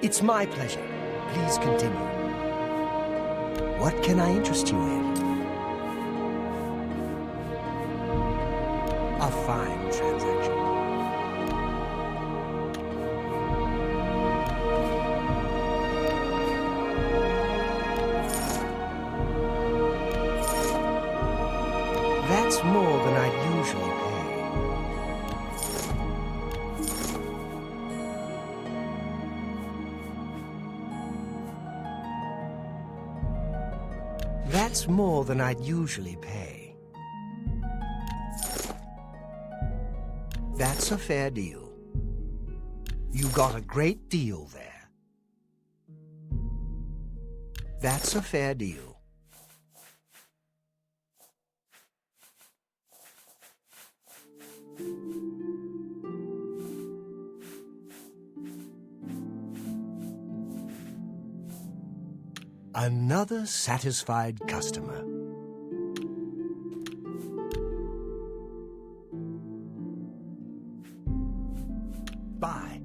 It's my pleasure. Please continue. What can I interest you in? A fine transaction. That's more than I'd usually pay. That's more than I'd usually pay. That's a fair deal. You got a great deal there. That's a fair deal. Another satisfied customer. Bye.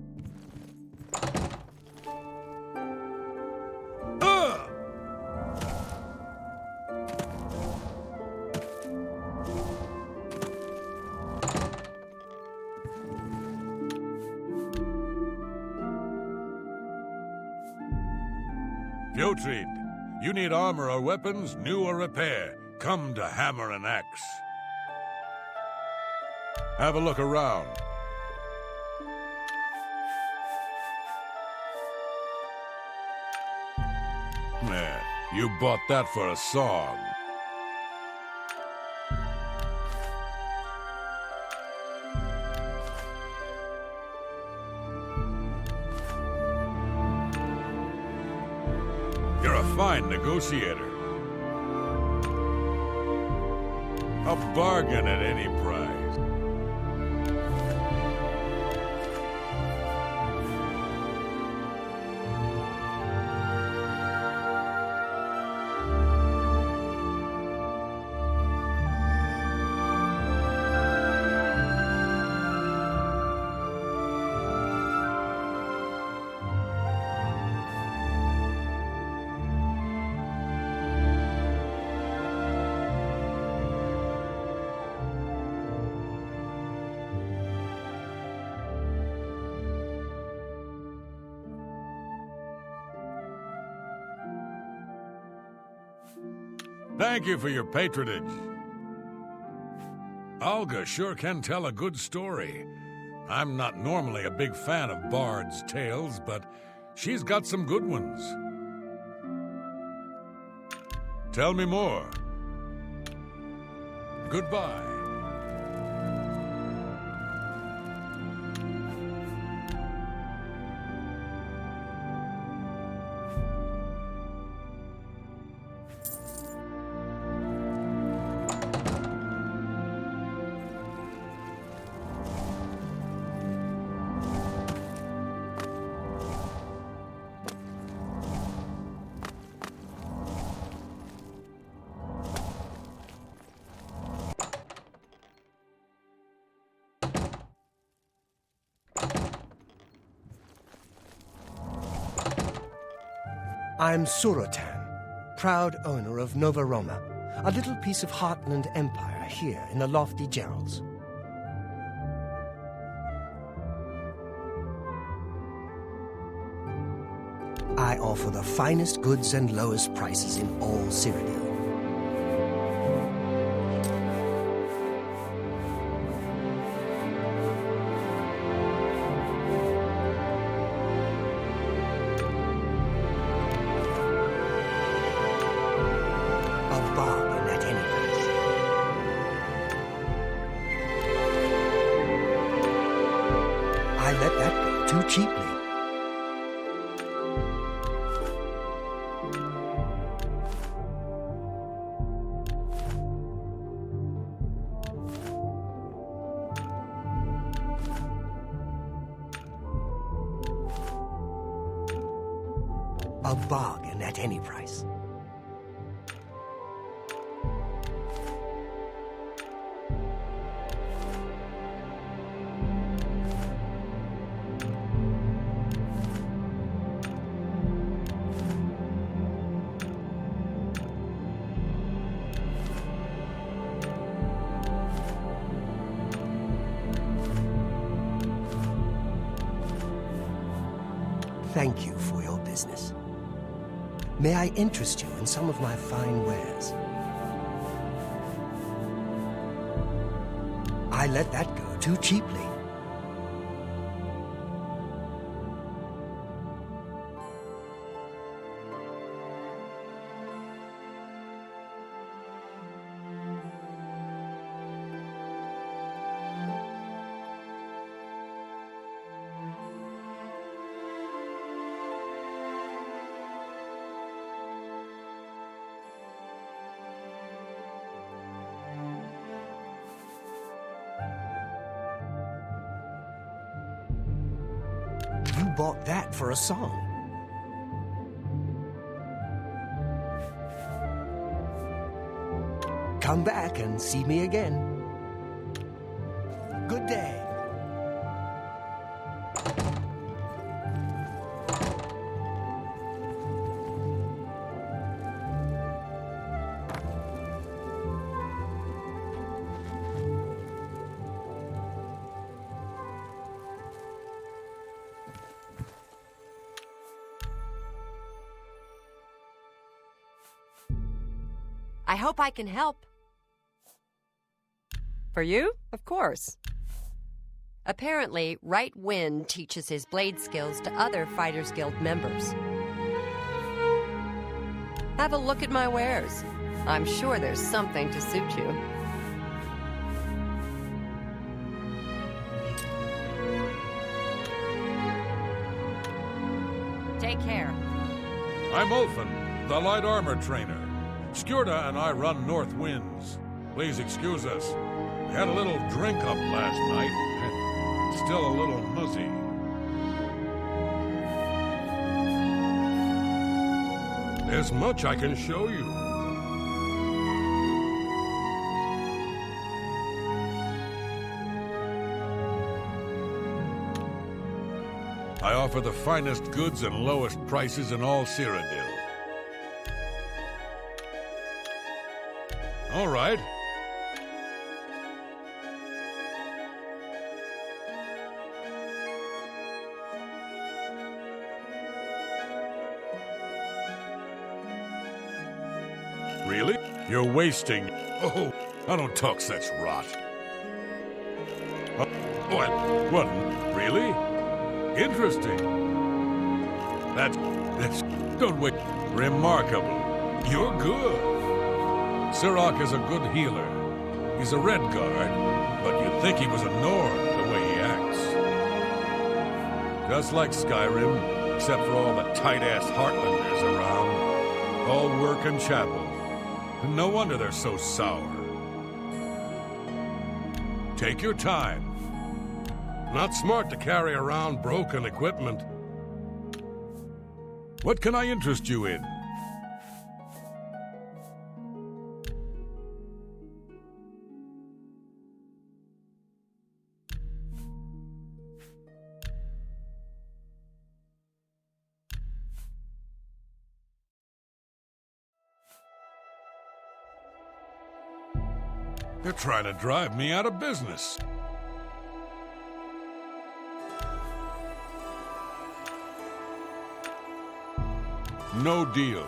Putrid, you need armor or weapons, new or repair. Come to Hammer and Axe. Have a look around. You bought that for a song. You're a fine negotiator. A bargain at any price. Thank you for your patronage. Olga sure can tell a good story. I'm not normally a big fan of bards' tales, but she's got some good ones. Tell me more. Goodbye. I'm Surotan, proud owner of Nova Roma, a little piece of Heartland Empire here in the lofty Gerals. I offer the finest goods and lowest prices in all Cyrodiil. A bargain at any price. I let that go too cheaply. A bargain at any price. Thank you for your business. May I interest you in some of my fine wares? I let that go too cheaply. You bought that for a song. Come back and see me again. Good day. I hope I can help. For you? Of course. Apparently, Right Wind teaches his blade skills to other Fighters Guild members. Have a look at my wares. I'm sure there's something to suit you. Take care. I'm Ulfin, the light armor trainer. Skjorda and I run North Winds. Please excuse us. We had a little drink up last night, and still a little muzzy. There's much I can show you. I offer the finest goods and lowest prices in all Cyrodiil. All right. Really? You're wasting... Oh, I don't talk such rot. What? Really? Interesting. That's... Don't wait. Remarkable. You're good. Sirach is a good healer. He's a Redguard, but you'd think he was a Nord the way he acts. Just like Skyrim, except for all the tight-ass Heartlanders around. All work and chapel. And no wonder they're so sour. Take your time. Not smart to carry around broken equipment. What can I interest you in? You're trying to drive me out of business. No deal.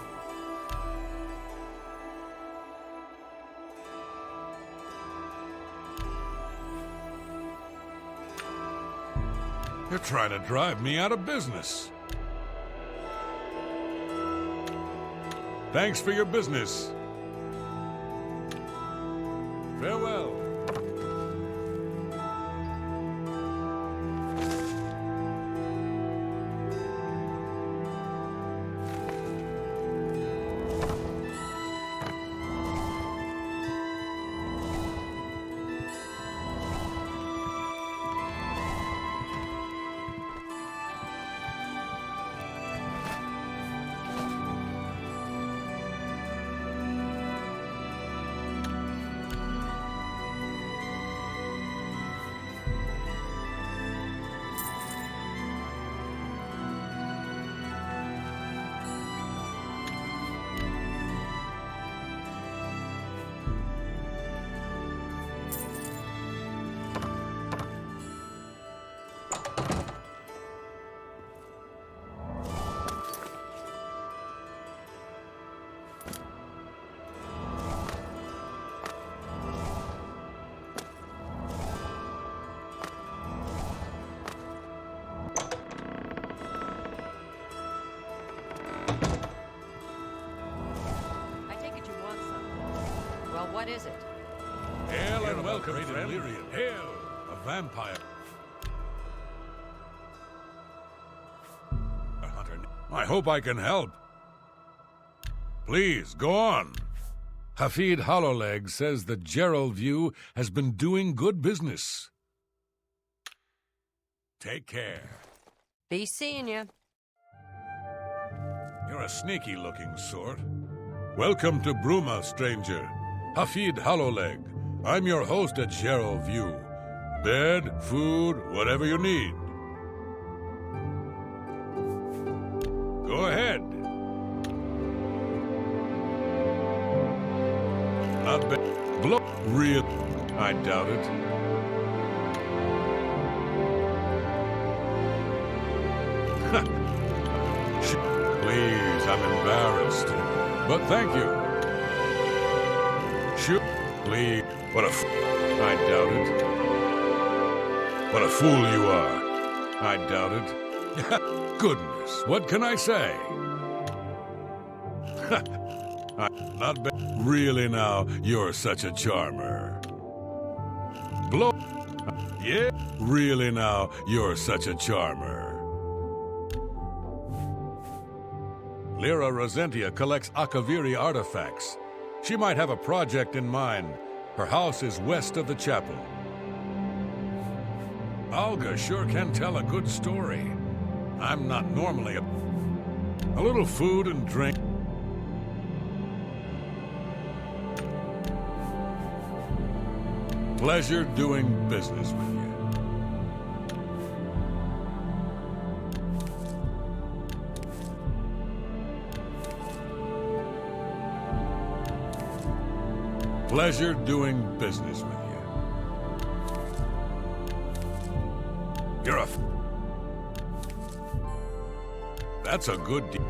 You're trying to drive me out of business. Thanks for your business. Farewell. What is it? Hail and welcome, friend. Hail, a vampire. A hunter. I hope I can help. Please, go on. Hafid Hollowleg says that Gerald View has been doing good business. Take care. Be seeing you. You're a sneaky-looking sort. Welcome to Bruma, stranger. Hafid Hollowleg. I'm your host at Gerald View. Bed, food, whatever you need. Go ahead. Not bad. Blow. Real. I doubt it. Please, I'm embarrassed. But thank you. Shoot, please. What a I doubt it. What a fool you are. I doubt it. Goodness, what can I say? Not bad. Really now, you're such a charmer. Blow. Yeah, really now, you're such a charmer. Lyra Rosentia collects Akaviri artifacts. She might have a project in mind. Her house is west of the chapel. Alga sure can tell a good story. I'm not normally a little food and drink. Pleasure doing business with you. Pleasure doing business with you. You're a That's a good deal.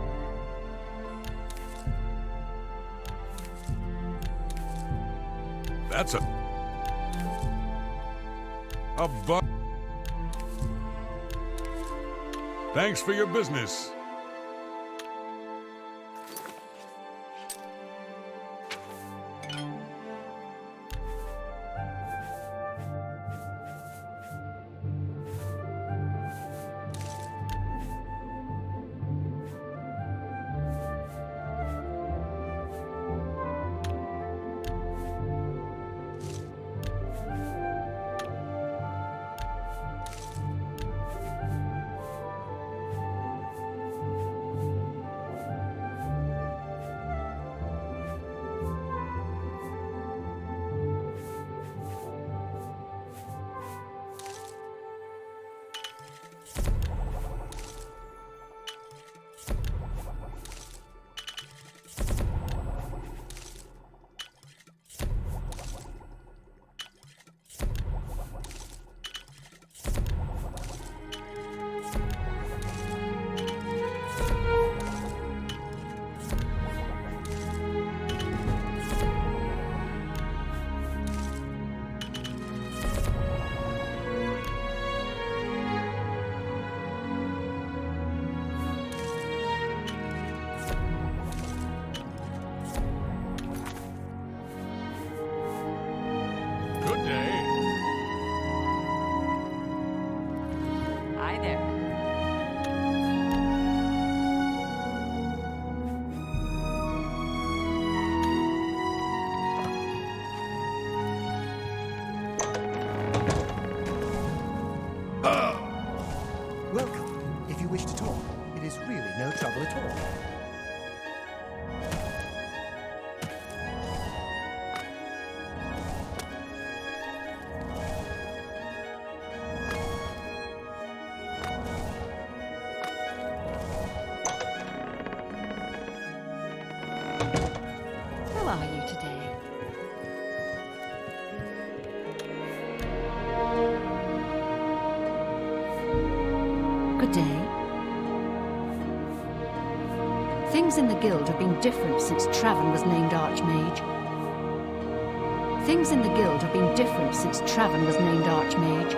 That's a buck. Thanks for your business. Good day. Things in the guild have been different since Traven was named Archmage. Things in the guild have been different since Traven was named Archmage.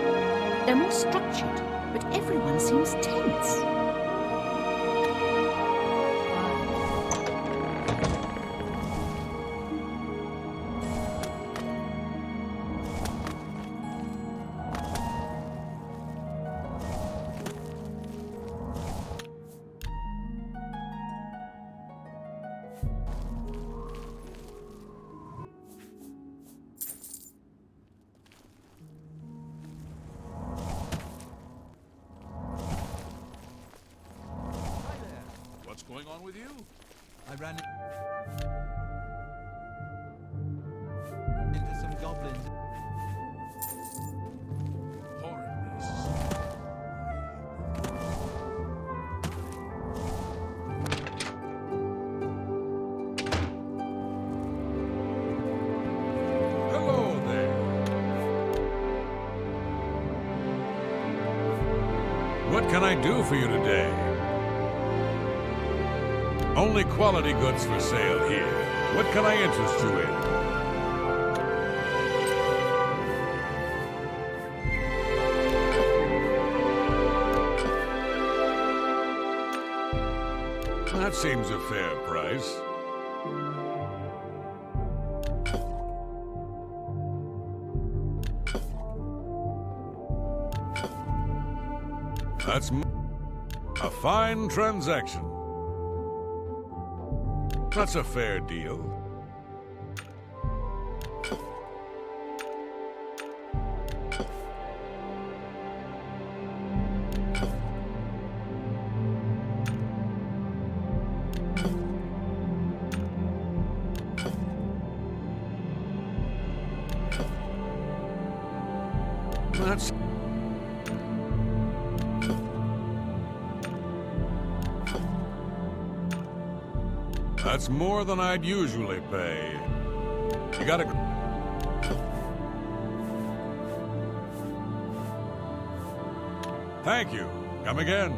They're more structured, but everyone seems tense. What's going on with you? I ran into some goblins. Horrid beasts. Hello there. What can I do for you today? Only quality goods for sale here. What can I interest you in? That seems a fair price. That's a fine transaction. That's a fair deal. That's... That's more than I'd usually pay. You gotta... Thank you. Come again.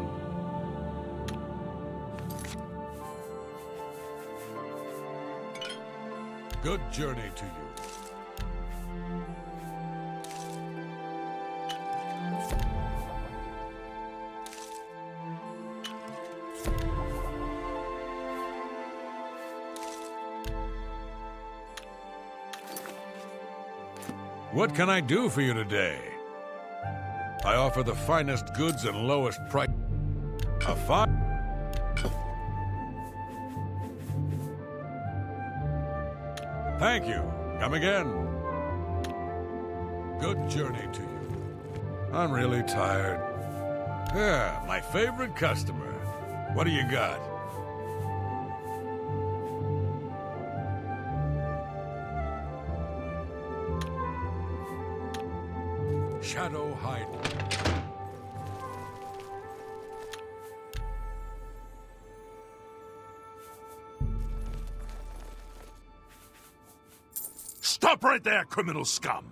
Good journey to you. What can I do for you today? I offer the finest goods and lowest price. A fine... Thank you. Come again. Good journey to you. I'm really tired. Yeah, my favorite customer. What do you got? Shadow hide. Stop right there, criminal scum!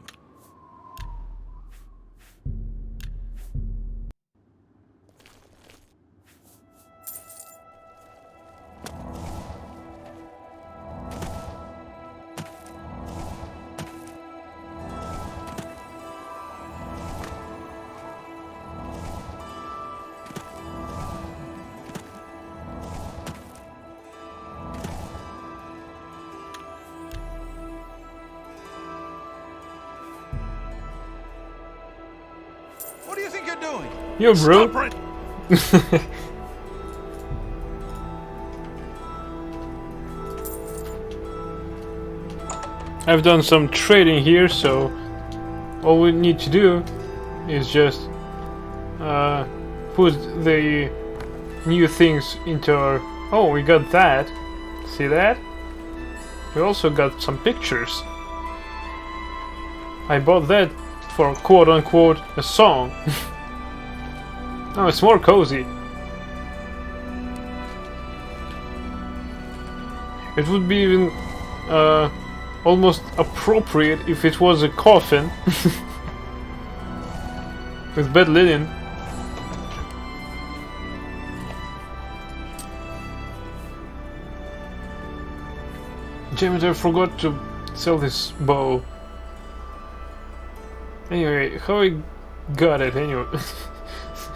What do you think you're doing? Yo, bro. Stop right... I've done some trading here, so all we need to do is just put the new things into our... Oh, we got that. See that? We also got some pictures. I bought that for quote-unquote a song. Oh, it's more cozy. It would be even almost appropriate if it was a coffin with bed linen. Damn it, I forgot to sell this bow. Anyway, how I got it anyway.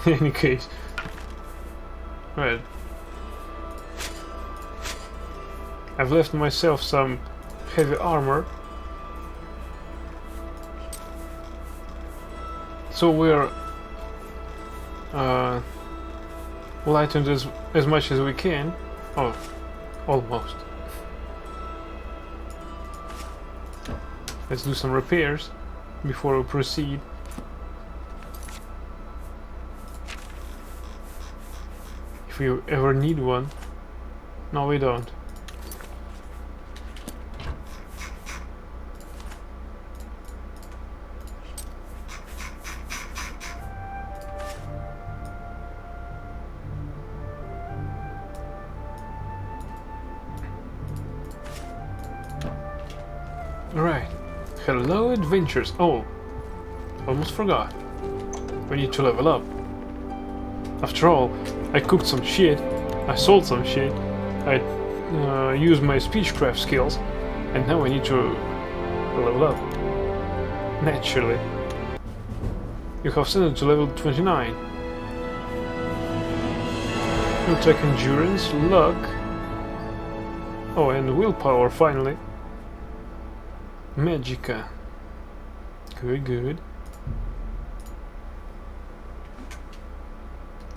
In any case. Right. I've left myself some heavy armor. So we're lightened as much as we can. Oh, almost. Let's do some repairs before we proceed. If we ever need one. No, we don't. Alright. Hello, adventures. Oh, almost forgot. We need to level up. After all, I cooked some shit, I sold some shit, I used my speechcraft skills, and now I need to level up. Naturally. You have ascended to level 29. You'll take endurance, luck, oh, and willpower finally. Magica. Good, good.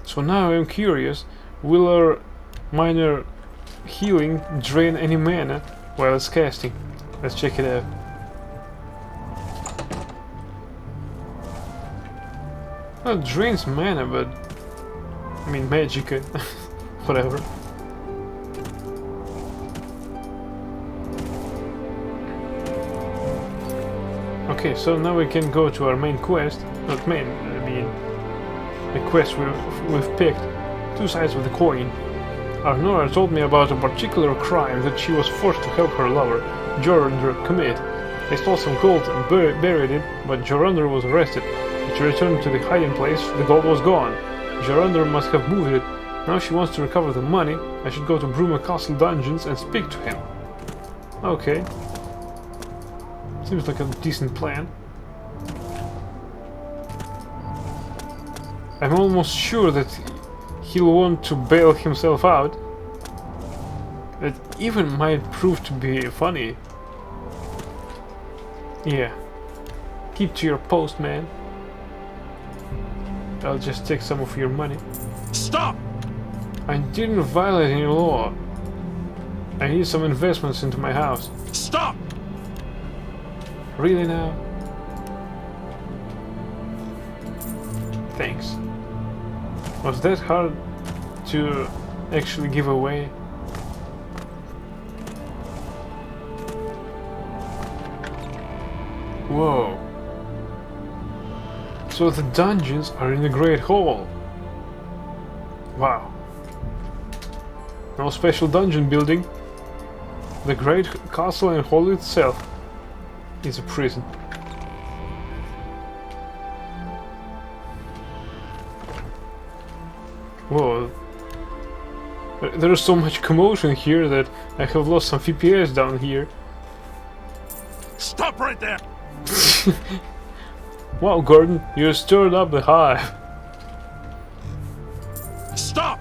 So now I'm curious, will our minor healing drain any mana while it's casting? Let's check it out. Well, it drains mana, but I mean Magica. Whatever. Okay, so now we can go to our main quest. Not main, I mean the quest we've picked. Two sides of the coin. Arnora told me about a particular crime that she was forced to help her lover, Jorundr, commit. They stole some gold and buried it, but Jorundr was arrested. When she returned to the hiding place, the gold was gone. Jorundr must have moved it. Now she wants to recover the money. I should go to Bruma Castle dungeons and speak to him. Okay. Seems like a decent plan. I'm almost sure that he'll want to bail himself out. It even might prove to be funny. Yeah. Keep to your post, man. I'll just take some of your money. Stop! I didn't violate any law. I need some investments into my house. Stop! Really now? Thanks. Was that hard to actually give away? Whoa. So the dungeons are in the Great Hall. Wow. No special dungeon building. The Great Castle and Hall itself is a prison. Whoa. There is so much commotion here that I have lost some FPS down here. Stop right there! Wow, Gordon, you stirred up the hive. Stop!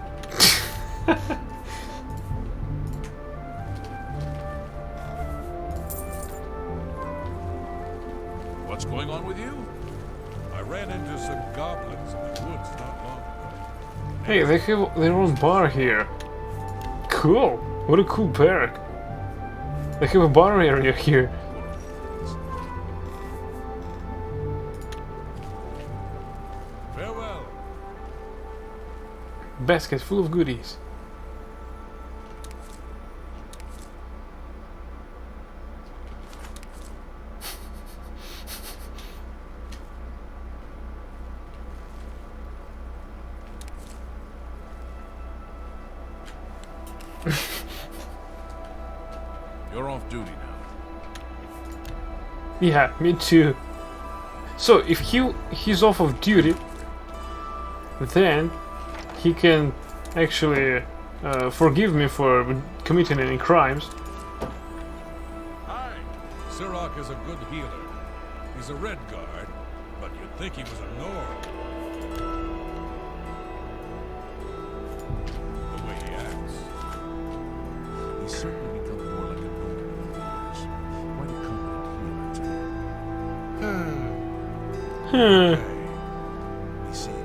What's going on with you? I ran into some goblins in the woods not long ago. Hey, they have their own bar here. Cool! What a cool barrack. They have a bar area here. Farewell. Basket full of goodies. You're off duty now. Yeah, me too. So if he's off of duty, then he can actually forgive me for committing any crimes. Sirach is a good healer. He's a Red Guard, but you'd think he was a Nord. The way he acts. He's certainly become more like a Nord over the years. Quite a competent healer, too. Okay. We see.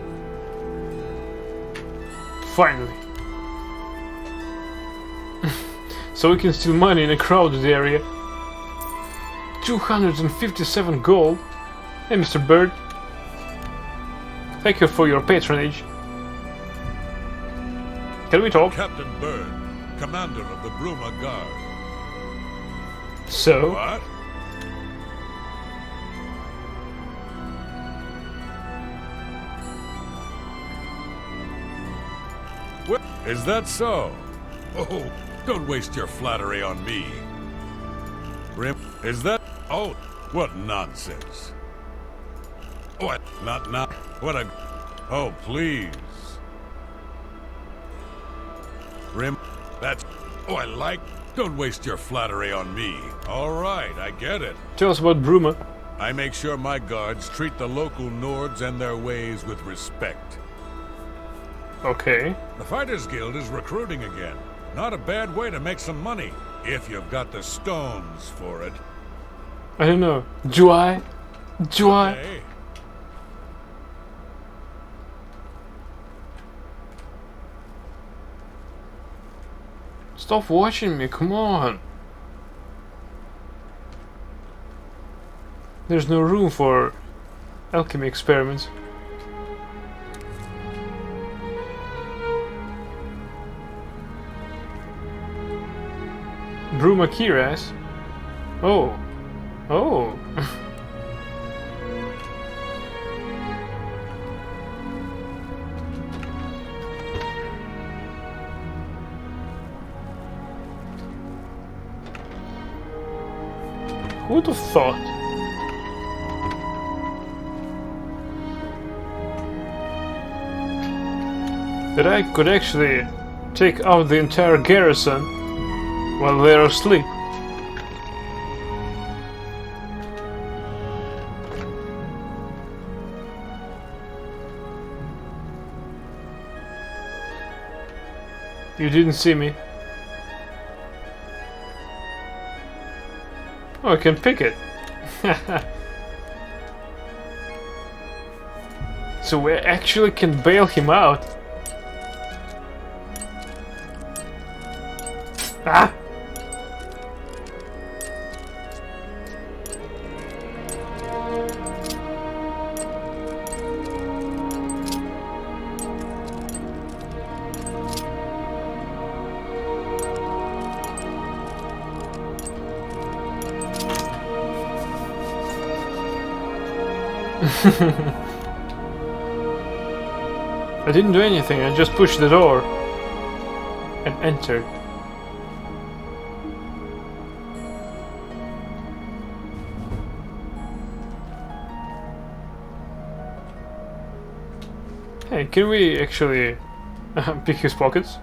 Finally. So we can steal money in a crowded area. 257 gold. Hey, Mr. Bird. Thank you for your patronage. Can we talk? Captain Bird, commander of the Bruma Guard. So? What? Is that so? Oh, don't waste your flattery on me. Brim, is that? Oh, what nonsense. What? Not. What a. Oh, please. Brim, that's. Oh, I like. Don't waste your flattery on me. All right, I get it. Tell us about Bruma. I make sure my guards treat the local Nords and their ways with respect. Okay. The Fighters Guild is recruiting again. Not a bad way to make some money, if you've got the stones for it. I don't know. Do I? Do I? Hey, Stop watching me, come on. There's no room for alchemy experiments. Bruma Kiras? Oh. Oh. Who would have thought? That I could actually take out the entire garrison while they're asleep. You didn't see me. Oh, I can pick it. So we actually can bail him out. Ah! I didn't do anything, I just pushed the door and entered. Hey, can we actually pick his pockets?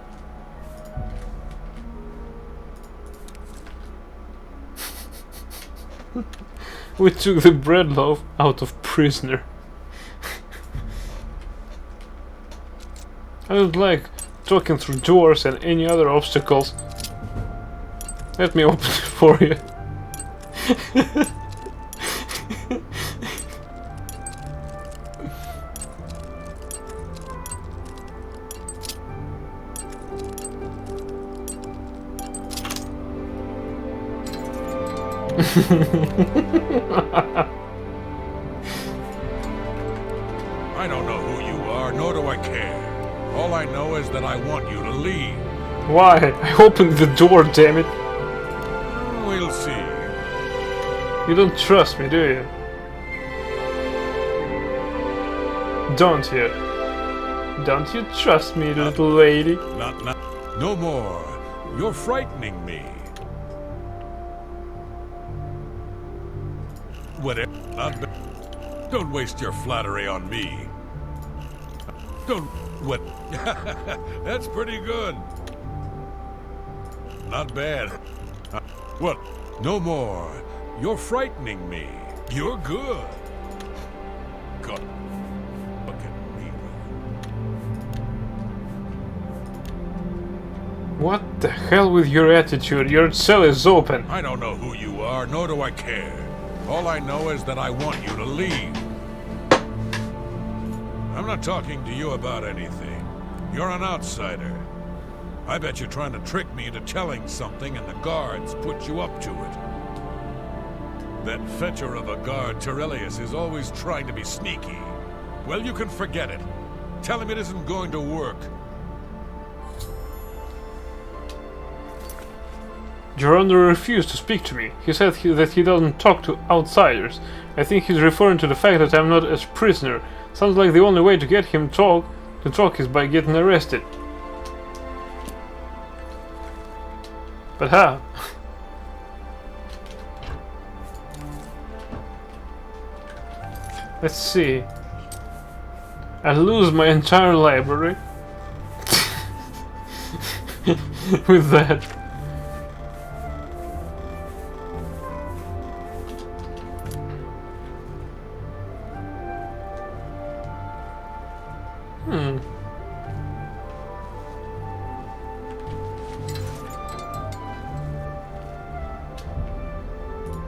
We took the bread loaf out of prisoner. I don't like talking through doors and any other obstacles. Let me open it for you. I don't know who you are, nor do I care. All I know is that I want you to leave. Why? I opened the door, damn it. We'll see. You don't trust me, do you? Don't you? Don't you trust me, little lady? Not. No more. You're frightening me. Whatever. Don't waste your flattery on me. Don't. What? That's pretty good. Not bad. What? No more. You're frightening me. You're good. God. Look at me. What the hell with your attitude? Your cell is open. I don't know who you are, nor do I care. All I know is that I want you to leave. I'm not talking to you about anything. You're an outsider. I bet you're trying to trick me into telling something and the guards put you up to it. That fetcher of a guard, Terrelius, is always trying to be sneaky. Well, you can forget it. Tell him it isn't going to work. Your Honor refused to speak to me. He said that he doesn't talk to outsiders. I think he's referring to the fact that I'm not a prisoner. Sounds like the only way to get him to talk is by getting arrested. But how? Let's see. I lose my entire library with that.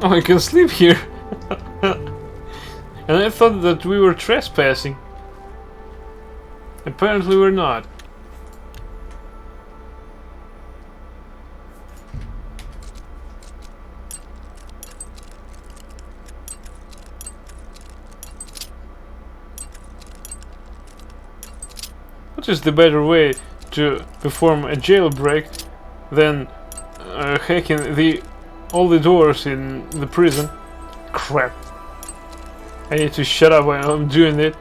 Oh, I can sleep here. And I thought that we were trespassing. Apparently we're not. What is the better way to perform a jailbreak than hacking all the doors in the prison? Crap. I need to shut up while I'm doing it.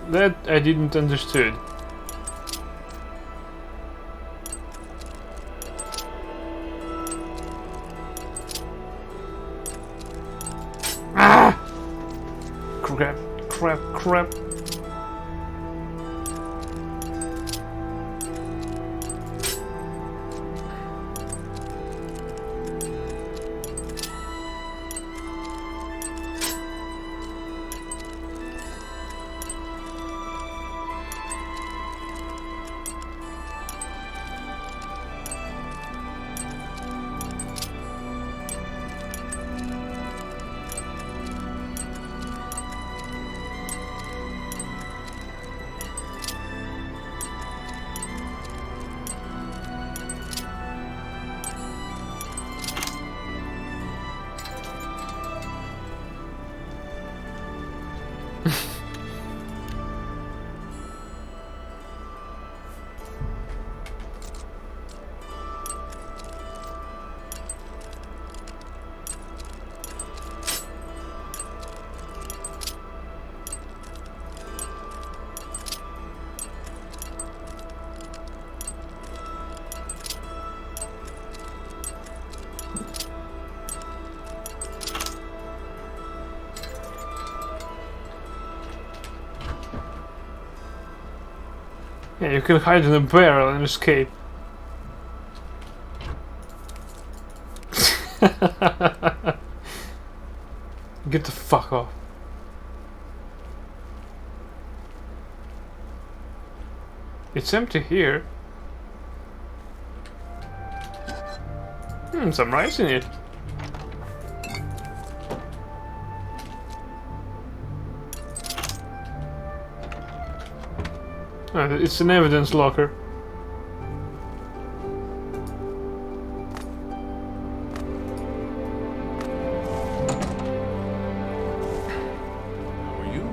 That I didn't understood. Ah! Crap, crap, crap. Yeah, you can hide in a barrel and escape. Get the fuck off. It's empty here. Some rice in it. It's an evidence locker. How are you?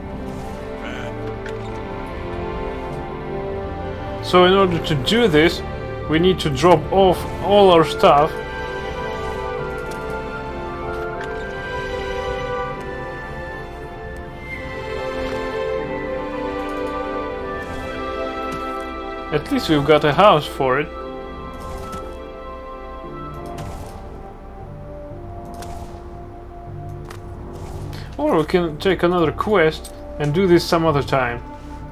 So in order to do this, we need to drop off all our stuff. At least we've got a house for it. Or we can take another quest and do this some other time.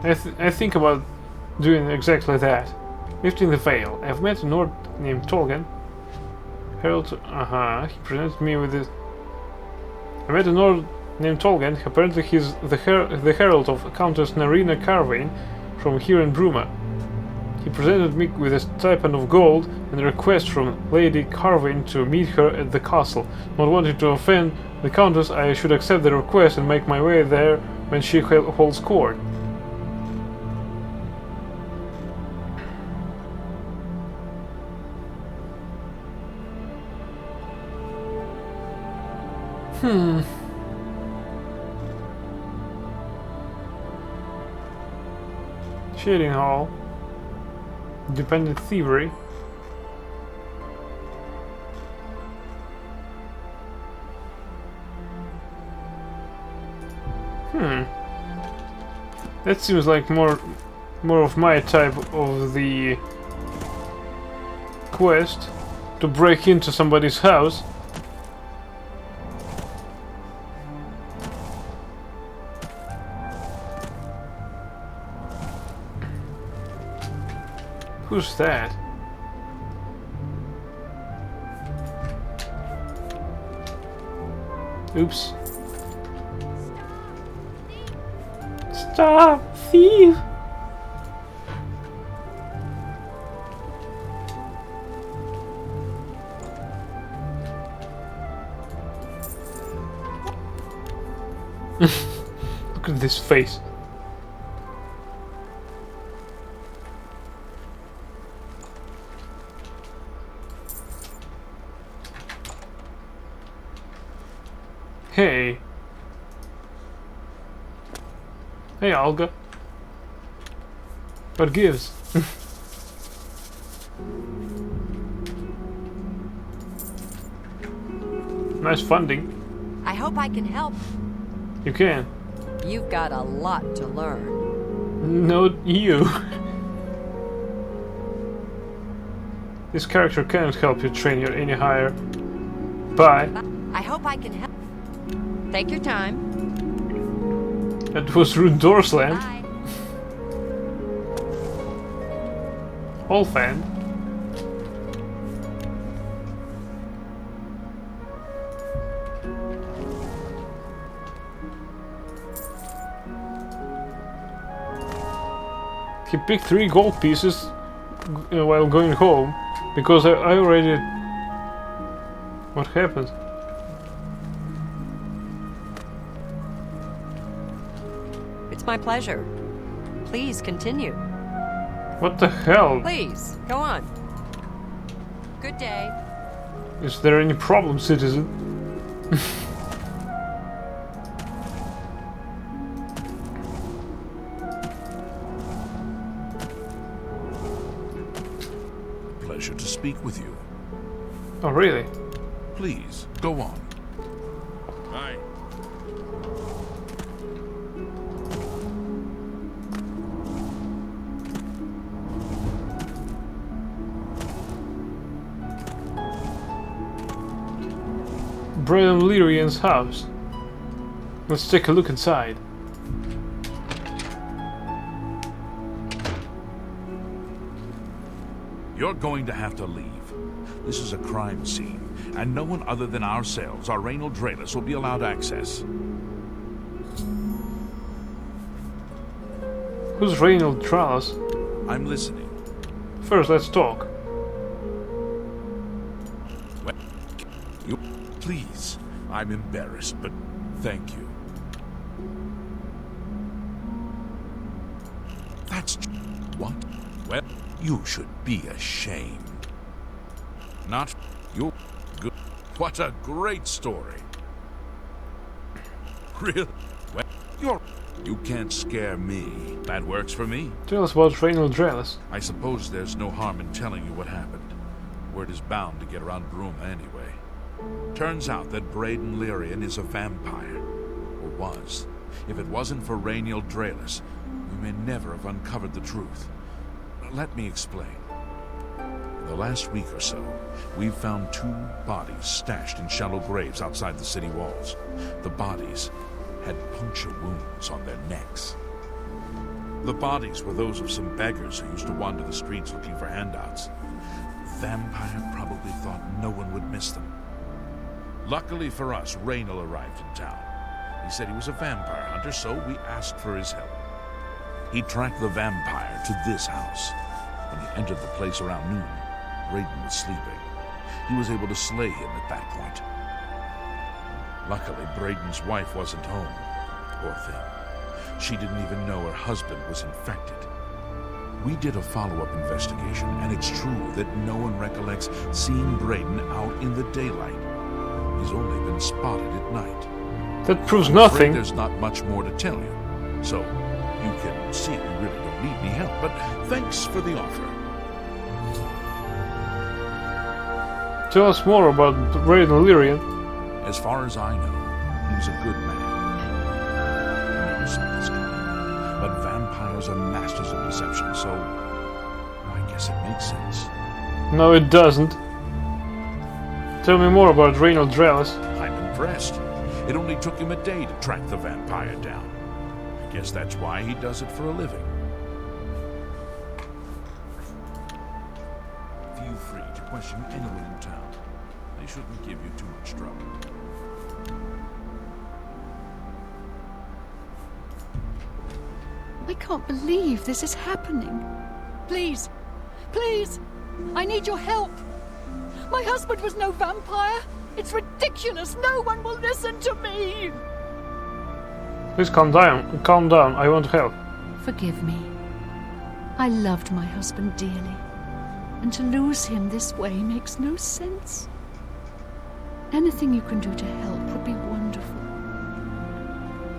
I think about doing exactly that. Lifting the veil. I've met a Nord named Tolgan. Herald, he presented me with this. I met a Nord named Tolgan. Apparently he's the herald of Countess Narina Carvane from here in Bruma. He presented me with a stipend of gold and a request from Lady Carvane to meet her at the castle. Not wanting to offend the Countess, I should accept the request and make my way there when she holds court. Shading Hall. Dependent thievery. That seems like more of my type of the quest, to break into somebody's house. Who's that? Oops. Stop, thief! Look at this face. Hey. Hey, Olga. What gives? Nice funding. I hope I can help. You can. You've got a lot to learn. Not you. This character cannot help you train you any higher. Bye. I hope I can help. Take your time. That was rude door slam. Bye. All fan. He picked 3 gold pieces while going home because I already. What happened? It's my pleasure. Please continue. What the hell? Please, go on. Good day. Is there any problem, citizen? Pleasure to speak with you. Oh, really? Please, go on. Aye. Braden Lyrian's house. Let's take a look inside. You're going to have to leave. This is a crime scene, and no one other than ourselves, our Reynold Draelus, will be allowed access. Who's Reynold Draelus? I'm listening. First, let's talk. Well, you, please. I'm embarrassed, but thank you. That's what? Well, you should be ashamed. Not you. Good. What a great story. Really? Well, you can't scare me. That works for me. Tell us about Reynold Draelus. I suppose there's no harm in telling you what happened. Word is bound to get around Bruma anyway. Turns out that Braden Lyrian is a vampire. Or was. If it wasn't for Reynold Draelus, we may never have uncovered the truth. Let me explain. In the last week or so, we've found 2 bodies stashed in shallow graves outside the city walls. The bodies had puncture wounds on their necks. The bodies were those of some beggars who used to wander the streets looking for handouts. Vampire probably thought no one would miss them. Luckily for us, Raynal arrived in town. He said he was a vampire hunter, so we asked for his help. He tracked the vampire to this house. When he entered the place around noon, Braden was sleeping. He was able to slay him at that point. Luckily, Braden's wife wasn't home. Poor thing. She didn't even know her husband was infected. We did a follow-up investigation, and it's true that no one recollects seeing Braden out in the daylight. He's only been spotted at night. That proves I'm afraid nothing. There's not much more to tell you. So, you can see we really don't need any help, but thanks for the offer. Tell us more about Brayden Lyrian. As far as I know, he was a good man. I never saw this coming. But vampires are masters of deception, so I guess it makes sense. No, it doesn't. Tell me more about Raynal Drelis. I'm impressed. It only took him a day to track the vampire down. I guess that's why he does it for a living. Feel free to question anyone in town. They shouldn't give you too much trouble. I can't believe this is happening. Please, please, I need your help. My husband was no vampire. It's ridiculous. No one will listen to me. Please calm down. Calm down. I want help. Forgive me. I loved my husband dearly, and to lose him this way makes no sense. Anything you can do to help would be wonderful.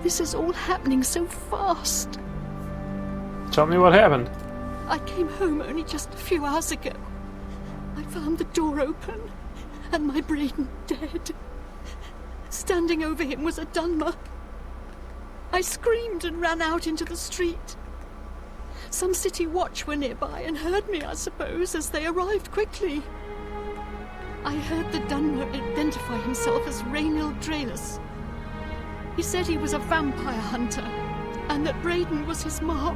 This is all happening so fast. Tell me what happened. I came home only just a few hours ago. I found the door open and my Braden dead. Standing over him was a Dunmer. I screamed and ran out into the street. Some city watch were nearby and heard me, I suppose, as they arrived quickly. I heard the Dunmer identify himself as Raynal Drelis. He said he was a vampire hunter and that Braden was his mark.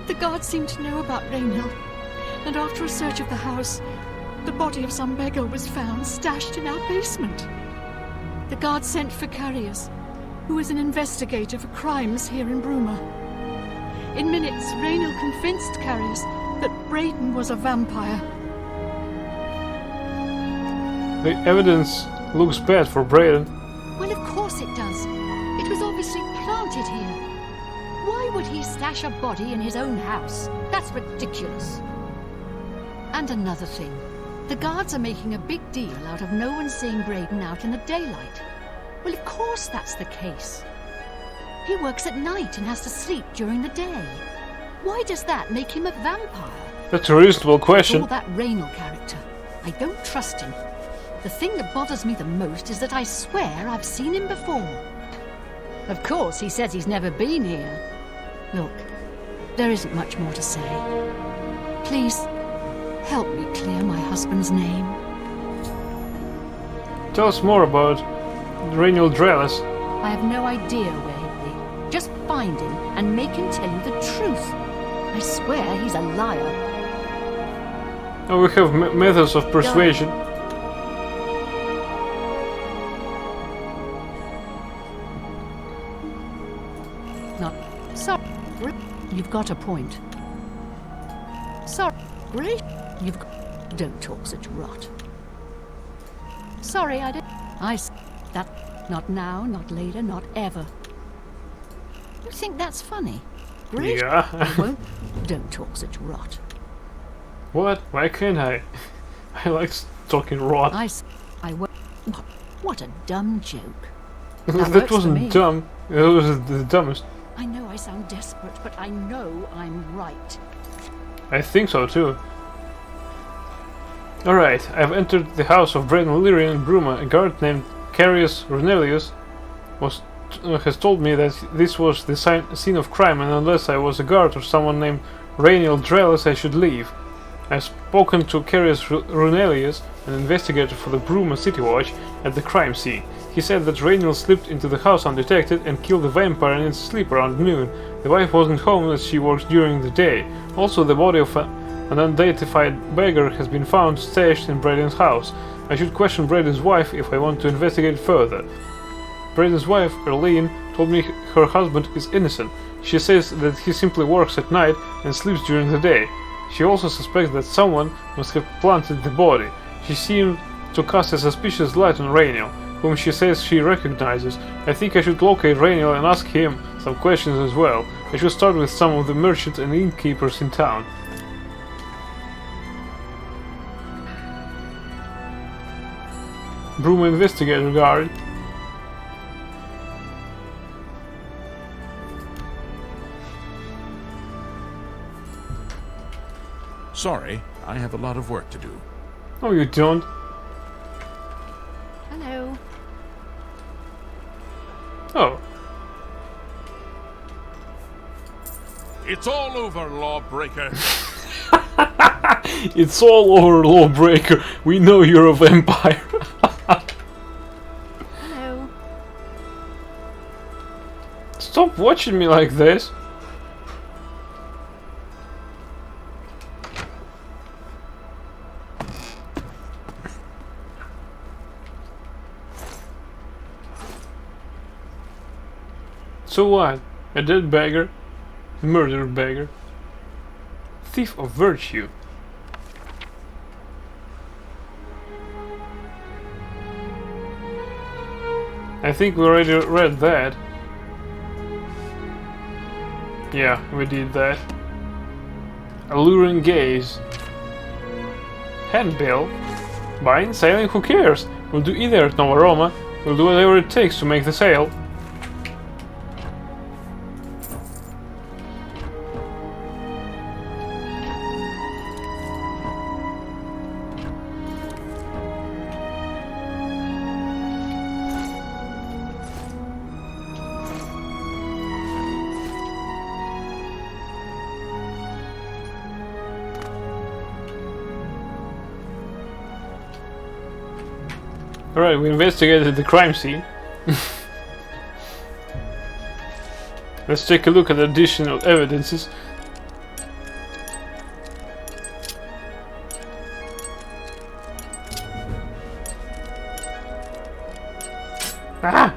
The guards seemed to know about Raynal, and after a search of the house, the body of some beggar was found stashed in our basement. The guards sent for Carriers, who is an investigator for crimes here in Bruma. In minutes, Raynal convinced Carriers that Braden was a vampire. The evidence looks bad for Brayden. Well, of course it does. It was obviously planted here. Why would he stash a body in his own house? That's ridiculous. And another thing. The guards are making a big deal out of no one seeing Braden out in the daylight. Well, of course that's the case. He works at night and has to sleep during the day. Why does that make him a vampire? That's a reasonable It's question. all that Raynal character. I don't trust him. The thing that bothers me the most is that I swear I've seen him before. Of course, he says he's never been here. Look, there isn't much more to say. Please, help me clear my husband's name. Tell us more about Raynal Drelis. I have no idea where he'd be. Just find him and make him tell you the truth. I swear he's a liar. Oh, we have methods of persuasion. Not sorry. You've got a point. Sorry. Great. You've got... Don't talk such rot. Sorry, I didn't... That... Not now, not later, not ever. You think that's funny? Great. Yeah. I won't... Don't talk such rot. What? Why can't I? I like talking rot. I won't... What a dumb joke. That works for wasn't me. dumb. It was the dumbest. I know I sound desperate, but I know I'm right. I think so too. Alright, I've entered the house of Brayden Lyrian in Bruma. A guard named Carius Renelius has told me that this was the scene of crime, and unless I was a guard or someone named Raynal Drelis, I should leave. I've spoken to Carius Runelius, an investigator for the Broom and City Watch, at the crime scene. He said that Rainiel slipped into the house undetected and killed the vampire in its sleep around noon. The wife wasn't home as she works during the day. Also, the body of an unidentified beggar has been found stashed in Braden's house. I should question Braden's wife if I want to investigate further. Braden's wife, Erlene, told me her husband is innocent. She says that he simply works at night and sleeps during the day. She also suspects that someone must have planted the body. She seemed to cast a suspicious light on Rainiel, whom she says she recognizes. I think I should locate Rainiel and ask him some questions as well. I should start with some of the merchants and innkeepers in town. Broom Investigator Guard. Sorry, I have a lot of work to do. No, you don't. Hello. Oh. It's all over, lawbreaker. It's all over, Lawbreaker. We know you're a vampire. Hello. Stop watching me like this. So what? A dead beggar? Murdered beggar? Thief of virtue? I think we already read that. Yeah, we did that. Alluring gaze. Handbill? Buying? Selling? Who cares? We'll do either at Nova Roma. We'll do whatever it takes to make the sale. Alright, we investigated the crime scene. Let's take a look at additional evidences. Ah!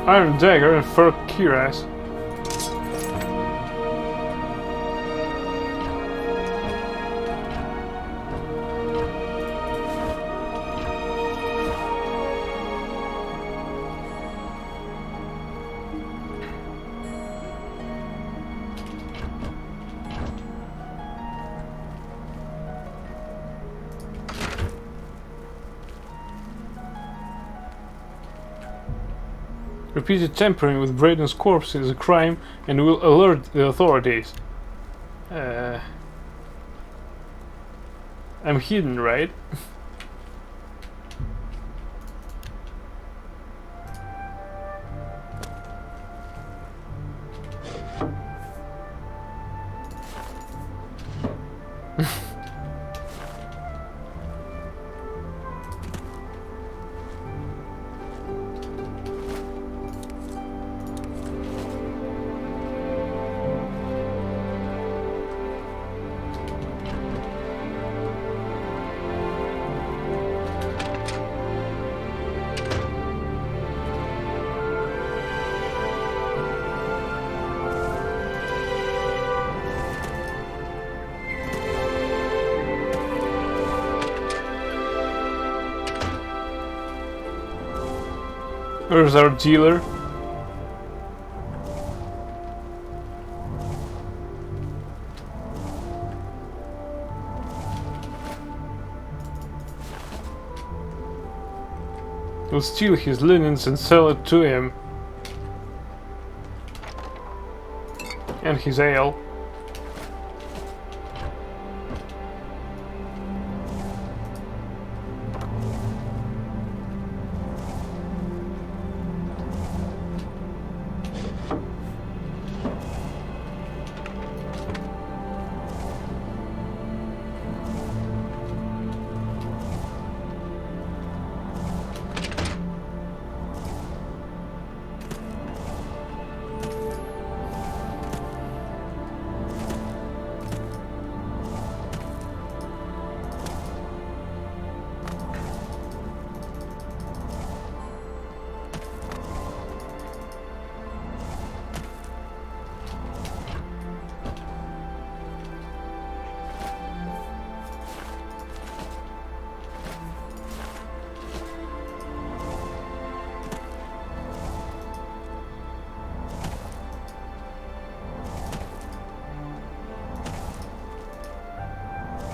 Iron dagger and fur cuirass. Repeated tampering with Braden's corpse is a crime and will alert the authorities. I'm hidden, right? Where's our dealer? We'll steal his linens and sell it to him. And his ale.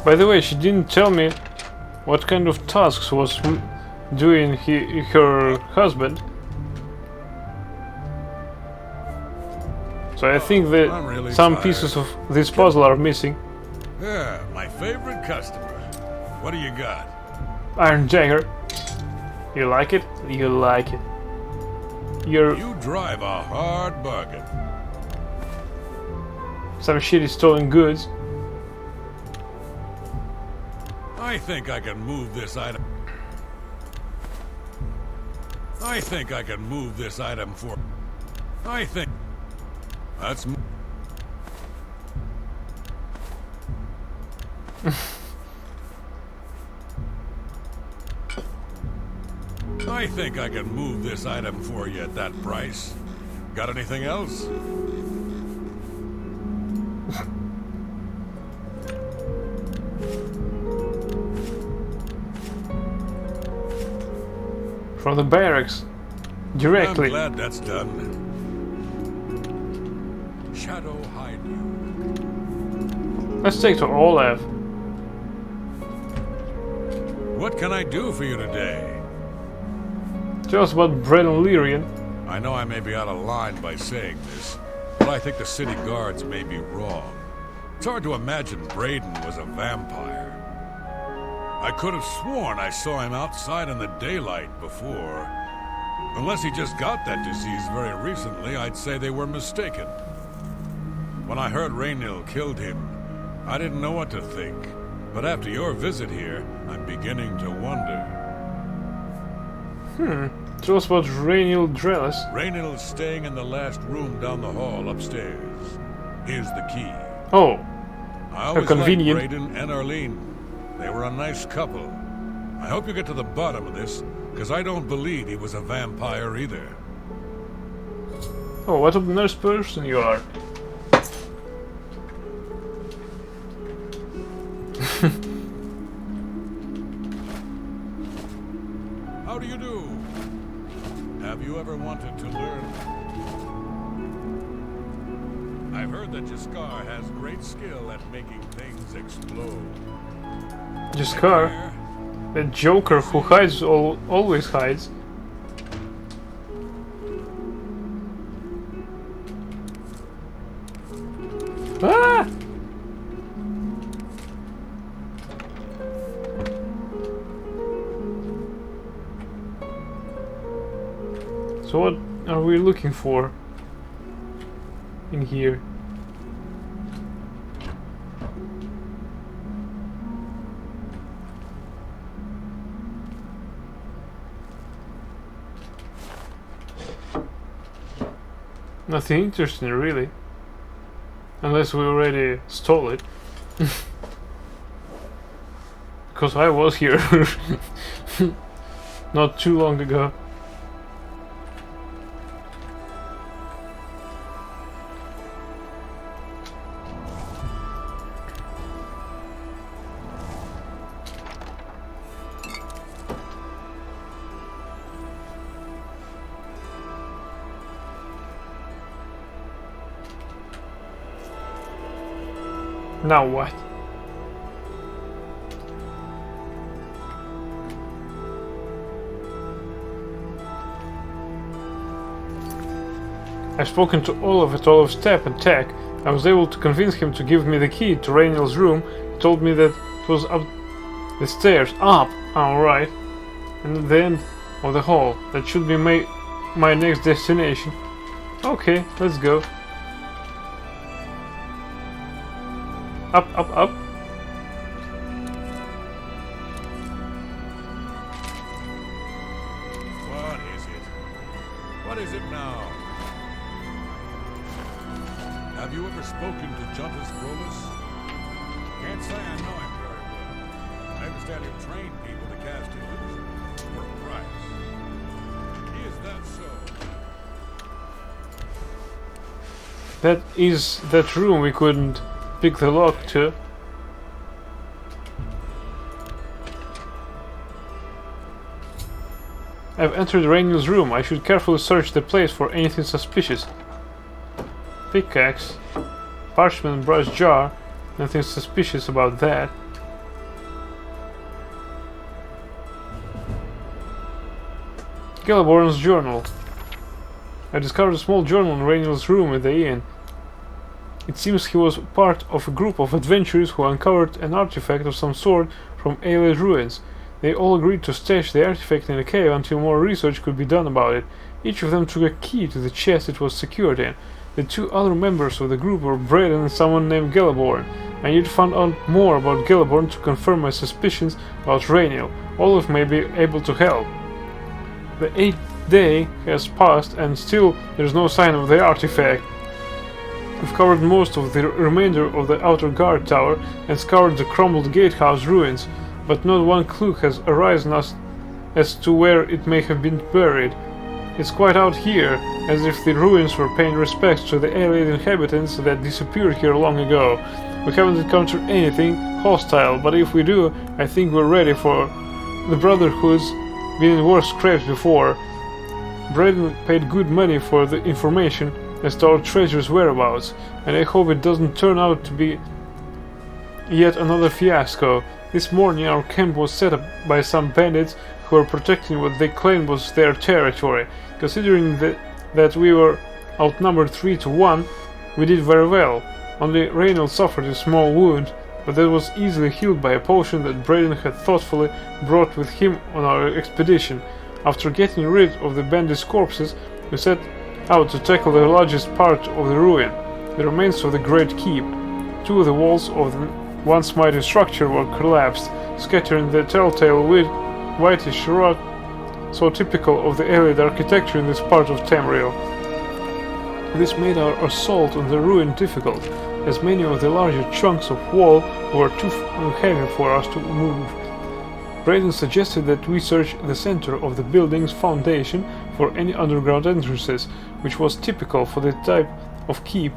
By the way, she didn't tell me what kind of tasks was doing her husband. So I think that I'm really some tired. pieces of this puzzle are missing. Yeah, my favorite customer. What do you got? Iron Dagger. You like it? You like it. You're You drive a hard bargain. some shitty stolen goods. I think I can move this item. I think I can move this item for. I think. That's. I think I can move this item for you at that price. Got anything else? From the barracks. Directly. I'm glad that's done. Shadow hide you. Let's take to Olaf. What can I do for you today? Tell us about Braden Lyrian. I know I may be out of line by saying this, but I think the city guards may be wrong. It's hard to imagine Braden was a vampire. I could have sworn I saw him outside in the daylight before. Unless he just got that disease very recently, I'd say they were mistaken. When I heard Raynil killed him, I didn't know what to think. But after your visit here, I'm beginning to wonder. Tell us about Raynil Drellis. Raynil is staying in the last room down the hall upstairs. Here's the key. Oh, I always convenient. liked Braden and Arlene. They were a nice couple. I hope you get to the bottom of this, because I don't believe he was a vampire either. oh, what a nice person you are. How do you do? Have you ever wanted to learn? I've heard that Jaskar has great skill at making things explode. Jaskar, the Joker who hides always hides. Ah! So what are we looking for in here? Nothing interesting, really. Unless we already stole it. Because I was here not too long ago. Now what? I've spoken to Olaf's Step and Tech. I was able to convince him to give me the key to Raynil's room. He told me that it was up the stairs. Up! Alright. And at the end of the hall. That should be my next destination. Okay, let's go. Up, up, up. What is it? What is it now? Have you ever spoken to Juntus Brolus? Can't say I know him very well. I understand he'll train people to cast illusions for a price. Is that so? That is that room we couldn't pick the lock to. I've entered Raynil's room. I should carefully search the place for anything suspicious. Pickaxe, parchment brush jar. Nothing suspicious about that. Galaborn's journal. I discovered a small journal in Rainiel's room at the inn. It seems he was part of a group of adventurers who uncovered an artifact of some sort from Ayleid ruins. They all agreed to stash the artifact in a cave until more research could be done about it. Each of them took a key to the chest it was secured in. The two other members of the group were Braden and someone named Galaborn. I need to find out more about Galaborn to confirm my suspicions about Rainiel. Olaf may be able to help. The 8th day has passed and still there is no sign of the artifact. We've covered most of the remainder of the outer guard tower and scoured the crumbled gatehouse ruins, but not one clue has arisen as to where it may have been buried. It's quite out here, as if the ruins were paying respects to the Ayleid inhabitants that disappeared here long ago. We haven't encountered anything hostile, but if we do, I think we're ready for the Brotherhood's been in worse scrapes before. Braden paid good money for the information as to our treasure's whereabouts, and I hope it doesn't turn out to be yet another fiasco. This morning our camp was set up by some bandits who were protecting what they claimed was their territory. Considering that we were outnumbered 3 to 1, we did very well. Only Rainiel suffered a small wound, but that was easily healed by a potion that Braden had thoughtfully brought with him on our expedition. After getting rid of the bandits' corpses, we set out to tackle the largest part of the ruin, the remains of the Great Keep. 2 of the walls of the once mighty structure were collapsed, scattering the telltale whitish rock so typical of the Ayleid architecture in this part of Tamriel. This made our assault on the ruin difficult, as many of the larger chunks of wall were too heavy for us to move. Braden suggested that we search the center of the building's foundation for any underground entrances, which was typical for this type of keep.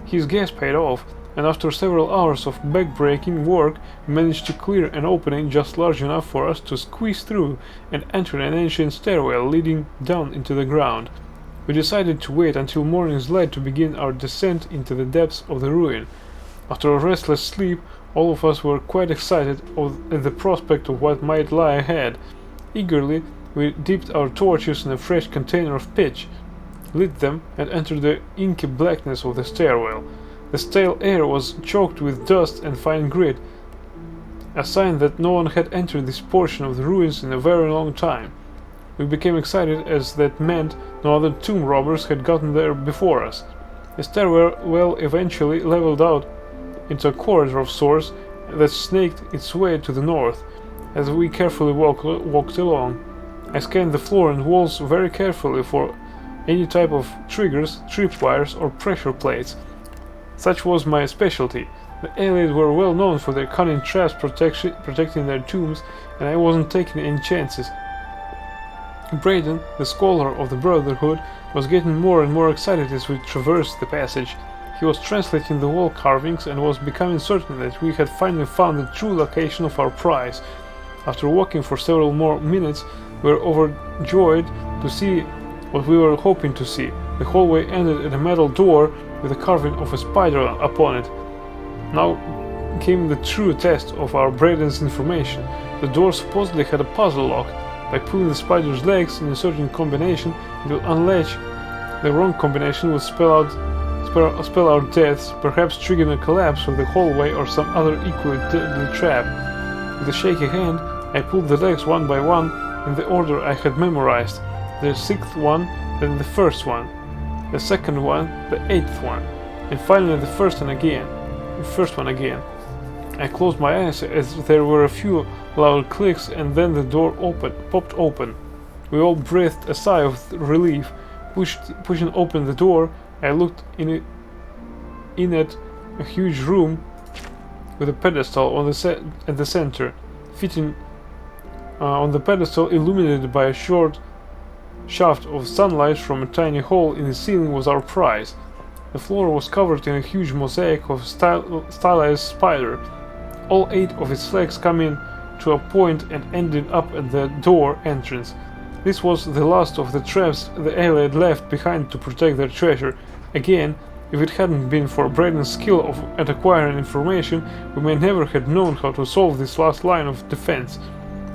His guess paid off, and after several hours of back-breaking work, we managed to clear an opening just large enough for us to squeeze through and enter an ancient stairwell leading down into the ground. We decided to wait until morning's light to begin our descent into the depths of the ruin. After a restless sleep, all of us were quite excited at the prospect of what might lie ahead. Eagerly, we dipped our torches in a fresh container of pitch, lit them, and entered the inky blackness of the stairwell. The stale air was choked with dust and fine grit, a sign that no one had entered this portion of the ruins in a very long time. We became excited as that meant no other tomb robbers had gotten there before us. The stairwell eventually leveled out into a corridor of sorts that snaked its way to the north. As we carefully walked along, I scanned the floor and walls very carefully for any type of triggers, tripwires, or pressure plates. Such was my specialty. The Ayleid were well known for their cunning traps protecting their tombs, and I wasn't taking any chances. Braden, the scholar of the Brotherhood, was getting more and more excited as we traversed the passage. He was translating the wall carvings and was becoming certain that we had finally found the true location of our prize. After walking for several more minutes, we were overjoyed to see what we were hoping to see. The hallway ended at a metal door with a carving of a spider upon it. Now came the true test of our Braden's information. The door supposedly had a puzzle lock. By pulling the spider's legs in a certain combination, it would unlatch. The wrong combination would spell out deaths, perhaps triggering a collapse of the hallway or some other equally deadly trap. With a shaky hand, I pulled the legs one by one in the order I had memorized. The 6th one, then the 1st one, the 2nd one, the 8th one, and finally the first one again. I closed my eyes as there were a few loud clicks, and then the door popped open. We all breathed a sigh of relief. Pushing open the door, I looked in at a huge room with a pedestal at the center. Fitting on the pedestal, illuminated by a short shaft of sunlight from a tiny hole in the ceiling, was our prize. The floor was covered in a huge mosaic of stylized spider. All 8 of its legs coming to a point and ended up at the door entrance. This was the last of the traps the Ayleid left behind to protect their treasure. Again, if it hadn't been for Braden's skill at acquiring information, we may never have known how to solve this last line of defense.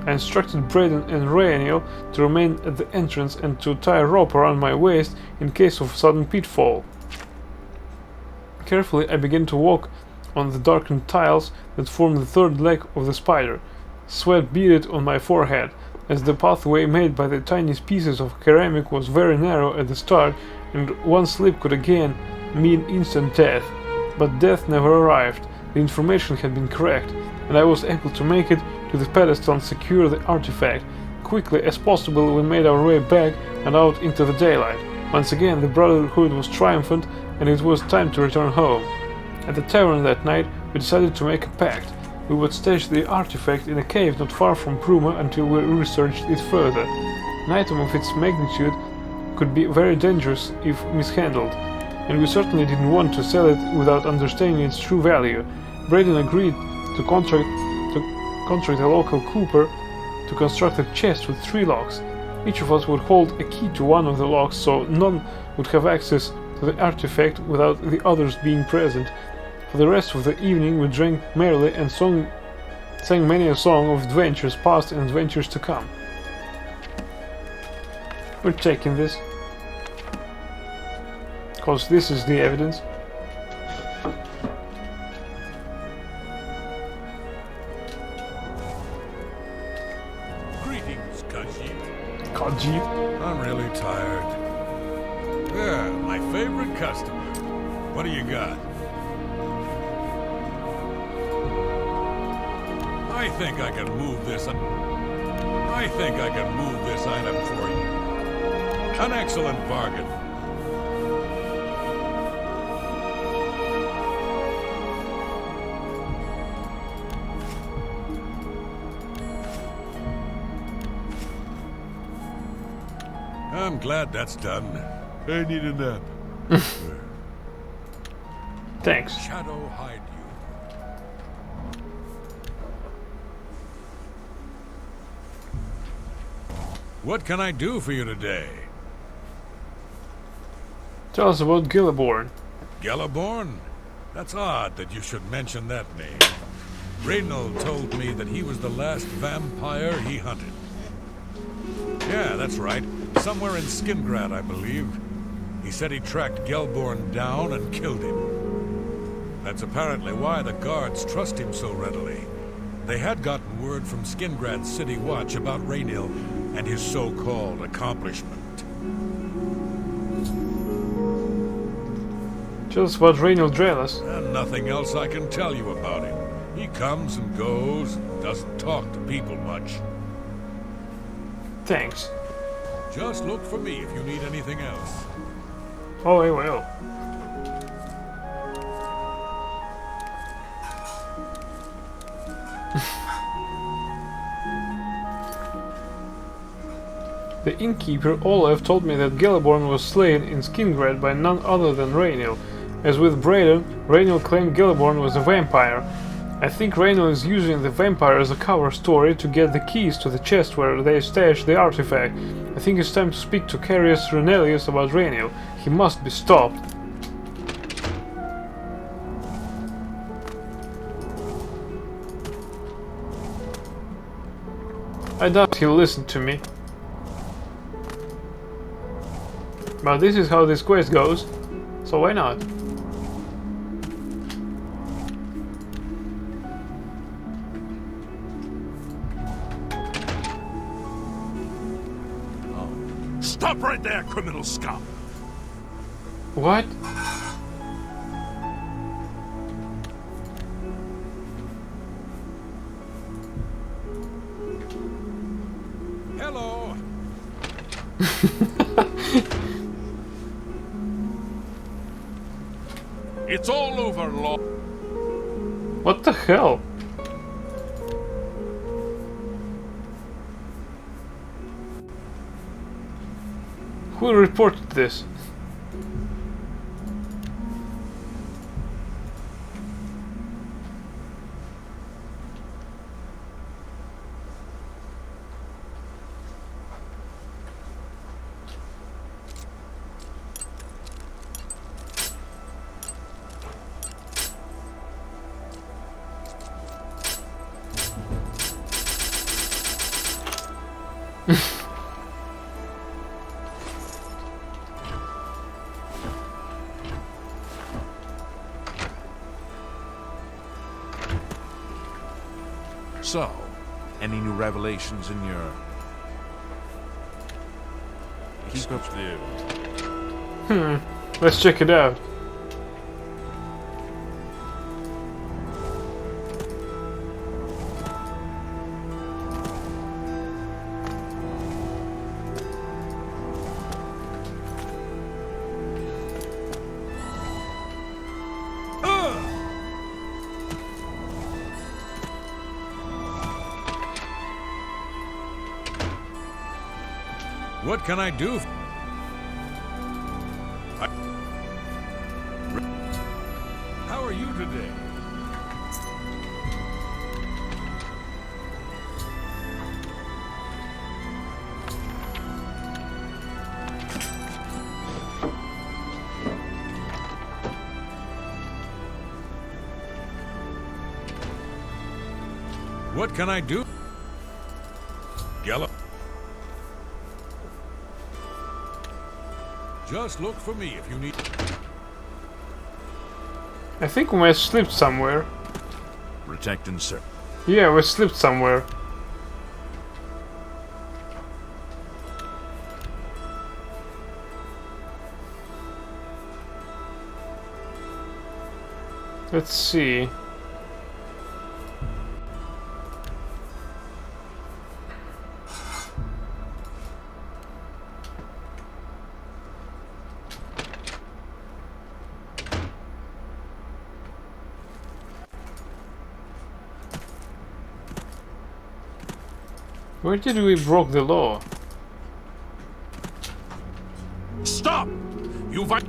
I instructed Braden and Rhaenys to remain at the entrance and to tie a rope around my waist in case of sudden pitfall. Carefully, I began to walk on the darkened tiles that formed the third leg of the spider. Sweat beaded on my forehead, as the pathway made by the tiny pieces of ceramic was very narrow at the start, and one slip could again mean instant death. But death never arrived. The information had been correct, and I was able to make it to the pedestal and secure the artifact. Quickly as possible, we made our way back and out into the daylight. Once again, the Brotherhood was triumphant, and it was time to return home. At the tavern that night, we decided to make a pact. We would stash the artifact in a cave not far from Bruma until we researched it further. An item of its magnitude could be very dangerous if mishandled, and we certainly didn't want to sell it without understanding its true value. Braden agreed to contract a local cooper to construct a chest with 3 locks. Each of us would hold a key to one of the locks, so none would have access to the artifact without the others being present. For the rest of the evening we drank merrily and sang many a song of adventures past and adventures to come. We're taking this, because this is the evidence. Greetings, Khajiit. Khajiit. I'm really tired. Yeah, my favorite customer. What do you got? I think I can move this item for you. An excellent bargain. I'm glad that's done. I need a nap. Thanks. Shadow hide you. What can I do for you today? Tell us about Gilliborn. Geliborn? That's odd that you should mention that name. Rhaenys told me that he was the last vampire he hunted. Yeah, that's right. Somewhere in Skingrad, I believe. He said he tracked Geliborn down and killed him. That's apparently why the guards trust him so readily. They had gotten word from Skingrad's City Watch about Rhaenys and his so-called accomplishment. Just what Rhaenys Drelas. And nothing else I can tell you about him. He comes and goes, doesn't talk to people much. Thanks. Just look for me if you need anything else. Oh, I will. The innkeeper Olaf told me that Geliborn was slain in Skingrad by none other than Rhaenys. As with Braden, Rhaenys claimed Geliborn was a vampire. I think Rhaenys is using the vampire as a cover story to get the keys to the chest where they stashed the artifact. I think it's time to speak to Carius Renelius about Rhaenys. He must be stopped. I doubt he'll listen to me. But this is how this quest goes, so why not? Stop right there, criminal scum! What? Hello! It's all over, Lord. What the hell? Who reported this? So, any new revelations in your... Keep up there. Let's check it out. What can I do? How are you today? What can I do? Gallop. Just look for me if you need... I think we might have slipped somewhere. Protect and serve. Yeah, we slipped somewhere. Let's see. Where did we broke the law? Stop! You vi-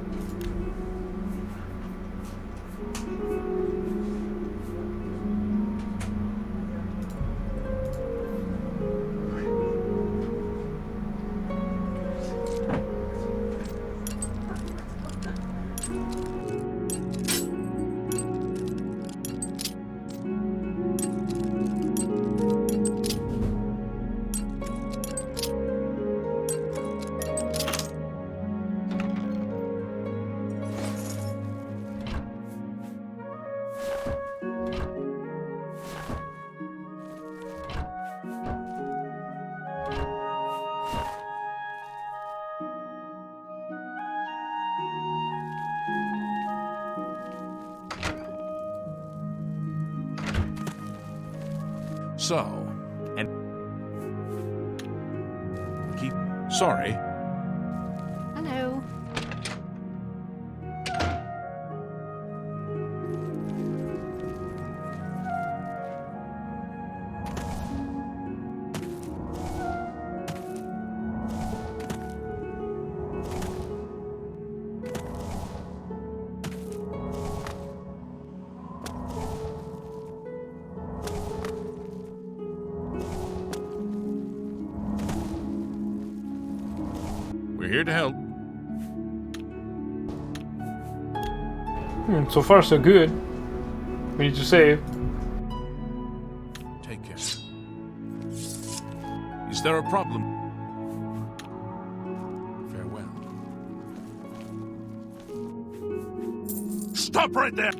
So, and keep sorry. Hello. We're here to help. So far so good. We need to save. Take care. Is there a problem? Farewell. Stop right there!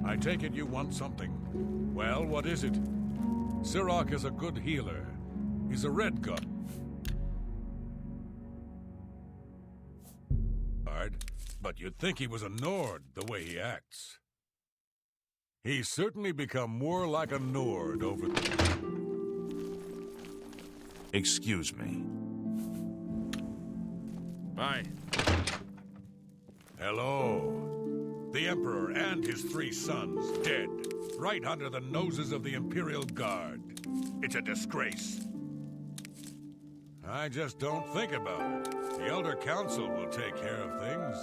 I take it you want something. Well, what is it? Sirach is a good healer. He's a red god. But you'd think he was a Nord the way he acts. He's certainly become more like a Nord over the... Excuse me. Bye. Hello. The Emperor and his 3 sons dead, right under the noses of the Imperial Guard. It's a disgrace. I just don't think about it. The Elder Council will take care of things,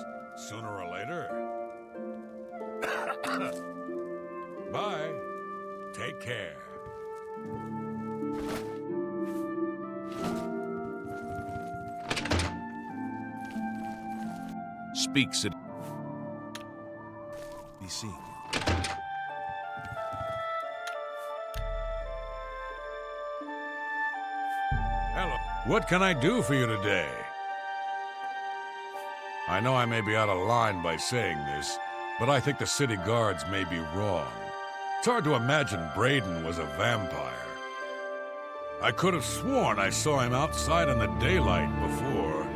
sooner or later. Bye. Take care. speaks it. Be seen. Hello. What can I do for you today? I know I may be out of line by saying this, but I think the city guards may be wrong. It's hard to imagine Braden was a vampire. I could have sworn I saw him outside in the daylight before.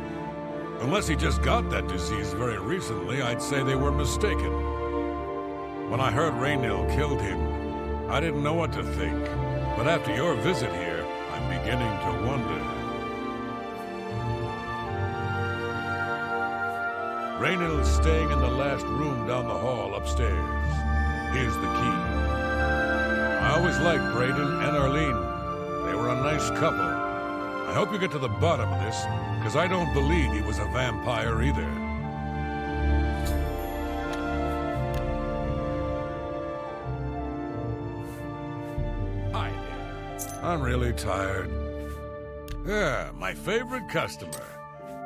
Unless he just got that disease very recently, I'd say they were mistaken. When I heard Raynil killed him, I didn't know what to think. But after your visit here, I'm beginning to wonder. Raynil's staying in the last room down the hall upstairs. Here's the key. I always liked Braden and Arlene. They were a nice couple. I hope you get to the bottom of this, because I don't believe he was a vampire either. Hi there. I'm really tired. Yeah, my favorite customer.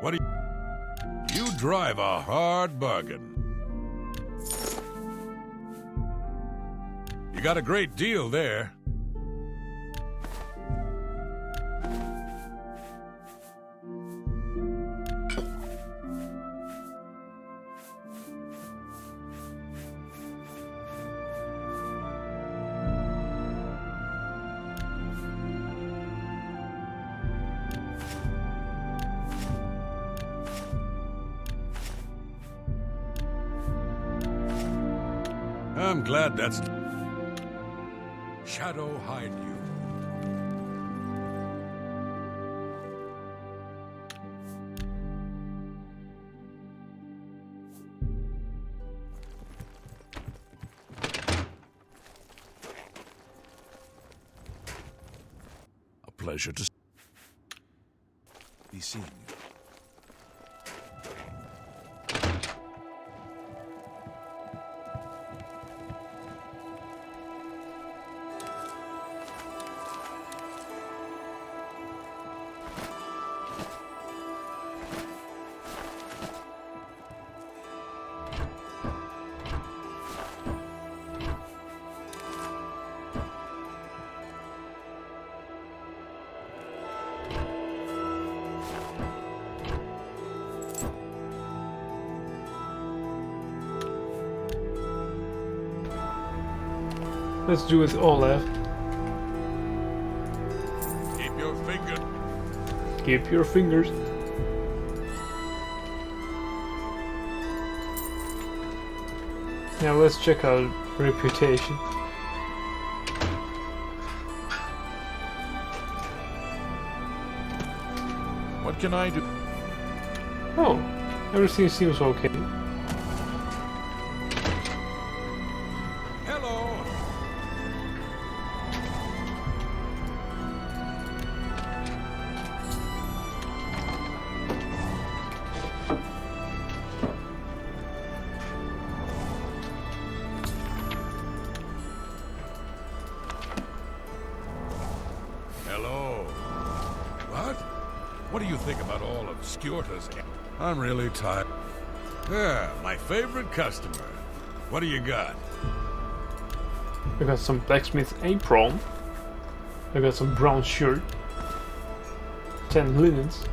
What do you drive a hard bargain. You got a great deal there. I'm glad that's... Shadow hide you. A pleasure to be seeing you. Let's do it Olaf. Keep your finger. Keep your fingers. Now let's check out reputation. What can I do? Oh, everything seems okay. Hello. Hello. What? What do you think about all of Skjorta's? I'm really tired. Yeah, my favorite customer. What do you got? I got some blacksmith apron. I got some brown shirt. 10 linens.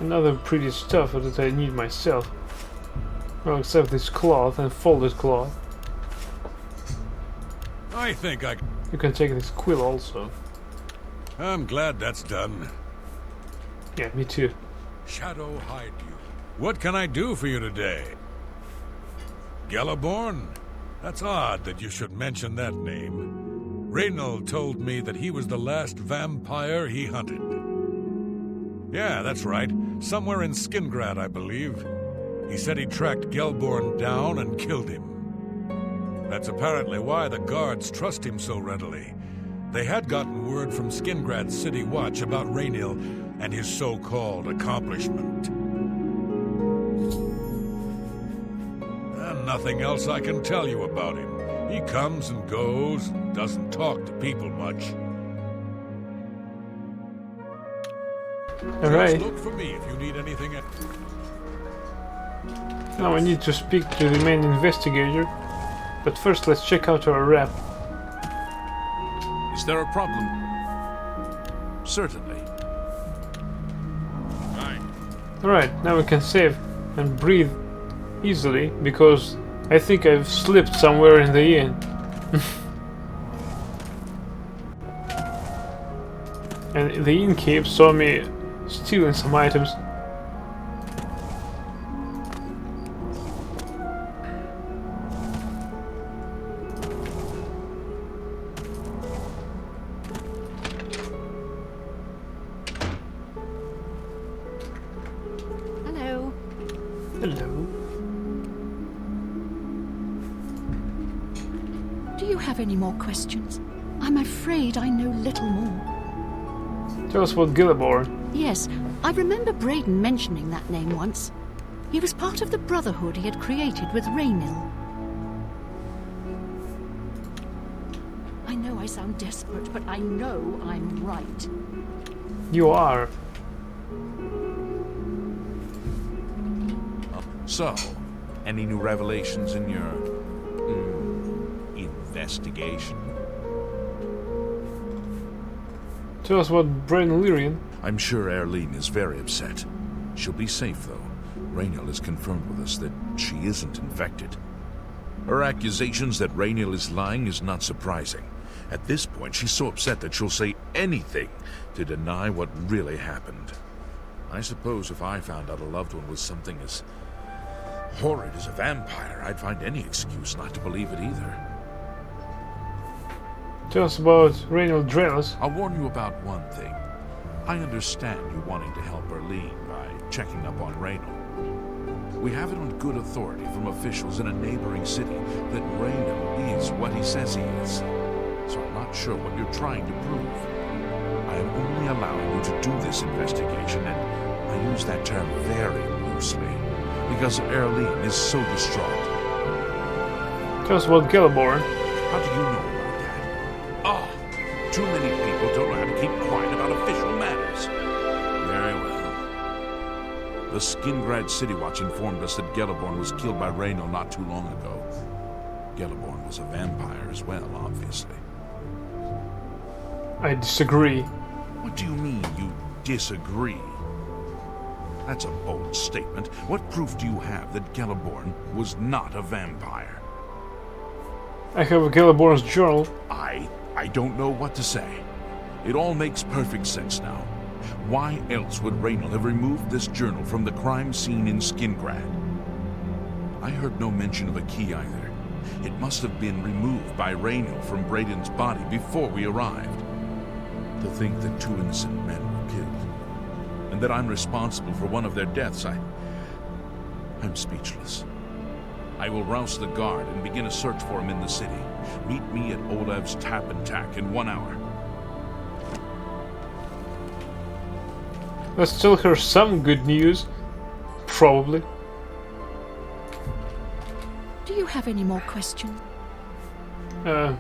Another pretty stuff that I need myself. Well, except this cloth and folded cloth. I think I... You can take this quill also. I'm glad that's done. Yeah, me too. Shadow hide you. What can I do for you today? Galaborn? That's odd that you should mention that name. Raynil told me that he was the last vampire he hunted. Yeah, that's right. Somewhere in Skingrad, I believe. He said he tracked Gelborn down and killed him. That's apparently why the guards trust him so readily. They had gotten word from Skingrad's City Watch about Raynil and his so-called accomplishment. And nothing else I can tell you about him. He comes and goes, doesn't talk to people much. Alright. Just look for me if you need anything. Now I need to speak to the main investigator. But first let's check out our rep. Is there a problem? Certainly. Aye. Alright, now we can save and breathe easily because I think I've slipped somewhere in the inn. And the innkeep saw me stealing some items. Hello. Hello. Do you have any more questions? I'm afraid I know little more. Tell us about Gilliborn. Yes, I remember Braden mentioning that name once. He was part of the brotherhood he had created with Raynil. I know I sound desperate, but I know I'm right. You are. So, any new revelations in your investigation? Tell us about Braden Lyrian. I'm sure Erlene is very upset. She'll be safe, though. Raynil has confirmed with us that she isn't infected. Her accusations that Raynil is lying is not surprising. At this point, she's so upset that she'll say anything to deny what really happened. I suppose if I found out a loved one was something as horrid as a vampire, I'd find any excuse not to believe it either. Tell us about Raynil Drelis. I'll warn you about one thing. I understand you wanting to help Erlene by checking up on Raynil. We have it on good authority from officials in a neighboring city that Raynil is what he says he is. So I'm not sure what you're trying to prove. I am only allowing you to do this investigation, and I use that term very loosely, because Erlene is so distraught. Tell us about Gilliborn. How do you know about that? Ah, too many people don't know how to keep quiet about official matters. Very well. The Skingrad City Watch informed us that Gilliborn was killed by Raynil not too long ago. Gilliborn was a vampire as well, obviously. I disagree. What do you mean, you disagree? That's a bold statement. What proof do you have that Gilliborn was not a vampire? I have a Gilliborn's journal. I don't know what to say. It all makes perfect sense now. Why else would Raynil have removed this journal from the crime scene in Skingrad? I heard no mention of a key either. It must have been removed by Raynil from Braden's body before we arrived. To think that 2 innocent men were killed, and that I'm responsible for one of their deaths, I'm speechless. I will rouse the guard and begin a search for him in the city. Meet me at Olev's Tap and Tack in 1 hour. Let's tell her some good news. Probably. Do you have any more questions? I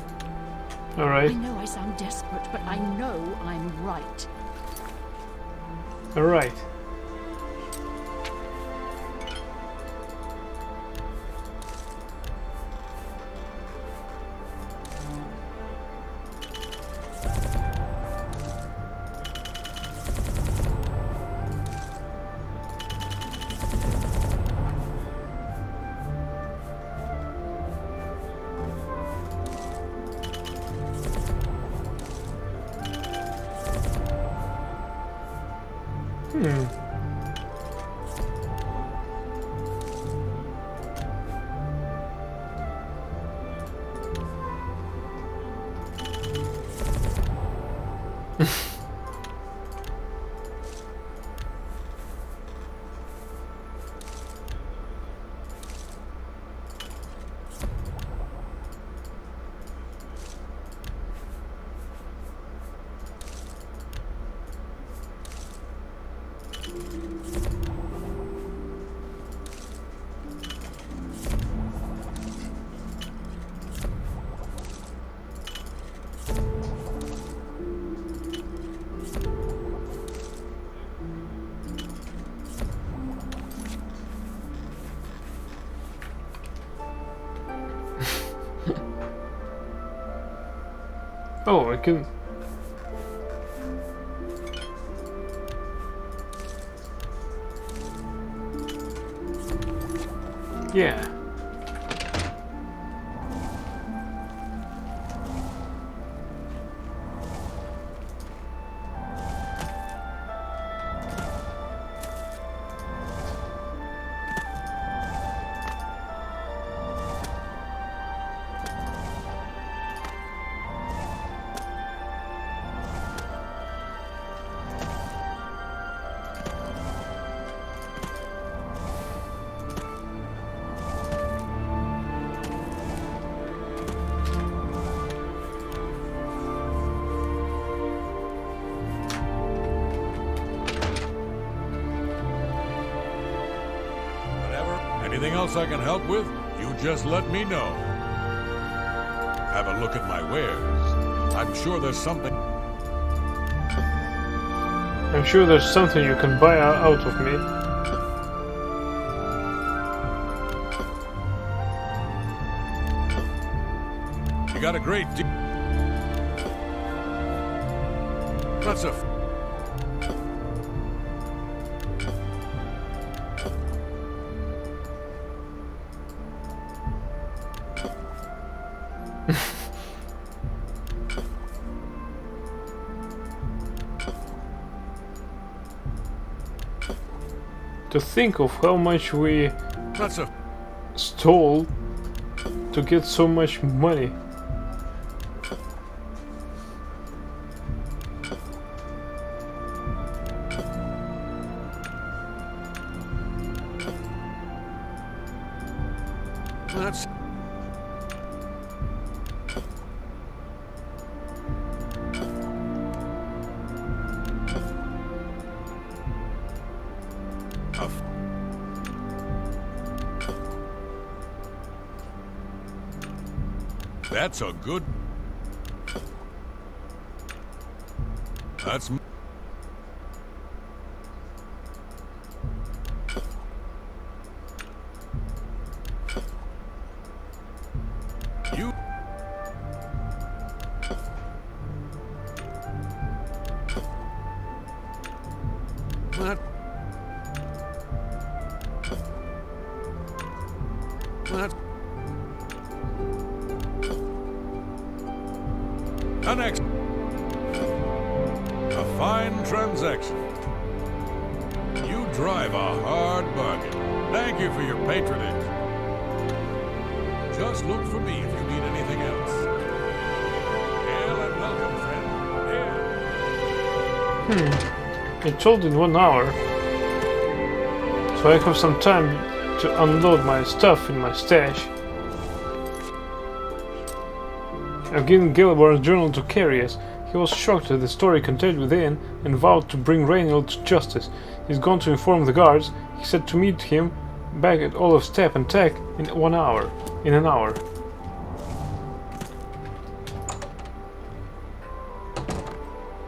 Alright. know I sound desperate, but I know I'm right. Alright. Oh, I can... Yeah. Anything else I can help with, you just let me know. Have a look at my wares. I'm sure there's something... I'm sure there's something you can buy out of me. You got a great deal. That's a... To think of how much we That's a... stole to get so much money. That's... That's a good... That's... You... That... That... An ex... A fine transaction. You drive a hard bargain. Thank you for your patronage. Just look for me if you need anything else. Hail and welcome, friend. Hail. It told in 1 hour. So I have some time to unload my stuff in my stash. I've given Gillibar's journal to Carius. He was shocked at the story contained within and vowed to bring Reynold to justice. He's gone to inform the guards. He said to meet him back at Olaf's Tap and Tack in 1 hour. In an hour.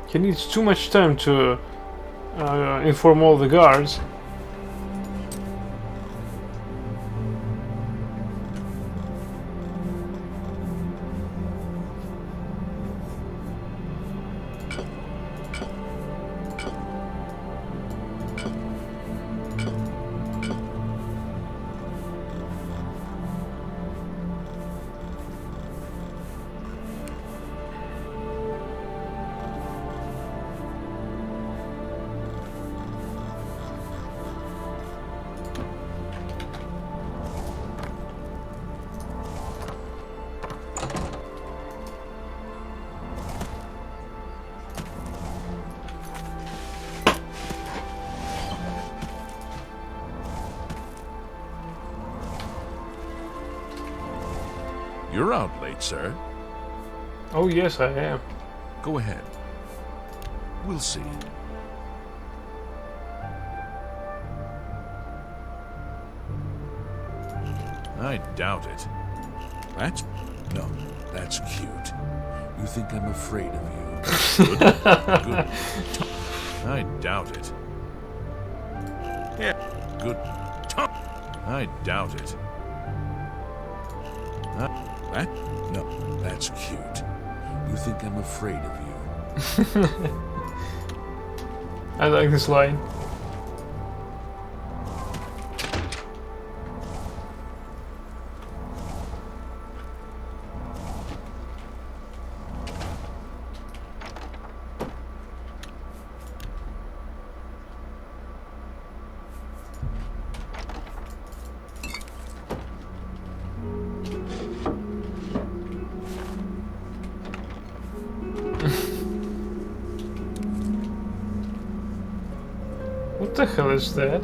He needs too much time to inform all the guards. You're out late, sir. Oh yes, I am. Go ahead. We'll see. I doubt it. That's... No, that's cute. You think I'm afraid of you. Good. Good. I doubt it. Yeah. Good. I doubt it. That? No, that's cute. You think I'm afraid of you? I like this line. What the hell is that?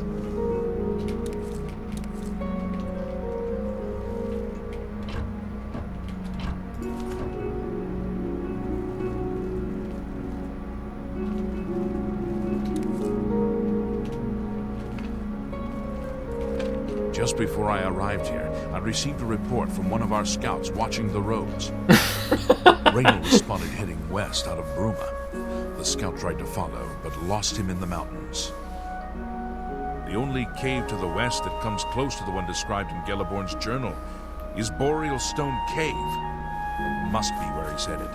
Just before I arrived here, I received a report from one of our scouts watching the roads. Raynor was spotted heading west out of Bruma. The scout tried to follow, but lost him in the mountains. The only cave to the west that comes close to the one described in Gelliborn's journal is Boreal Stone Cave. It must be where he's headed.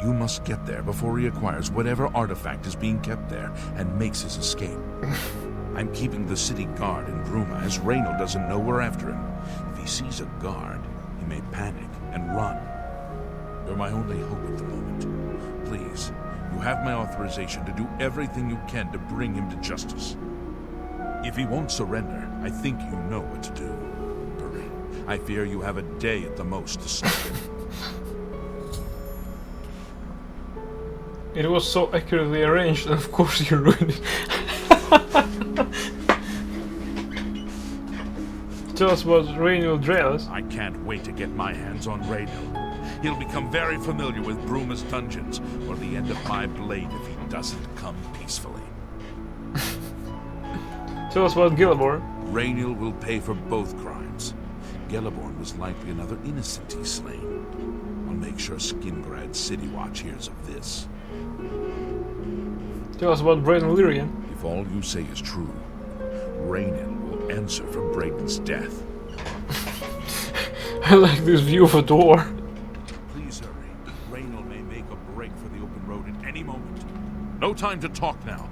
You must get there before he acquires whatever artifact is being kept there and makes his escape. I'm keeping the city guard in Bruma, as Raynor doesn't know we're after him. If he sees a guard, he may panic and run. You're my only hope at the moment. Please, you have my authorization to do everything you can to bring him to justice. If he won't surrender, I think you know what to do. Hurry. I fear you have a day at the most to stop him. It was so accurately arranged, and of course you ruined it. Tell us about Raynor Dreas. I can't wait to get my hands on Raynor. He'll become very familiar with Bruma's dungeons, or the end of my blade if he doesn't come peacefully. Tell us about Gelliborn. Raynor will pay for both crimes. Gelliborn was likely another innocent he's slain. I'll make sure Skingrad City Watch hears of this. Tell us about Braden Lyrian. If all you say is true, Raynor will answer for Braden's death. I like this view of a door. Please hurry. Raynor may make a break for the open road at any moment. No time to talk now.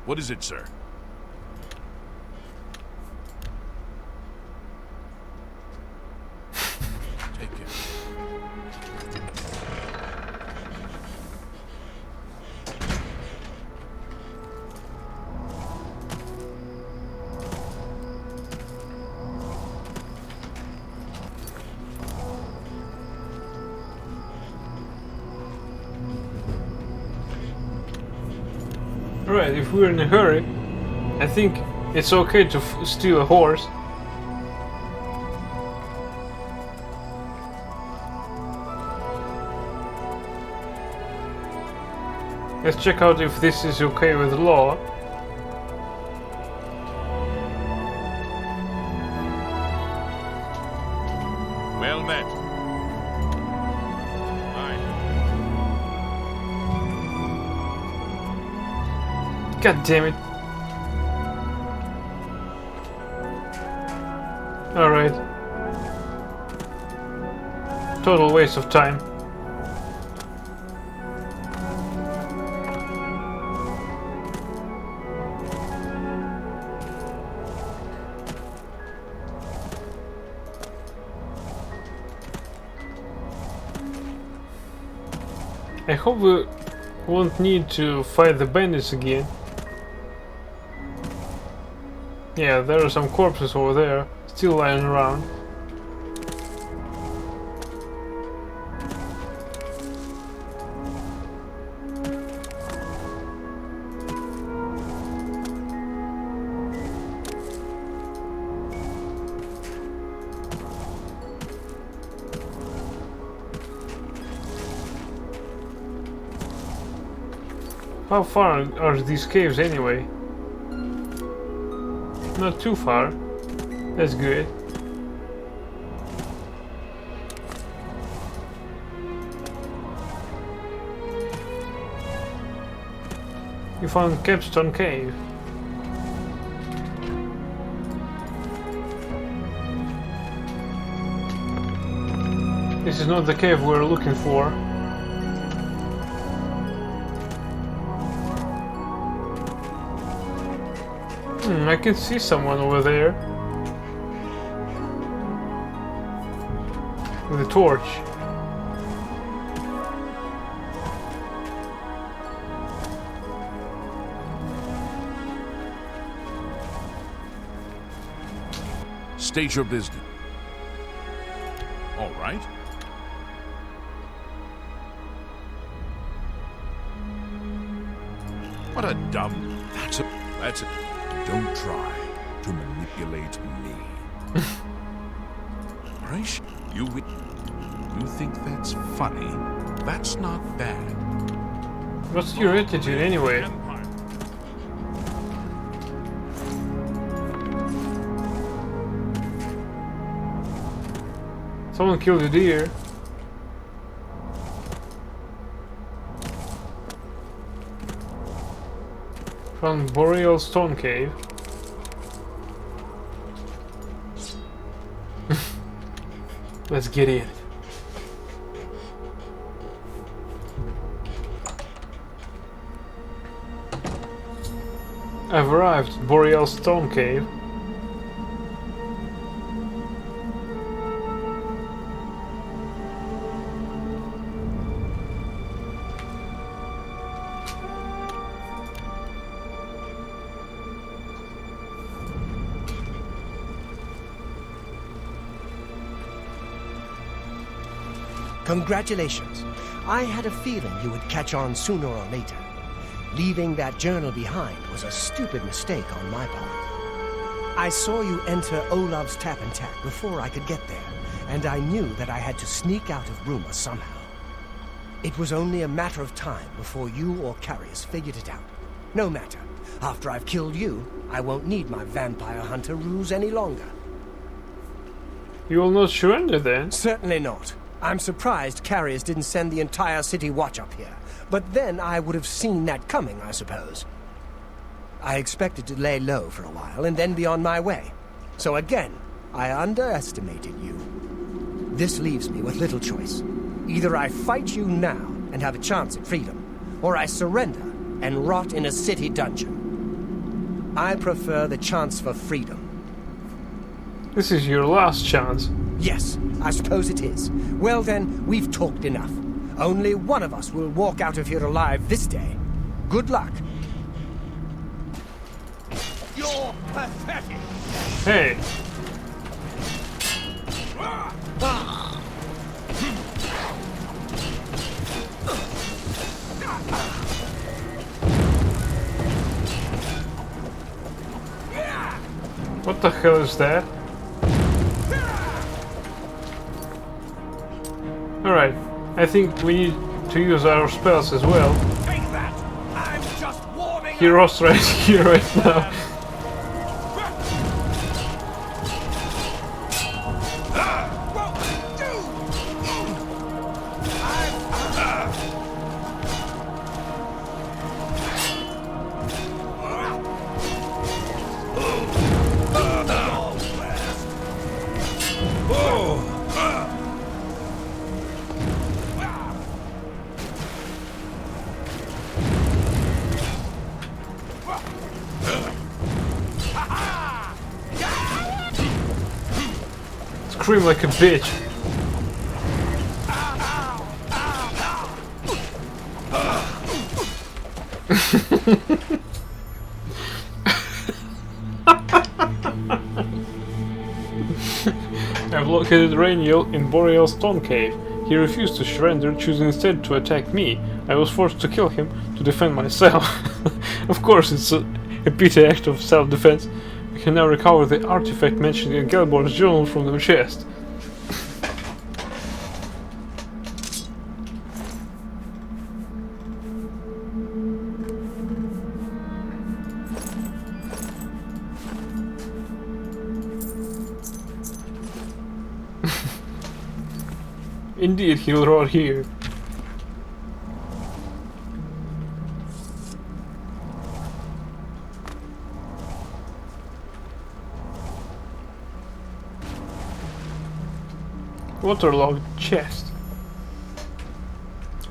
What is it, sir? Take care. Right, if we're in a hurry, I think it's okay to steal a horse. Let's check out if this is okay with the law. Well met. God damn it. Alright. Total waste of time. I hope we won't need to fight the bandits again. Yeah, there are some corpses over there, still lying around. How far are these caves anyway? Not too far. That's good. You found Capstone Cave. This is not the cave we're looking for. I can see someone over there. With a torch. State your business. All right. What a dumb... That's a... Don't try to manipulate me. Price, you think that's funny? That's not bad. What's your attitude anyway? Someone killed a deer. From Boreal Stone Cave. Let's get in. I've arrived at Boreal Stone Cave. Congratulations. I had a feeling you would catch on sooner or later. Leaving that journal behind was a stupid mistake on my part. I saw you enter Olav's Tap and Tack before I could get there, and I knew that I had to sneak out of Bruma somehow. It was only a matter of time before you or Carius figured it out. No matter. After I've killed you, I won't need my vampire hunter ruse any longer. You will not surrender then? Certainly not. I'm surprised Carius didn't send the entire city watch up here. But then I would have seen that coming, I suppose. I expected to lay low for a while and then be on my way. So again, I underestimated you. This leaves me with little choice. Either I fight you now and have a chance at freedom, or I surrender and rot in a city dungeon. I prefer the chance for freedom. This is your last chance. Yes, I suppose it is. Well then, we've talked enough. Only one of us will walk out of here alive this day. Good luck. You're pathetic! Hey! What the hell is that? Alright, I think we need to use our spells as well. Take that! I'm just warming Heroes right here, right now. Scream like a bitch. I've located Rainiel in Boreal Stone Cave. He refused to surrender, choosing instead to attack me. I was forced to kill him to defend myself. Of course, it's a petty act of self-defense. We can now recover the artifact mentioned in Gelbor's journal from the chest. Indeed, he'll roar here. waterlogged chest.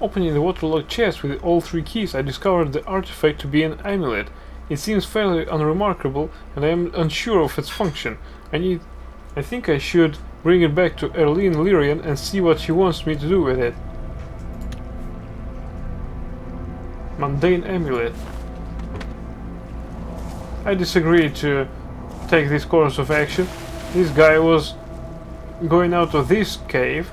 Opening the waterlogged chest with all 3 keys, I discovered the artifact to be an amulet. It seems fairly unremarkable, and I am unsure of its function. I think I should bring it back to Erlene Lyrian and see what she wants me to do with it. Mundane amulet. I disagree to take this course of action. This guy was going out of this cave.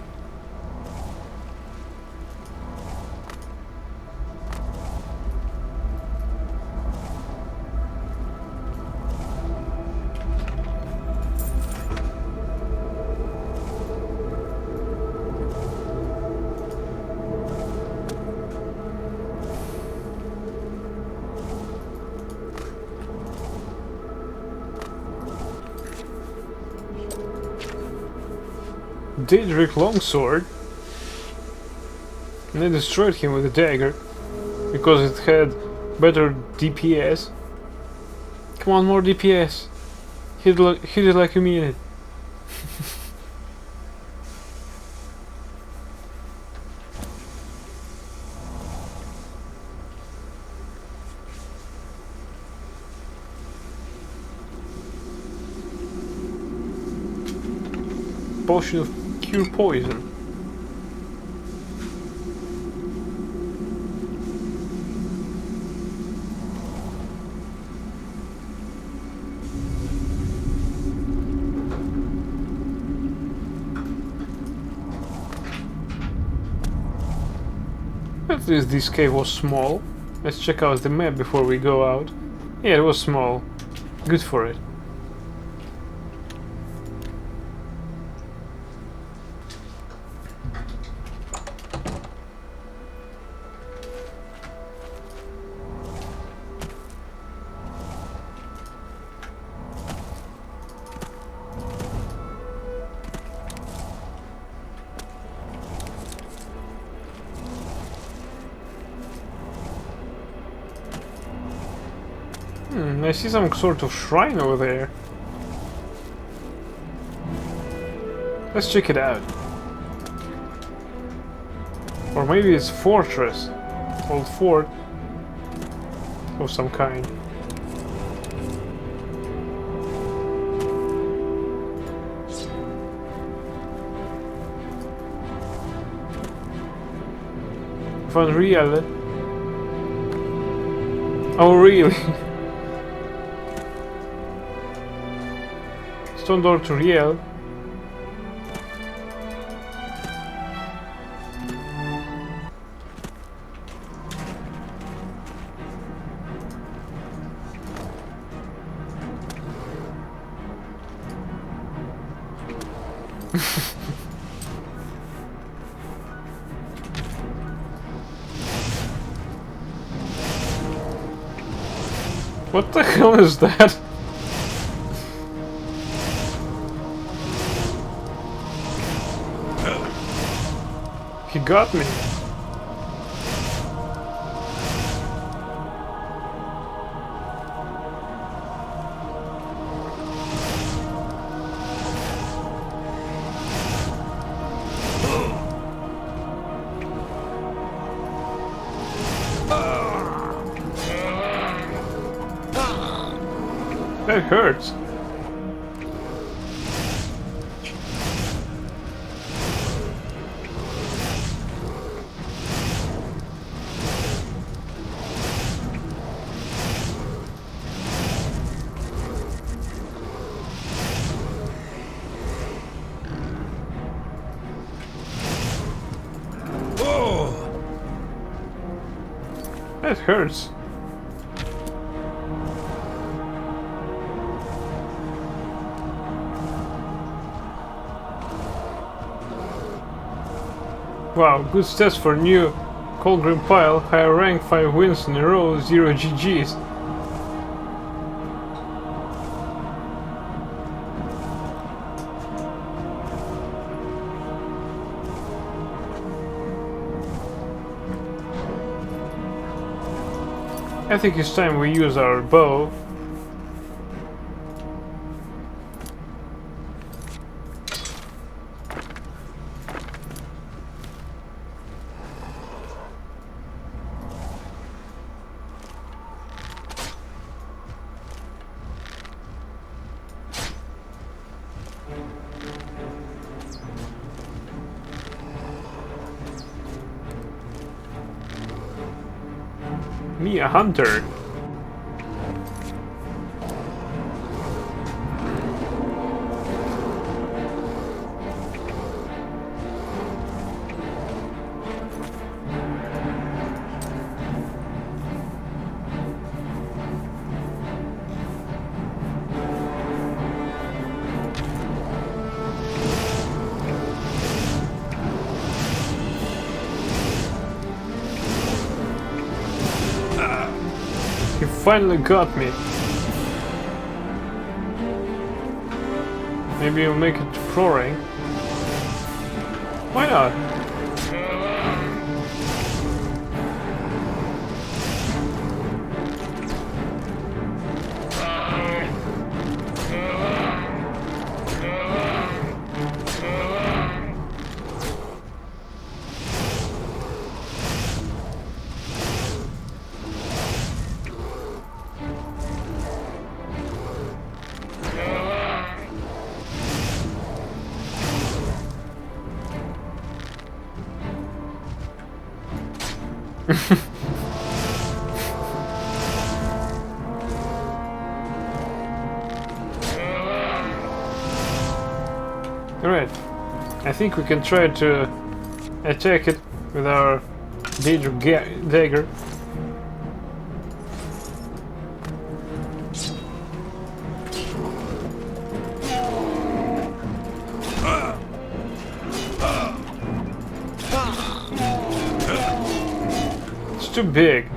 Daedric longsword, and I destroyed him with a dagger because it had better DPS. Come on, more DPS. Hit it like you mean it. Potion of cure poison. At least this cave was small. Let's check out the map before we go out. Yeah, it was small. Good for it. I see some sort of shrine over there. Let's check it out. Or maybe it's fortress. Old fort of some kind. Found Riel. Oh really? Stone door to Riel. What the hell is that? He got me. That hurts. That hurts. Wow, good stats for new Colgrim Pile, higher rank, 5 wins in a row, 0 GGs. I think it's time we use our bow. Me, a hunter. You finally got me. Maybe you'll make it to pro rank. Why not? Alright, I think we can try to attack it with our dagger. It's too big.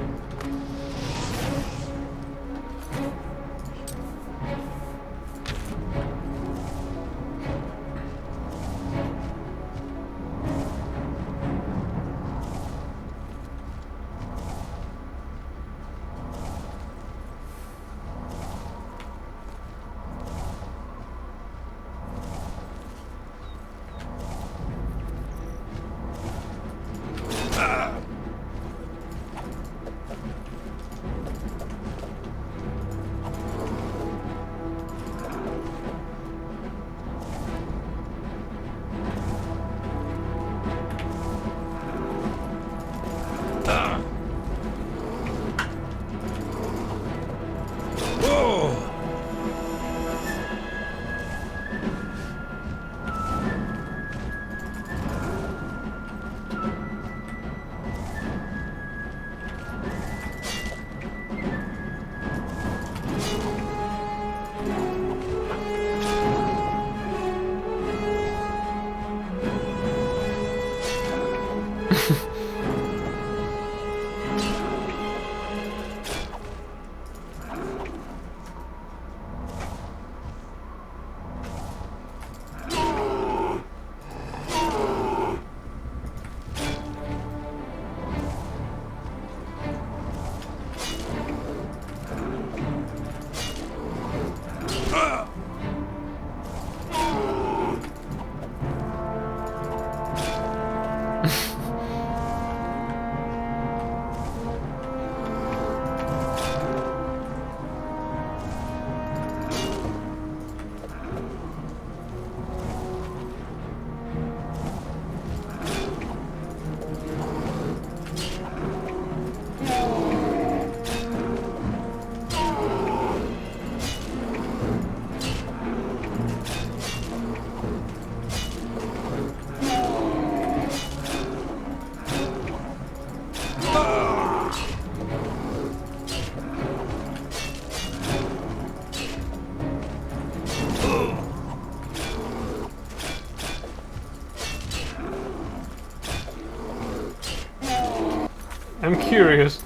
I'm curious.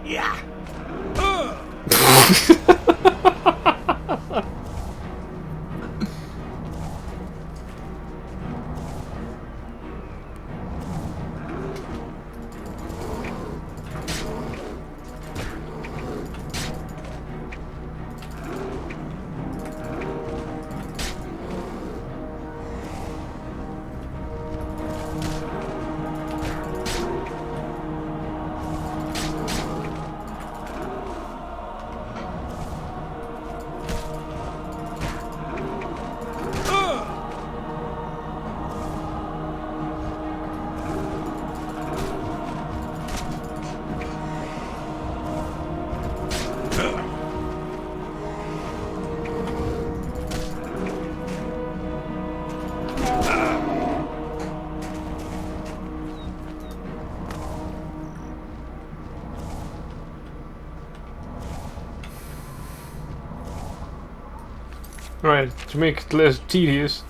Yeah. Right, to make it less tedious,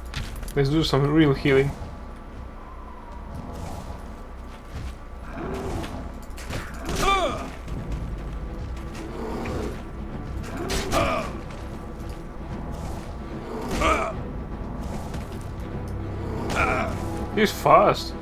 let's do some real healing. He's fast.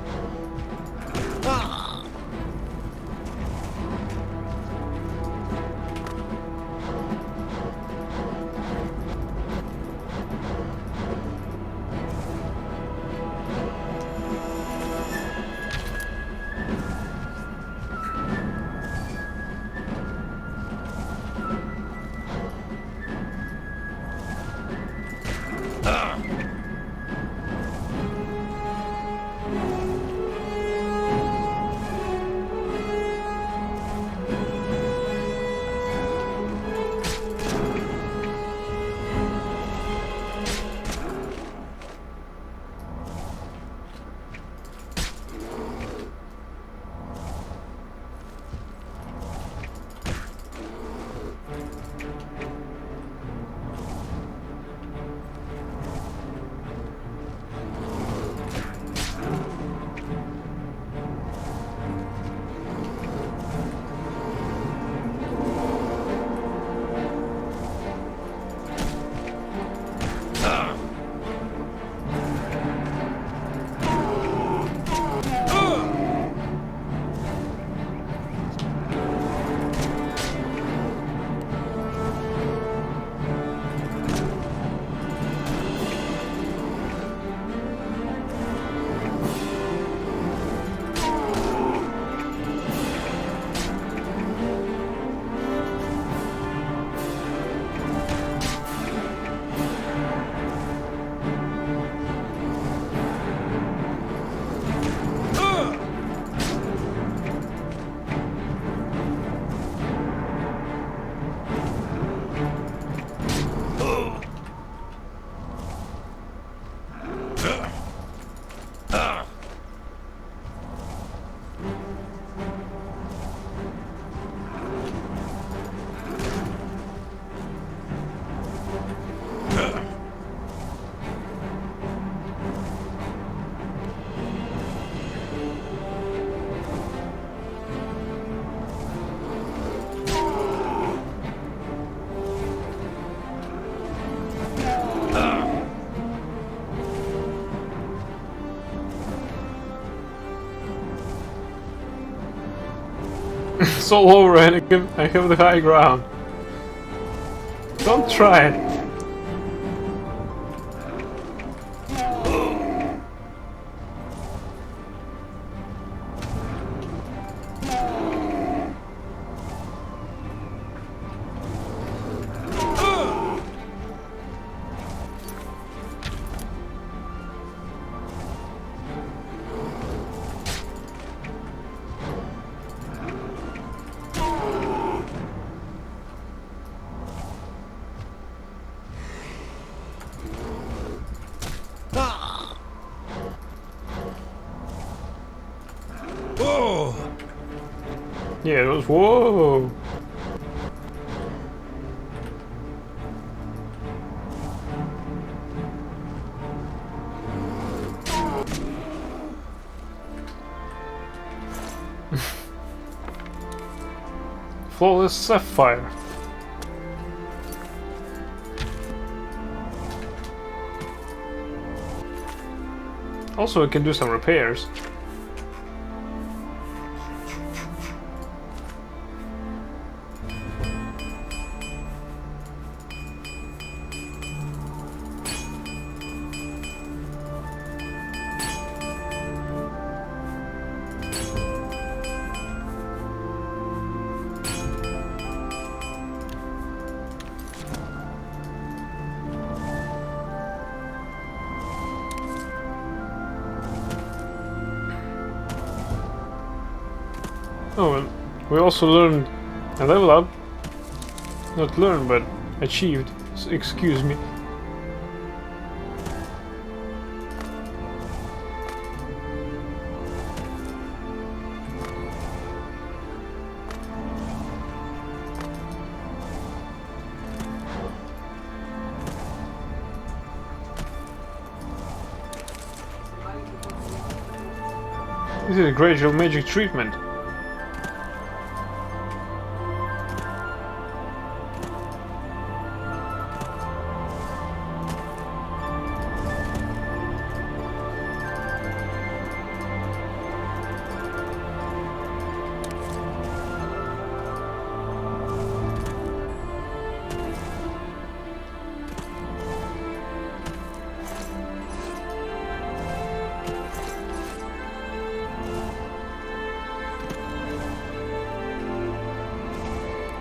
It's all over, Anakin. I have the high ground. Don't try it. Whoa! Yeah, it was whoa. Flawless sapphire. Also, we can do some repairs. Oh, and we also learned a level up. Not learned, but achieved. Excuse me. This is a gradual magic treatment.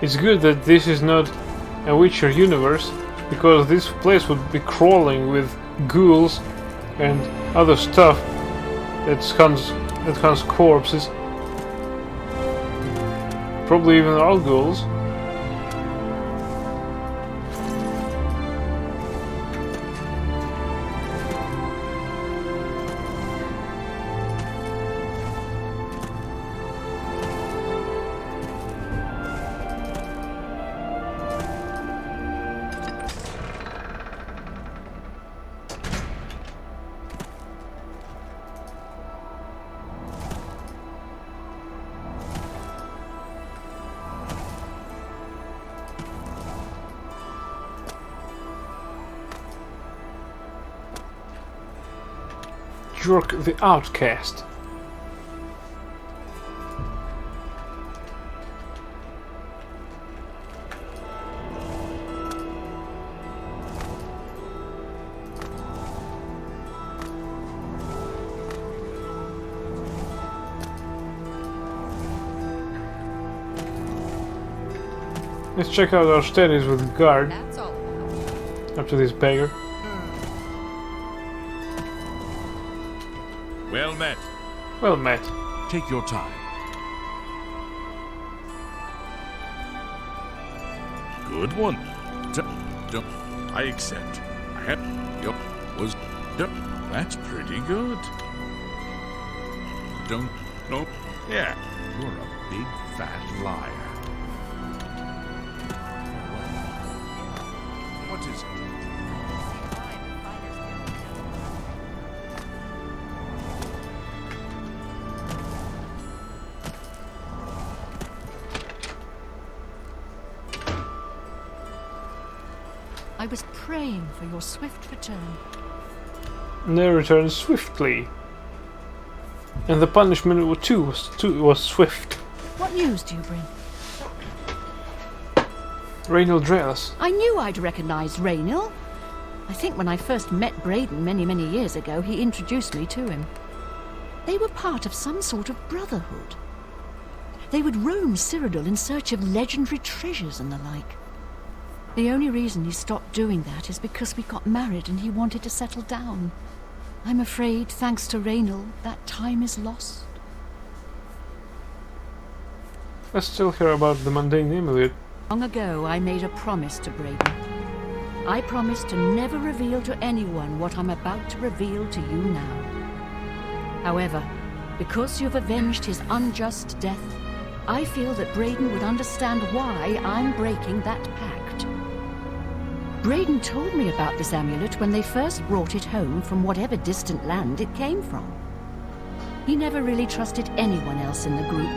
It's good that this is not a Witcher universe, because this place would be crawling with ghouls and other stuff that hunts corpses. Probably even all ghouls. Jork the Outcast. Let's check out our status with guard. That's all about. Up to this beggar. Well met. Well met. Take your time. Good one. I accept. I had. Was. That's pretty good. Don't. No. Yeah. You're a big fat liar. What is it? I was praying for your swift return. And they returned swiftly. And the punishment was swift. What news do you bring? Raynil Dreas. I knew I'd recognize Raynil. I think when I first met Braden many years ago, he introduced me to him. They were part of some sort of brotherhood. They would roam Cyrodiil in search of legendary treasures and the like. The only reason he stopped doing that is because we got married and he wanted to settle down. I'm afraid, thanks to Raynil, that time is lost. Let's still hear about the mundane amulet. Long ago, I made a promise to Braden. I promised to never reveal to anyone what I'm about to reveal to you now. However, because you've avenged his unjust death, I feel that Braden would understand why I'm breaking that pact. Braden told me about this amulet when they first brought it home from whatever distant land it came from. He never really trusted anyone else in the group,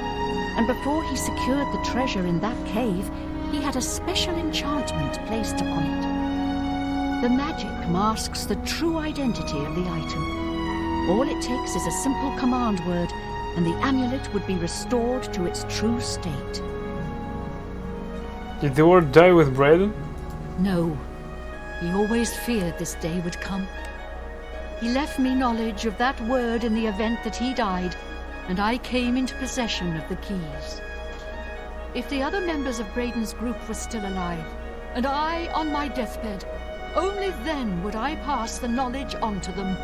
and before he secured the treasure in that cave, he had a special enchantment placed upon it. The magic masks the true identity of the item. All it takes is a simple command word, and the amulet would be restored to its true state. Did the word die with Braden? No, he always feared this day would come. He left me knowledge of that word in the event that he died, and I came into possession of the keys. If the other members of Braden's group were still alive, and I on my deathbed, only then would I pass the knowledge on to them.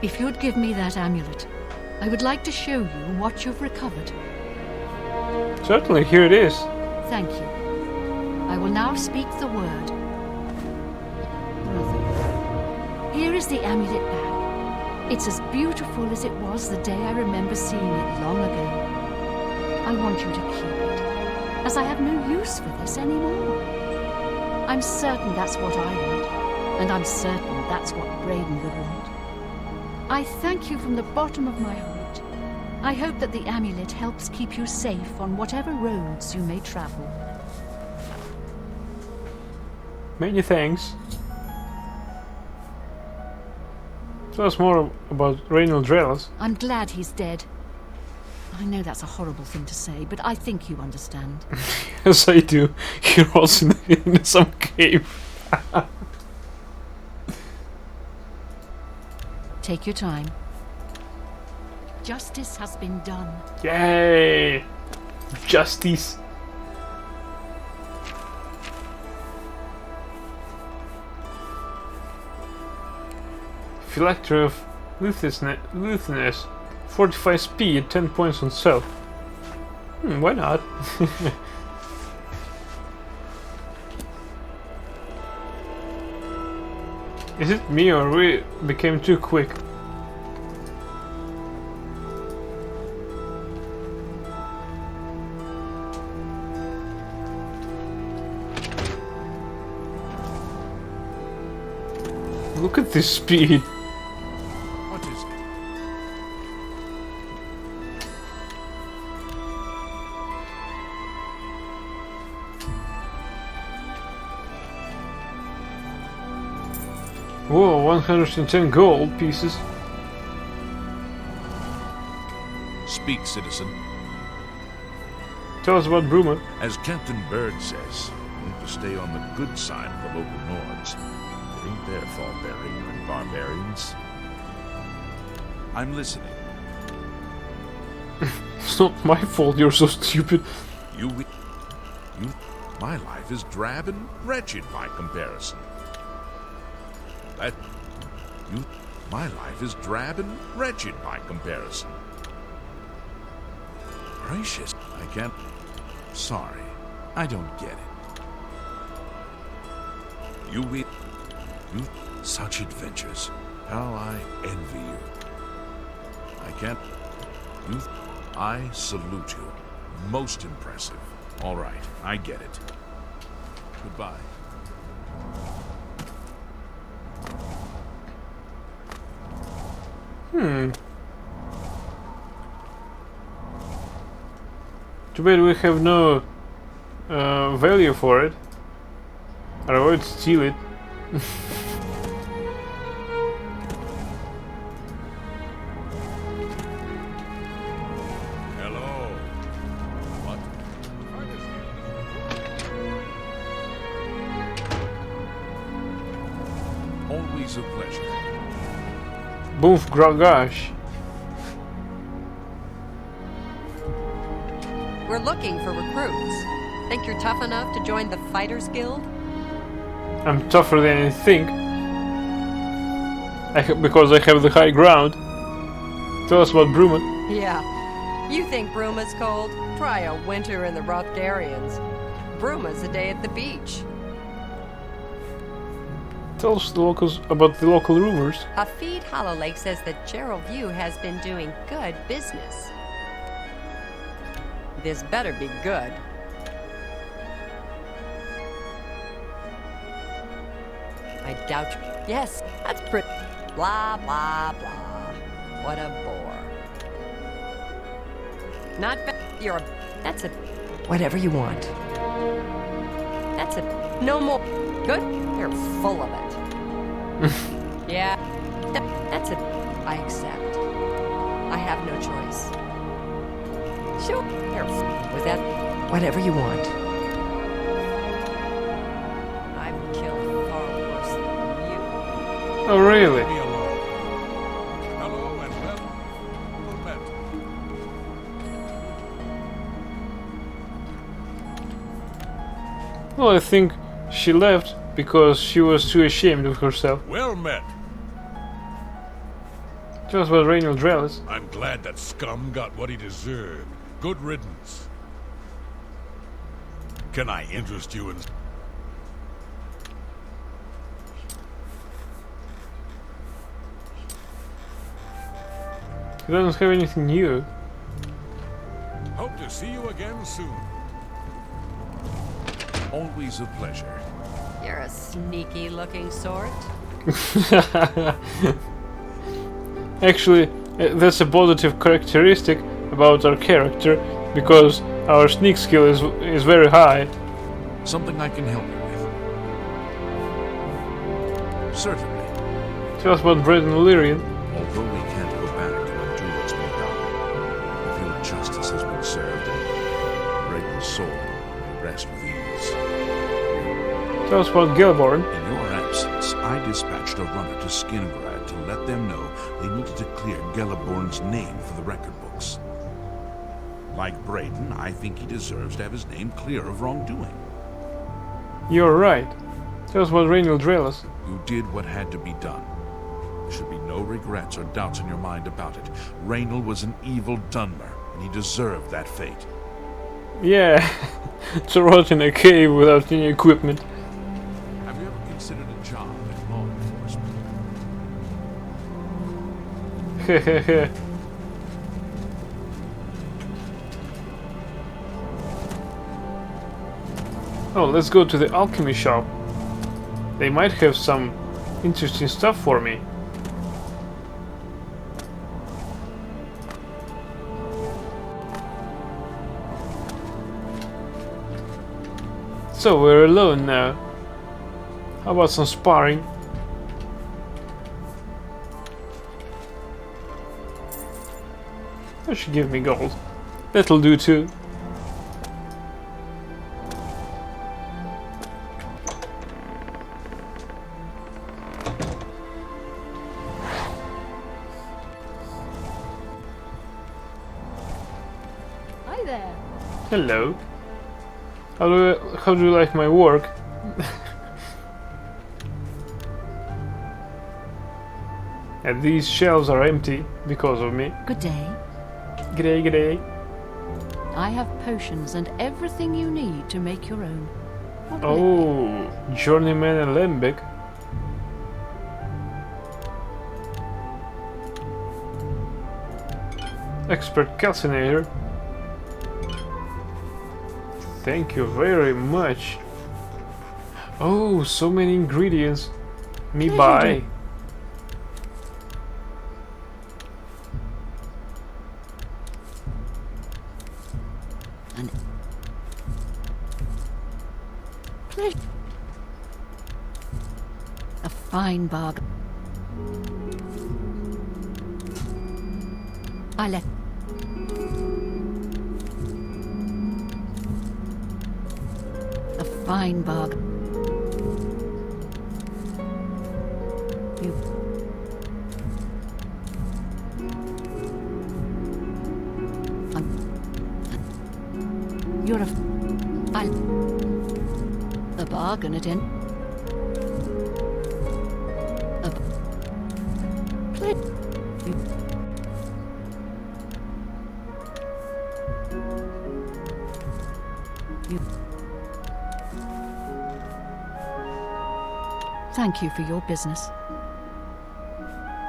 If you'd give me that amulet, I would like to show you what you've recovered. Certainly, here it is. Thank you. I will now speak the word. Brother. Here is the amulet back. It's as beautiful as it was the day I remember seeing it long ago. I want you to keep it, as I have no use for this anymore. I'm certain that's what I want, and I'm certain that's what Braden would want. I thank you from the bottom of my heart. I hope that the amulet helps keep you safe on whatever roads you may travel. Many thanks. Tell us more about Reynold Drelas. I'm glad he's dead. I know that's a horrible thing to say, but I think you understand. Yes, I do. He was in some cave. Take your time. Justice has been done. Yay! Justice. Phylactery of Luthiness. 45 speed, 10 points on self. Why not? Is it me or we became too quick? Look at this speed. What is it? Whoa, 110 gold pieces. Speak, citizen. Tell us about Bruma. As Captain Bird says, we need to stay on the good side of the local Nords. It ain't their fault they're ignorant barbarians. I'm listening. It's not my fault you're so stupid. My life is drab and wretched by comparison. My life is drab and wretched by comparison. Gracious, I can't. Sorry, I don't get it. Such adventures. How I envy you. I can't. I salute you. Most impressive. All right, I get it. Goodbye. Too bad we have no value for it. Or I would steal it. Hello. What? Always a pleasure. Boof Gragash. We're looking for recruits. Think you're tough enough to join the Fighters Guild? I'm tougher than you think. Because I have the high ground. Tell us about Bruma. Yeah. You think Bruma's cold? Try a winter in the Rothgarians. Bruma's a day at the beach. Tell us about the local rumors. Hafid Hollowlake says that Gerald View has been doing good business. This better be good. I doubt you. Yes, that's pretty. Blah, blah, blah. What a bore. Not bad. You're a... That's a... Whatever you want. That's a... No more. Good? You're full of it. Yeah. That's a... I accept. I have no choice. Sure. You're... Was that... Whatever you want. I've killed far worse than you. Oh, really? Leave me alone. Hello and well met. Well, I think she left because she was too ashamed of herself. Well met. Tell us about Reynold Drellis. I'm glad that scum got what he deserved. Good riddance. Can I interest you in... He doesn't have anything new. Hope to see you again soon. Always a pleasure. You're a sneaky looking sort. Actually, that's a positive characteristic about our character, because our sneak skill is very high. Something I can help you with? Certainly. Tell us about Braden Illyrian. Although we can't go back to undo what's been done, I feel justice has been served and Braden's soul may rest with ease. Tell us about Gelborn. In your absence, I dispatched a runner to Skingrad to let them know they needed to clear Gelborn's name for the record books. Like Braden, I think he deserves to have his name clear of wrongdoing. You're right. Tell us about Reynold Drellis. You did what had to be done. There should be no regrets or doubts in your mind about it. Reynold was an evil Dunmer, and he deserved that fate. Yeah, to rot in a cave without any equipment. Have you ever considered a job in law enforcement? Hehehe. Oh, let's go to the alchemy shop. They might have some interesting stuff for me. So we're alone now. How about some sparring? That should give me gold. That'll do too. Hi there. Hello. How do you like my work? And these shelves are empty because of me. Good day. G'day, g'day. I have potions and everything you need to make your own. What will it Oh, Journeyman Alembic. Expert calcinator. Thank you very much. Oh, so many ingredients. Me Pleasure buy. to- An pleasure. A fine bargain. I left. A fine bargain. You. You're a bargain at end. A you. You. Thank you for your business.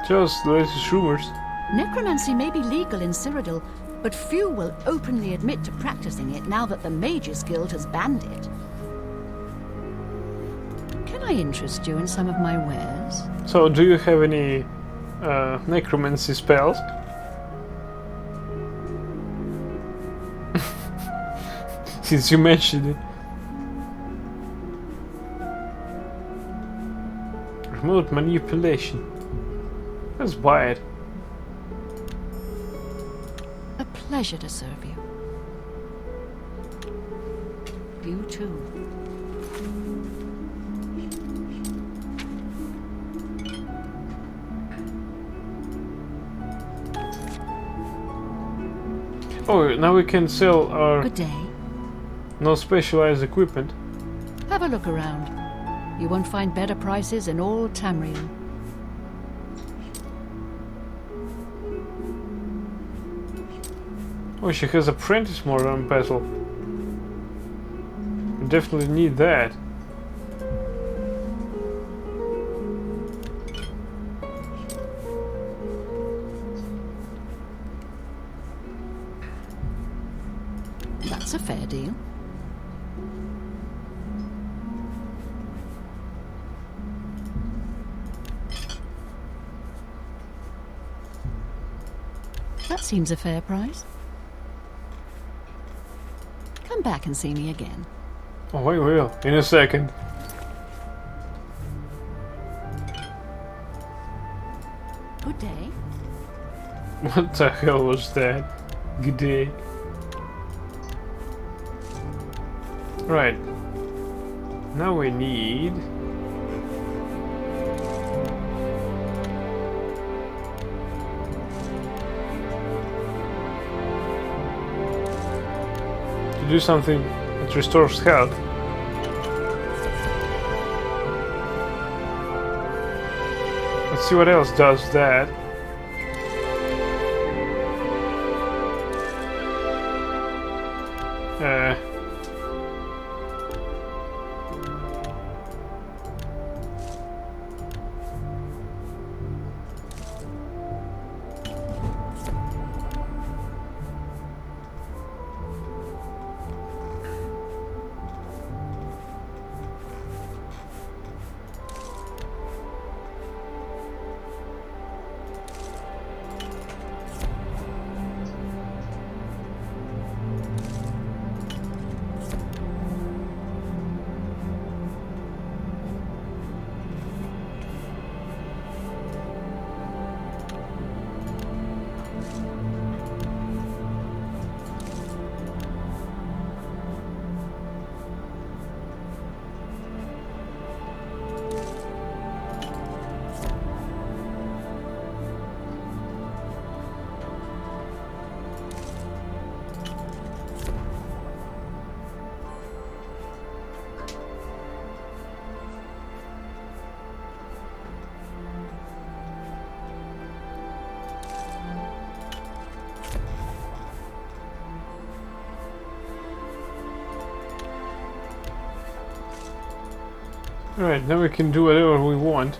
Just the latest rumors. Necromancy may be legal in Cyrodiil, but few will openly admit to practicing it now that the Mages Guild has banned it. Can I interest you in some of my wares? So, do you have any necromancy spells? Since you mentioned it. Remote manipulation. Let's buy it. A pleasure to serve you. You too. Oh, now we can sell our Good day. non-specialized equipment. Have a look around. You won't find better prices in all Tamriel. Oh, she has apprentice mode on Basil. We definitely need that. That's a fair deal. That seems a fair price. Come back and see me again. Oh, I will. In a second. Good day. What the hell was that? Good day. Right. Now we need... to do something that restores health. Let's see what else does that. Alright, now we can do whatever we want.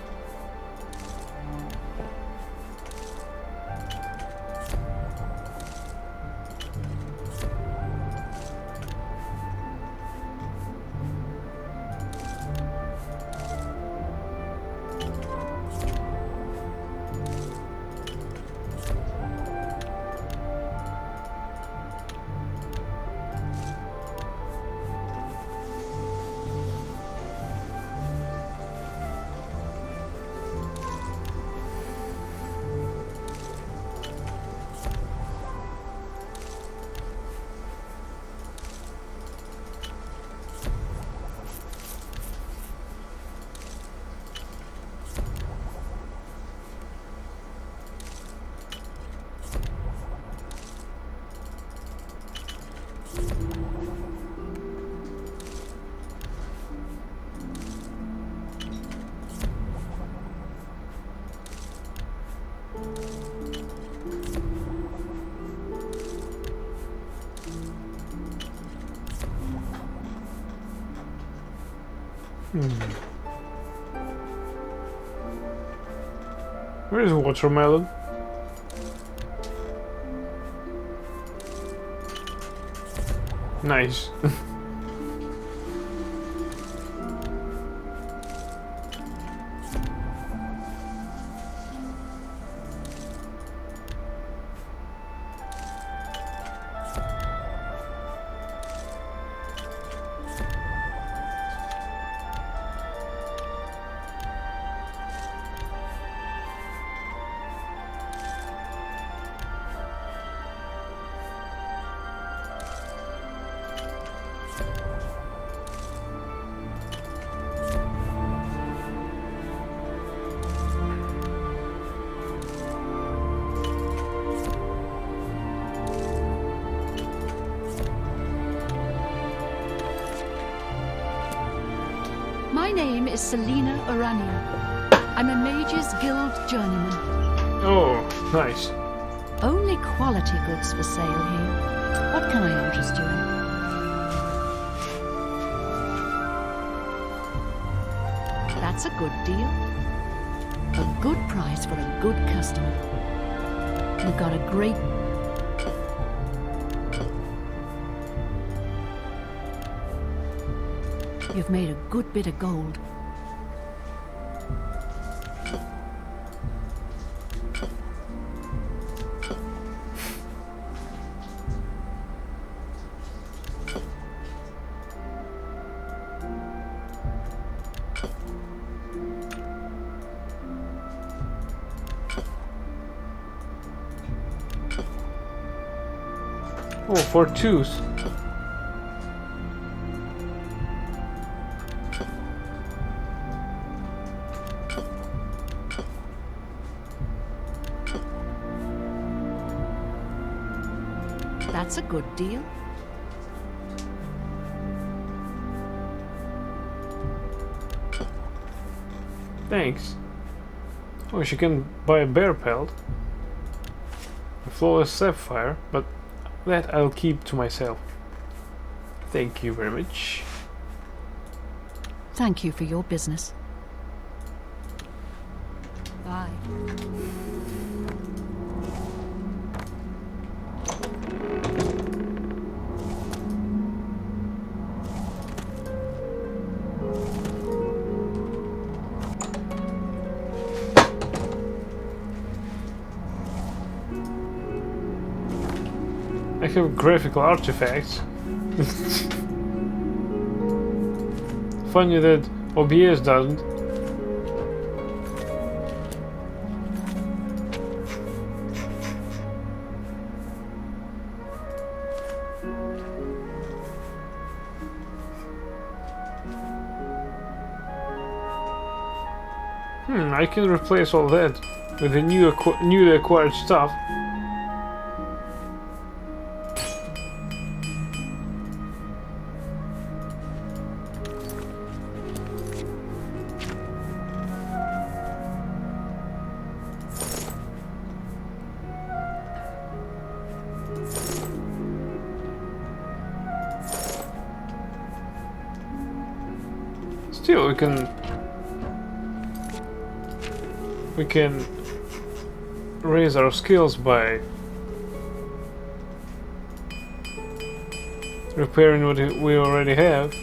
Where is watermelon? Nice. My name is Selina Urania. I'm a Mages Guild journeyman. Oh, nice. Only quality goods for sale here. What can I interest you in? That's a good deal. A good price for a good customer. You've got a great... You've made a good bit of gold. Oh, for twos. That's a good deal. Thanks. Oh, she can buy a bear pelt. A flawless sapphire, but that I'll keep to myself. Thank you very much. Thank you for your business. Bye. I have graphical artifacts. Funny that OBS doesn't. I can replace all that with the newly acquired stuff. Still, we can raise our skills by repairing what we already have.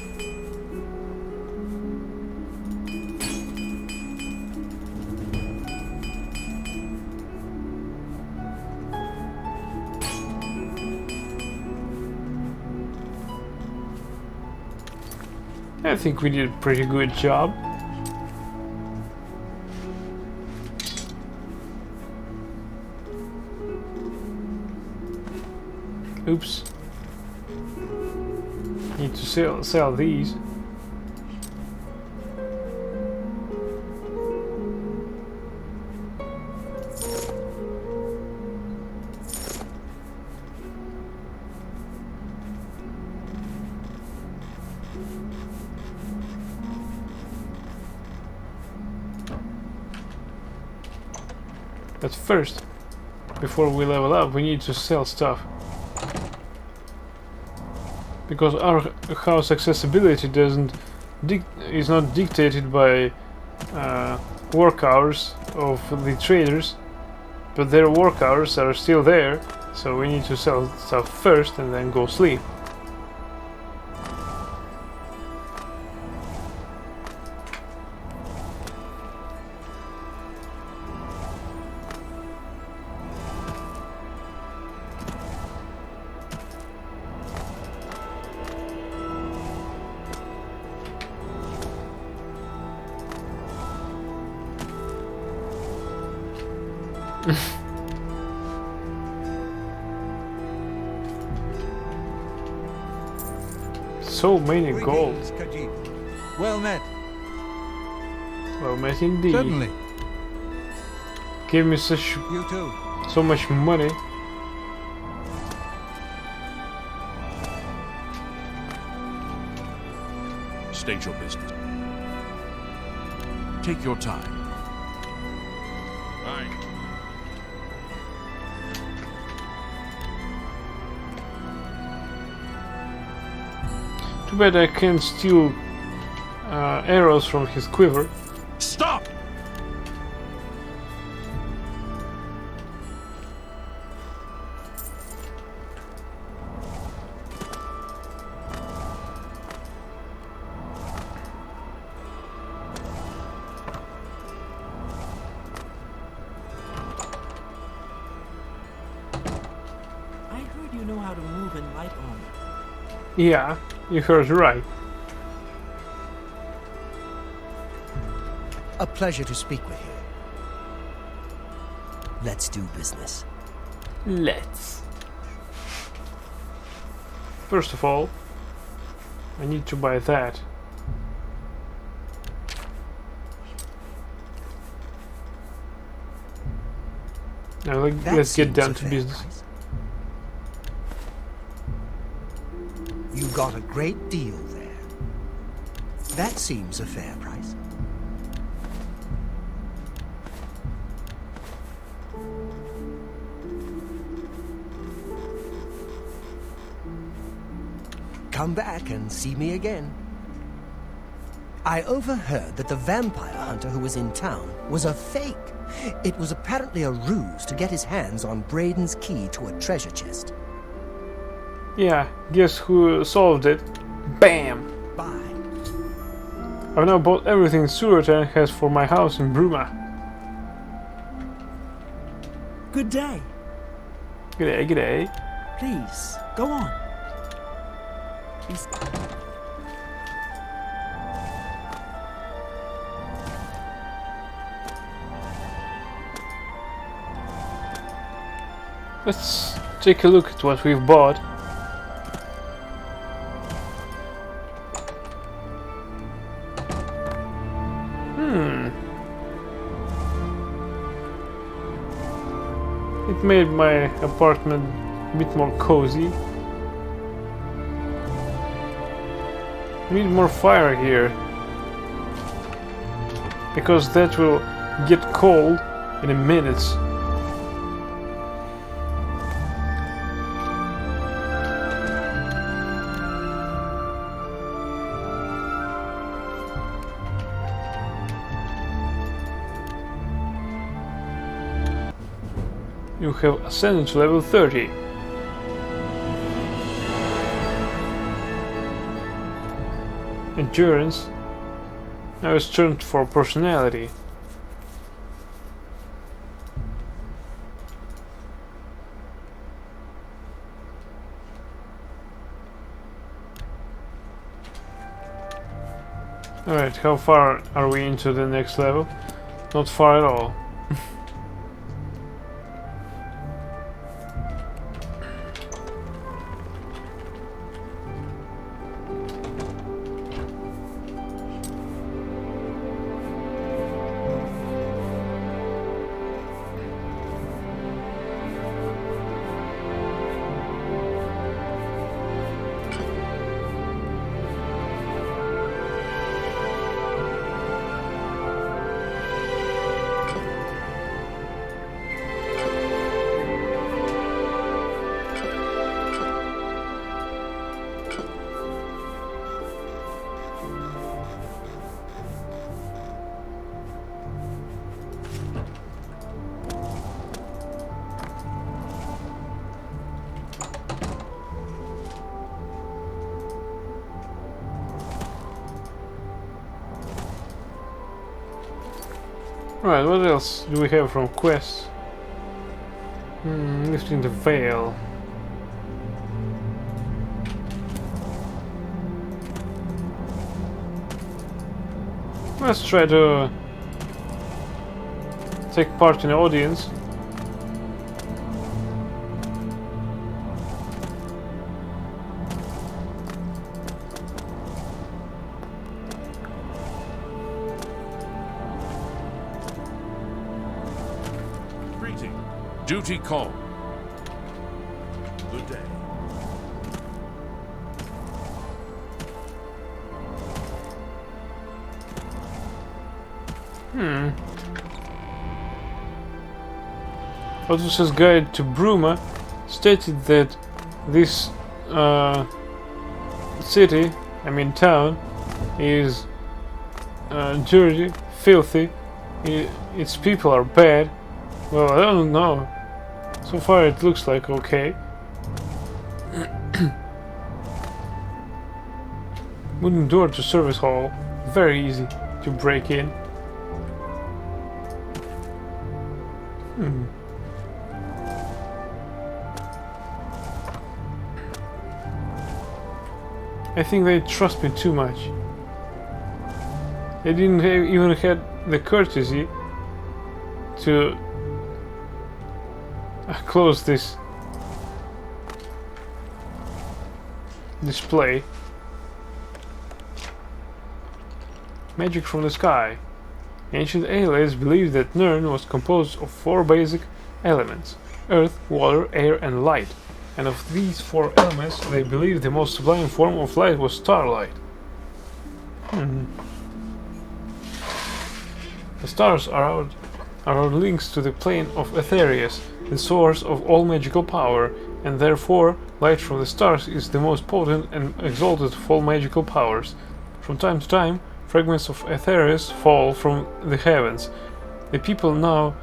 I think we did a pretty good job. Oops. Need to sell these. But first, before we level up, we need to sell stuff. Because our house accessibility is not dictated by work hours of the traders, but their work hours are still there, so we need to sell stuff first and then go sleep. So many gold. Greetings, Khajiit. Well met. Well met indeed. Certainly. Give me You too. so much money. State your business. Take your time. Aye. Too bad I can't steal arrows from his quiver. Stop! I heard you know how to move in light armor. Yeah, you heard right. A pleasure to speak with you. Let's do business. Let's. First of all, I need to buy that. Now let's get down to business. Price. You got a great deal there. That seems a fair price. Come back and see me again. I overheard that the vampire hunter who was in town was a fake. It was apparently a ruse to get his hands on Braden's key to a treasure chest. Yeah, guess who solved it? Bam! Bye. I've now bought everything Suratan has for my house in Bruma. Good day. G'day, g'day. Please, go on. Please. Let's take a look at what we've bought. It made my apartment a bit more cozy. We need more fire here, because that will get cold in a minute. You have ascended to level 30. Endurance. Now it's turned for personality. Alright, how far are we into the next level? Not far at all. Right, what else do we have from quests? Lifting the veil. Let's try to take part in the audience. Duty call. Good day. Otus's Guide to Bruma stated that this city, town, is dirty, filthy, its people are bad. Well, I don't know. So far it looks like okay. Wooden door to service hall. Very easy to break in. I think they trust me too much. They didn't even have the courtesy to close this display. Magic from the sky. Ancient Aelids believed that Nirn was composed of 4 basic elements: earth, water, air, and light. And of these 4 elements, they believed the most sublime form of light was starlight. The stars are our links to the plane of Aetherius, the source of all magical power, and therefore light from the stars is the most potent and exalted of all magical powers. From time to time, fragments of Aetherius fall from the heavens. The people now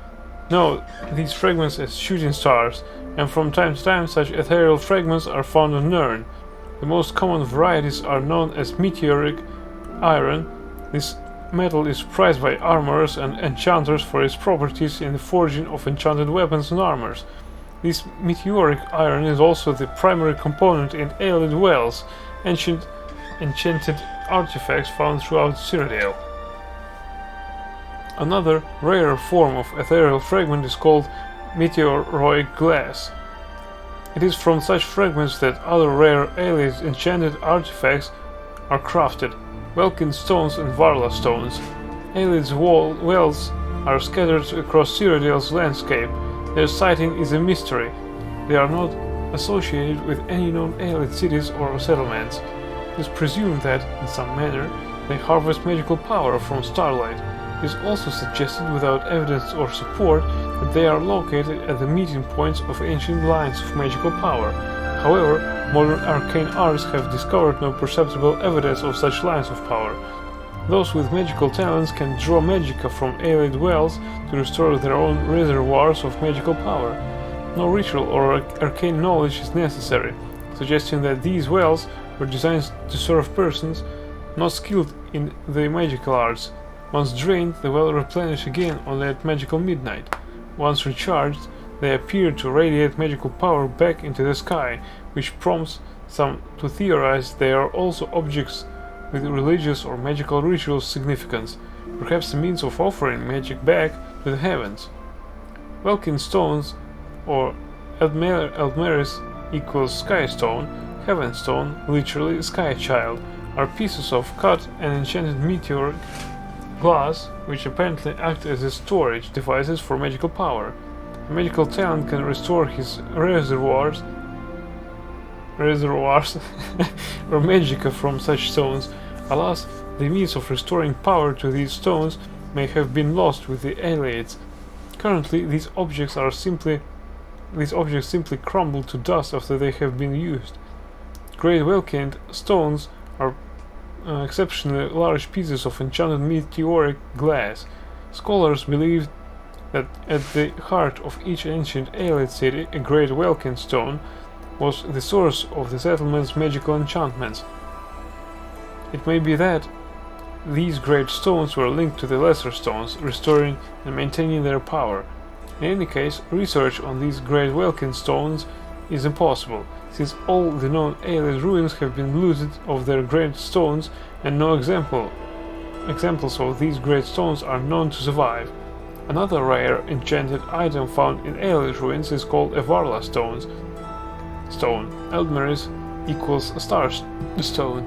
know these fragments as shooting stars, and from time to time such ethereal fragments are found on Nirn. The most common varieties are known as meteoric iron. This metal is prized by armorers and enchanters for its properties in the forging of enchanted weapons and armors. This meteoric iron is also the primary component in Aelid wells, enchanted artifacts found throughout Cyrodiil. Another, rarer form of ethereal fragment is called meteoroic glass. It is from such fragments that other rare Aelid enchanted artifacts are crafted: Welkin stones and Varla stones. Aelid's wells are scattered across Cyrodiil's landscape. Their sighting is a mystery. They are not associated with any known Aelid cities or settlements. It is presumed that, in some manner, they harvest magical power from starlight. It is also suggested, without evidence or support, that they are located at the meeting points of ancient lines of magical power. However, modern arcane arts have discovered no perceptible evidence of such lines of power. Those with magical talents can draw magicka from Aelid wells to restore their own reservoirs of magical power. No ritual or arcane knowledge is necessary, suggesting that these wells were designed to serve persons not skilled in the magical arts. Once drained, the well replenish again only at magical midnight. Once recharged, they appear to radiate magical power back into the sky, which prompts some to theorize they are also objects with religious or magical ritual significance, perhaps a means of offering magic back to the heavens. Welkin stones, or Eldmeris equals sky stone, heaven stone, literally sky child, are pieces of cut and enchanted meteoric glass, which apparently act as storage devices for magical power. A magical talent can restore his reservoirs or magicka from such stones. Alas, the means of restoring power to these stones may have been lost with the Aelids. Currently, these objects simply crumble to dust after they have been used. Great Welkin stones are exceptionally large pieces of enchanted meteoric glass. Scholars believe that at the heart of each ancient Aelid city, a great Welkin stone was the source of the settlement's magical enchantments. It may be that these great stones were linked to the lesser stones, restoring and maintaining their power. In any case, research on these great Welkin stones is impossible, since all the known Aelid ruins have been looted of their great stones, and no examples of these great stones are known to survive. Another rare enchanted item found in Aelid ruins is called a Varla stone. Eldmeris equals star stone.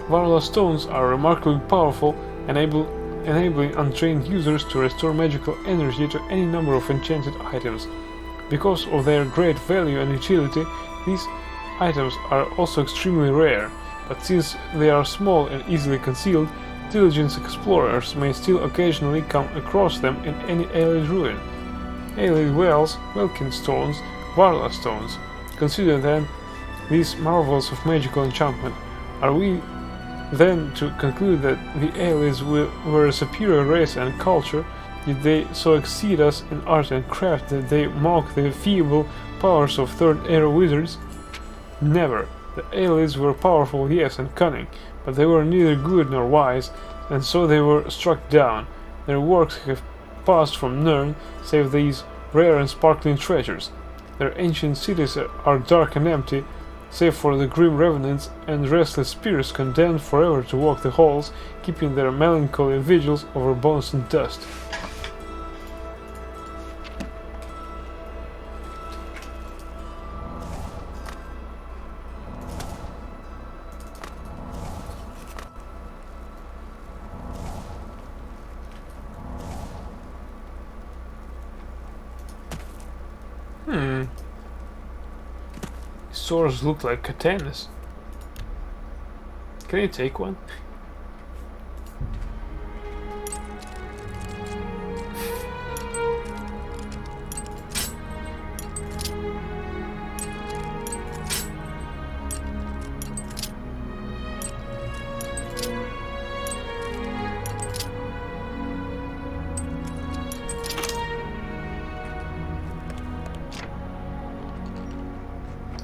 Varla stones are remarkably powerful, enabling untrained users to restore magical energy to any number of enchanted items. Because of their great value and utility, these items are also extremely rare, but since they are small and easily concealed, diligent explorers may still occasionally come across them in any Aelid ruin. Aelid wells, Welkin stones, Varla stones. Consider then these marvels of magical enchantment. Are we then to conclude that the Aelids were a superior race and culture? Did they so exceed us in art and craft that they mock the feeble powers of Third Era wizards? Never. The Aelids were powerful, yes, and cunning, but they were neither good nor wise, and so they were struck down. Their works have passed from none, save these rare and sparkling treasures. Their ancient cities are dark and empty, save for the grim revenants and restless spirits condemned forever to walk the halls, keeping their melancholy vigils over bones and dust. Swords look like katanas. Can you take one?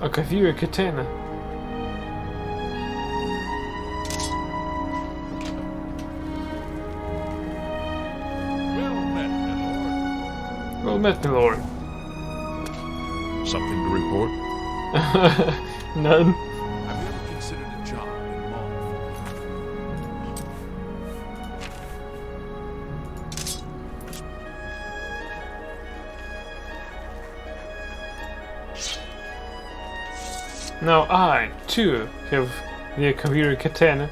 A Kavira katana. Well met, my lord. Well met, my lord. Something to report? None. Have you ever considered a job in Now I, too, have the Kavira katana.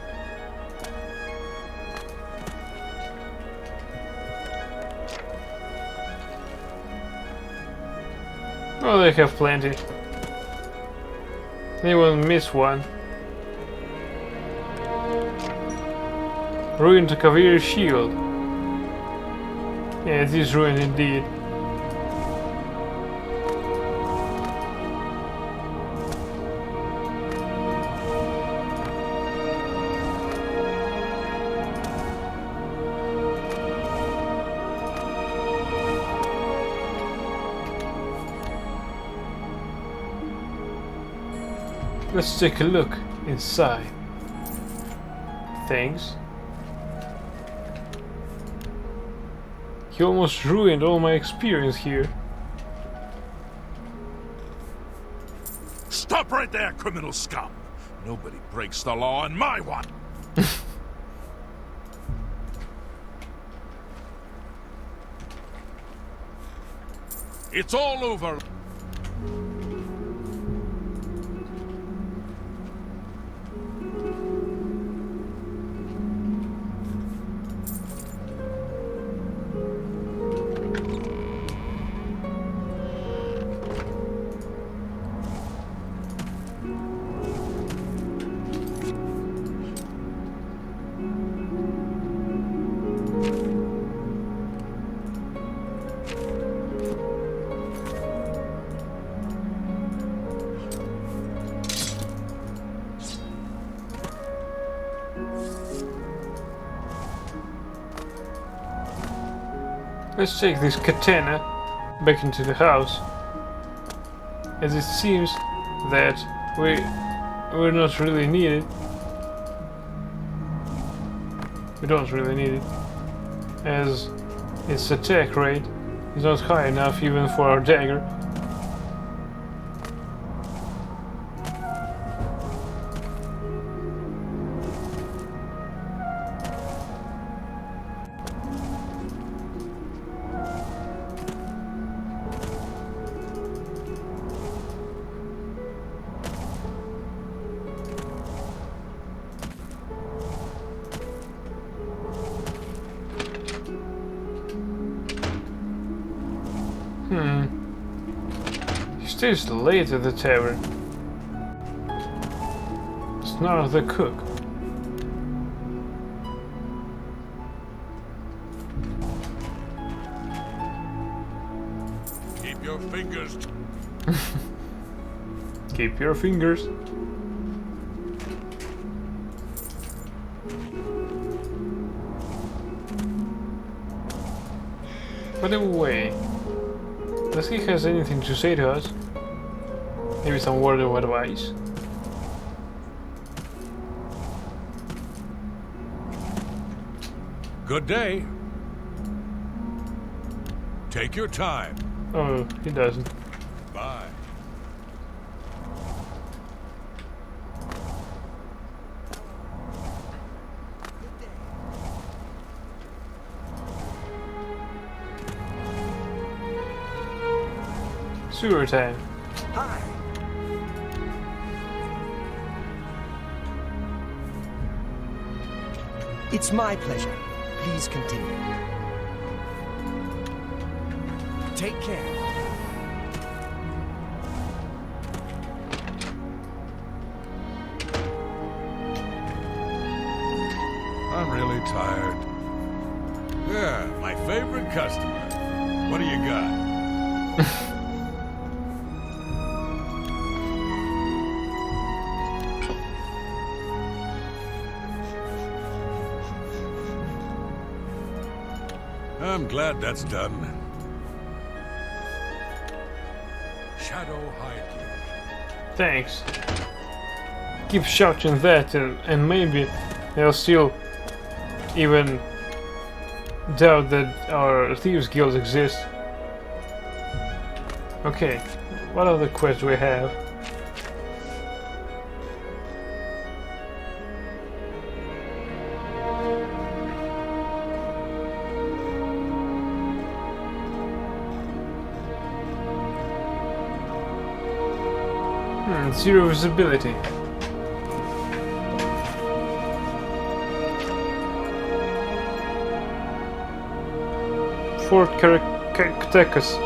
Oh, they have plenty. They won't miss one. Ruined Kavira shield. Yeah, it is ruined indeed. Let's take a look inside. Thanks. You almost ruined all my experience here. Stop right there, criminal scum! Nobody breaks the law in my one! It's all over! Let's take this katana back into the house, as it seems that we're not really needed. We don't really need it, as its attack rate is not high enough even for our dagger. He stays late at the tavern. It's not the cook. used. Keep your fingers. By the way, does he has anything to say to us? Maybe some word of advice? Good day. Take your time. Oh, he doesn't. Bye. Sewer time. Hi. It's my pleasure. Please continue. Take care. I'm really tired. Yeah, my favorite customer. What do you got? I'm glad that's done. Shadow hide. Thanks. Keep shouting that and maybe they'll still even doubt that our Thieves Guild exists. Okay, what other quests do we have? Zero visibility. Fort Caractacus.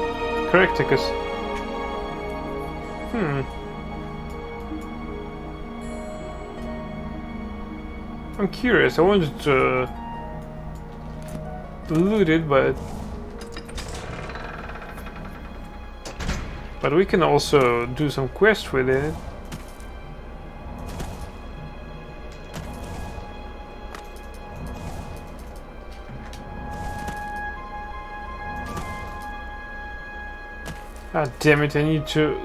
I'm curious. I wanted to loot it, but we can also do some quests with it. Ah, damn it, I need to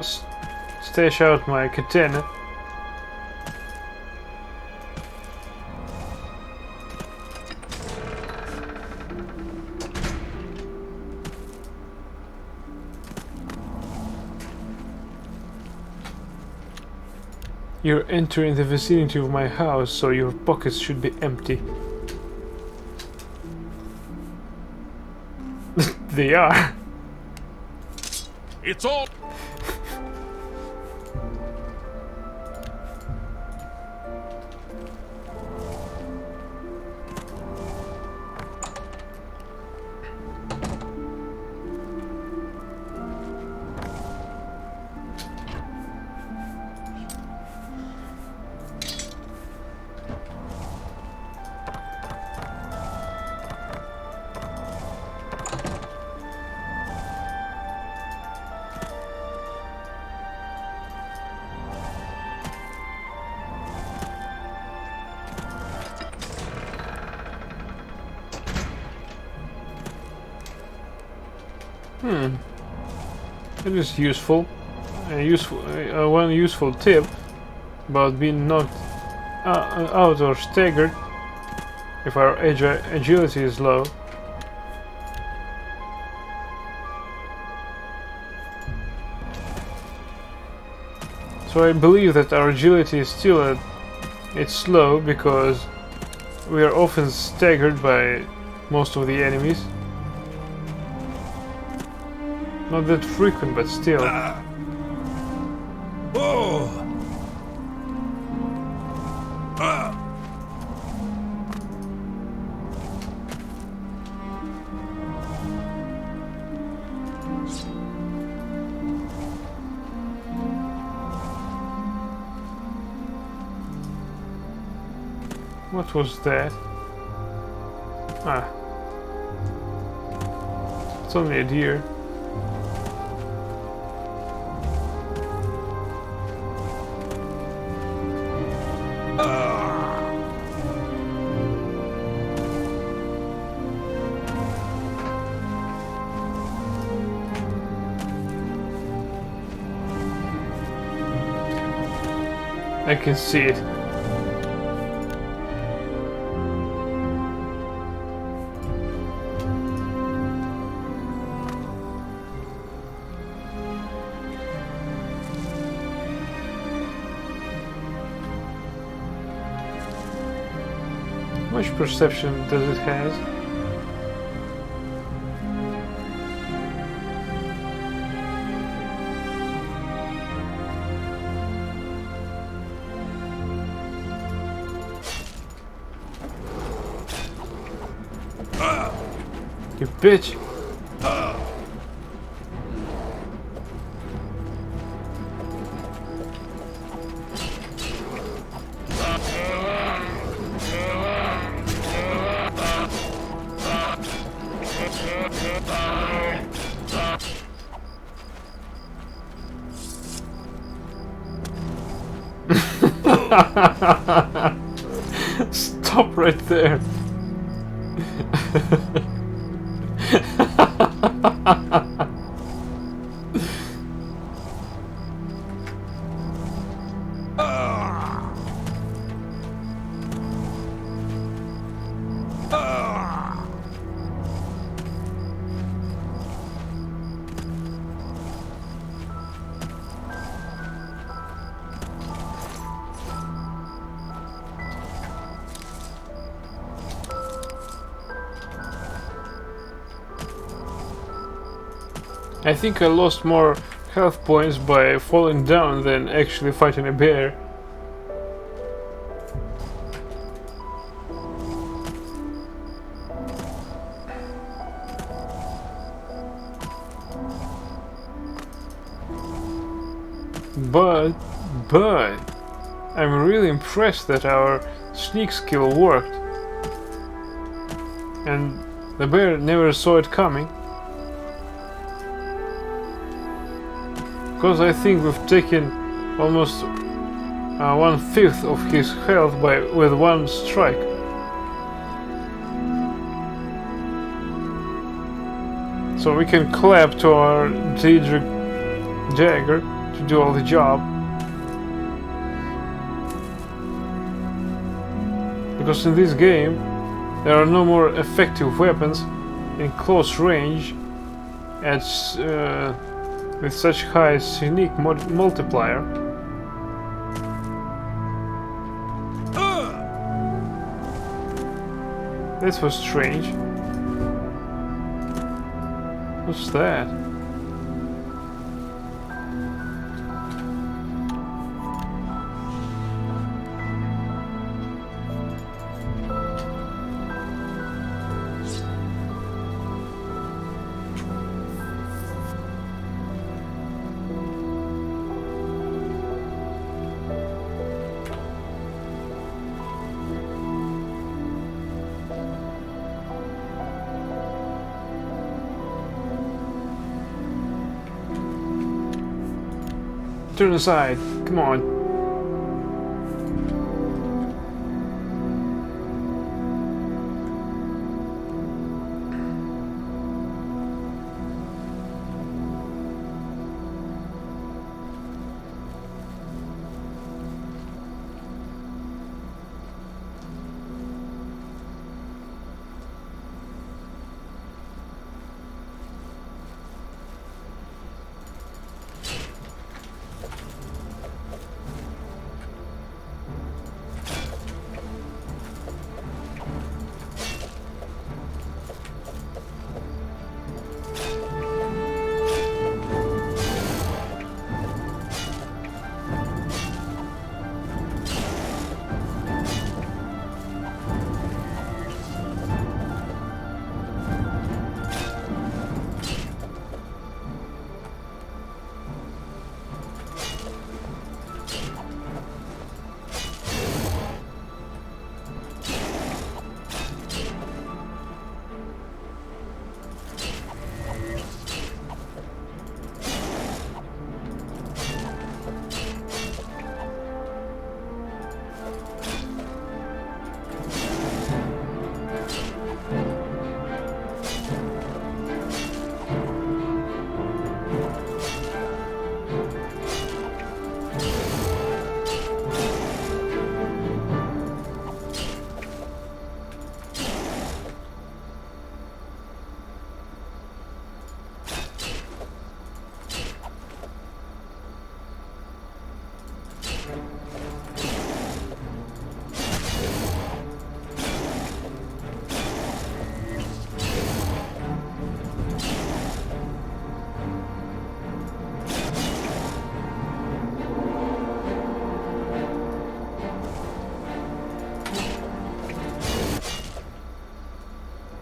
stash out my katana. You're entering the vicinity of my house, so your pockets should be empty. They are. It's all. It is useful. One useful tip about being knocked out or staggered if our agility is low. So I believe that our agility is still at its low because we are often staggered by most of the enemies. Not that frequent, but still. Oh. What was that? Ah. It's only a deer. I can see it. How much perception does it have? You bitch! Stop right there. I think I lost more health points by falling down than actually fighting a bear. But I'm really impressed that our sneak skill worked. And the bear never saw it coming. Because I think we've taken almost 1/5 of his health with one strike. So we can clap to our Daedric dagger to do all the job. Because in this game there are no more effective weapons in close range with such high unique multiplier. This was strange. What's that? Turn aside, come on.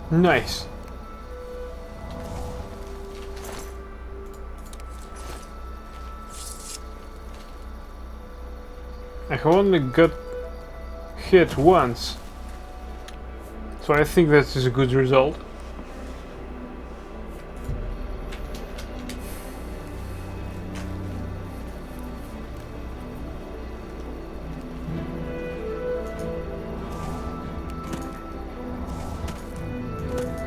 Nice. I have only got hit once, so I think that is a good result.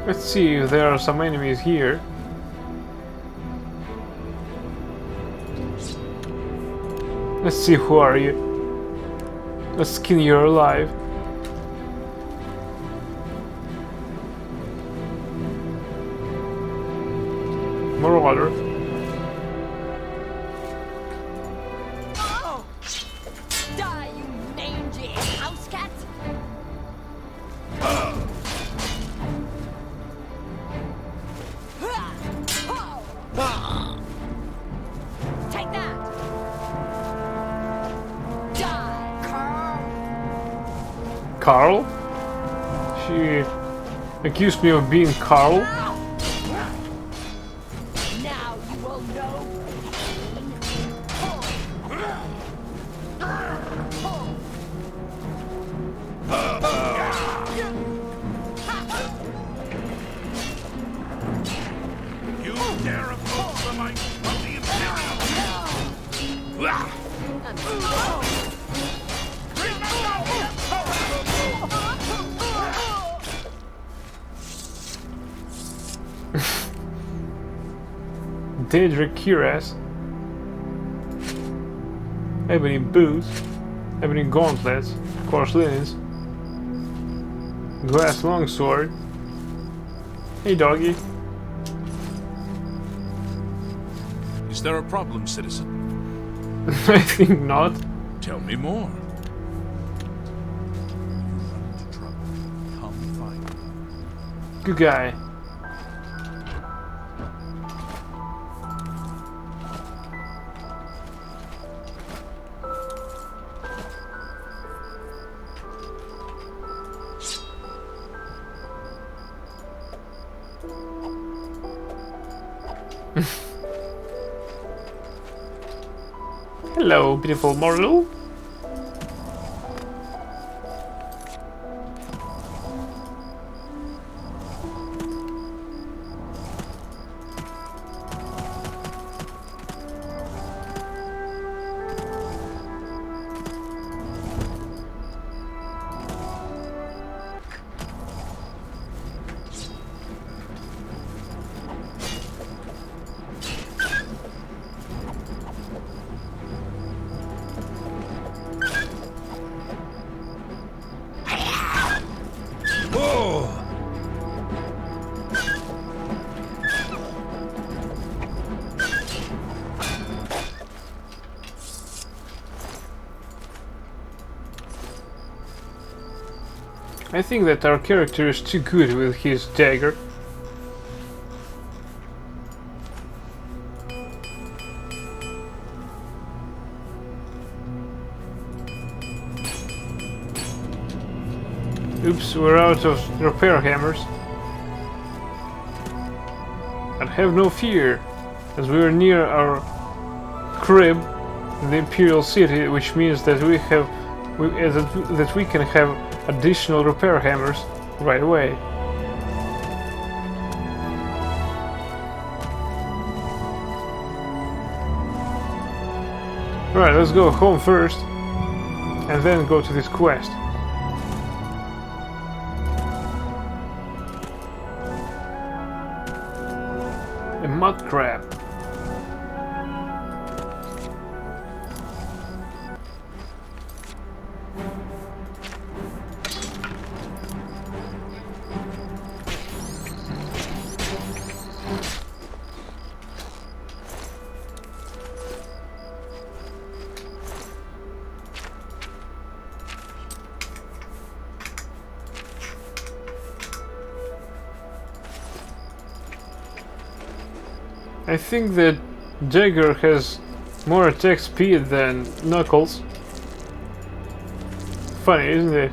Let's see if there are some enemies here. Let's see, who are you? Let's skin you alive. Marauder. Oh! Die, you mangy house cat! Take that! Die, Carl! Carl? She accused me of being Carl? Now you will know You dare oppose the might of the Daedric cuirass. Ebony boots. Ebony gauntlets. Coarse linens. Glass longsword. Hey doggy. Is there a problem, citizen? I think not. Tell me more. You run into trouble. Come find me. Good guy. Hello, beautiful mortal. I think that our character is too good with his dagger. Oops, we're out of repair hammers. But have no fear, as we are near our crib in the Imperial City, which means that we can have additional repair hammers right away. Alright, let's go home first and then go to this quest. A mud crab. I think that Jagger has more attack speed than Knuckles. Funny, isn't it?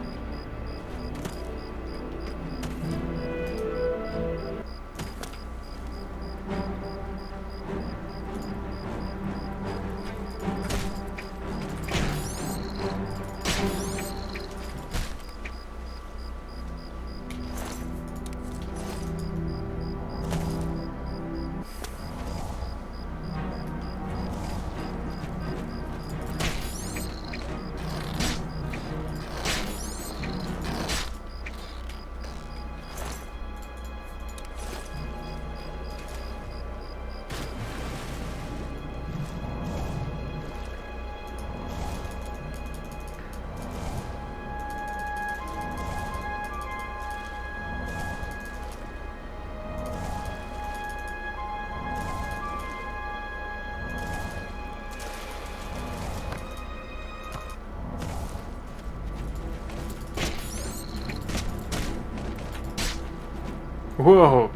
Whoa!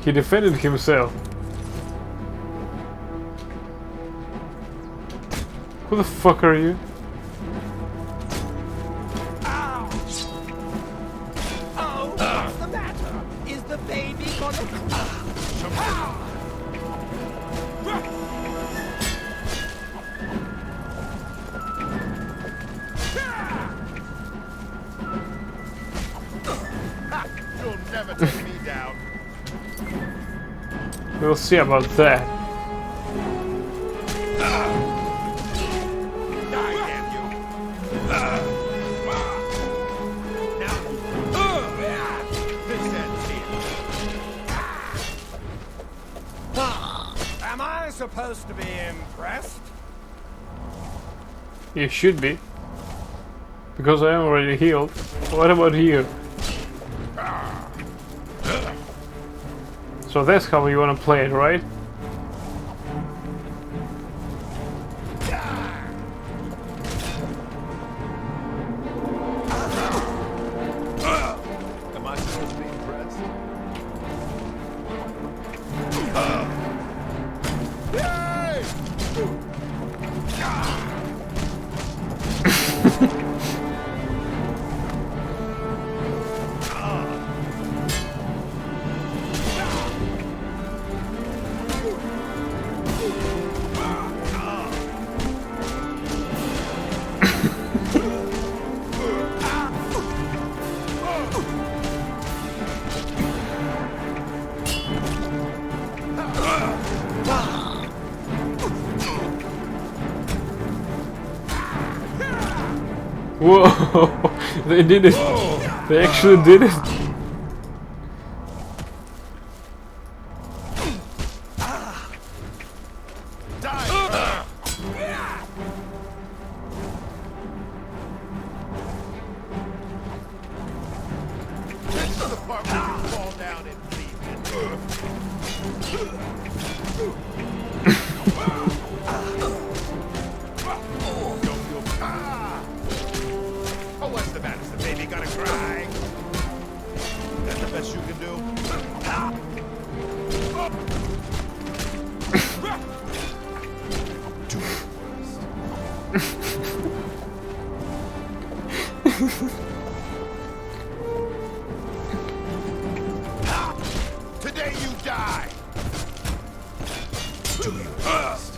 He defended himself. Who the fuck are you? Oh, what's the matter? Is the baby gonna cry? You'll never take me down. We'll see about that. Die, damn you. This ends here. Am I supposed to be impressed? You should be. Because I am already healed. What about you? So that's how you want to play it, right? Am I supposed to be impressed? Whoa! They did it! They actually did it! This is the part where you fall down and bleed. Oh, what's the matter? Is the baby gonna cry? That's the best you can do? Do your worst. Today you die! Do your best.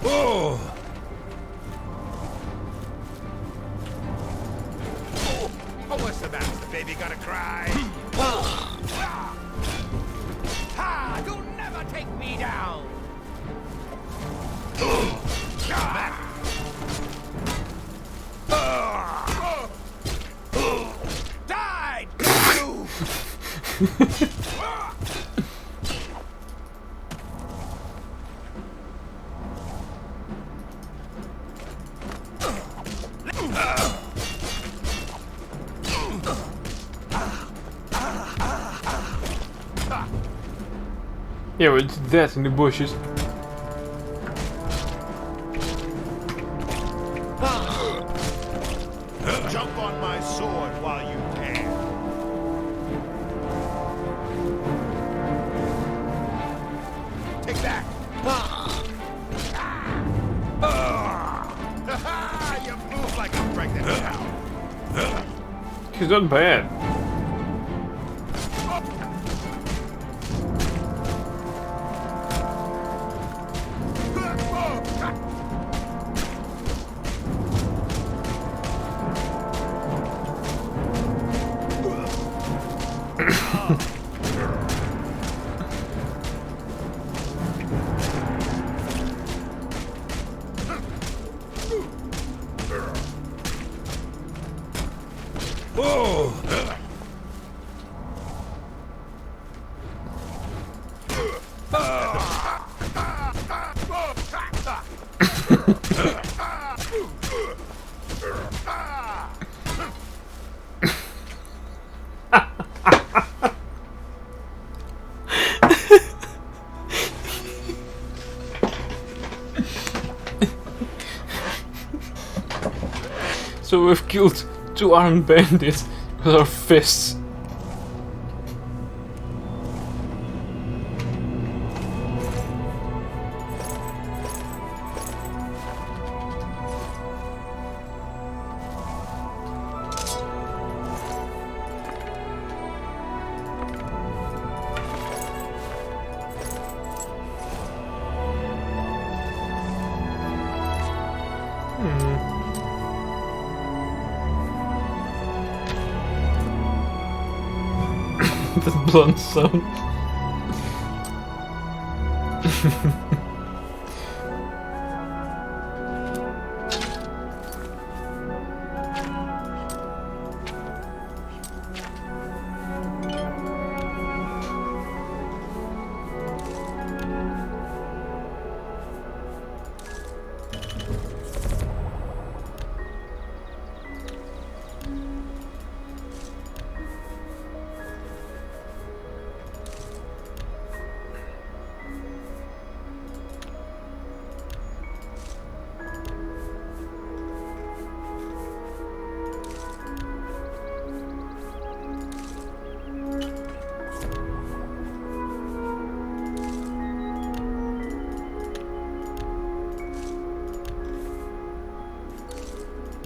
Oh! Oh, what's the matter? Is the baby gonna cry? Ha! You'll never take me down! Die! You! Yeah, well, it's dead in the bushes. Jump on my sword while you can. Take that. You move like a pregnant cow. She's not bad. Oh! So we've killed 2 armed bandits with our fists. That blunt sound.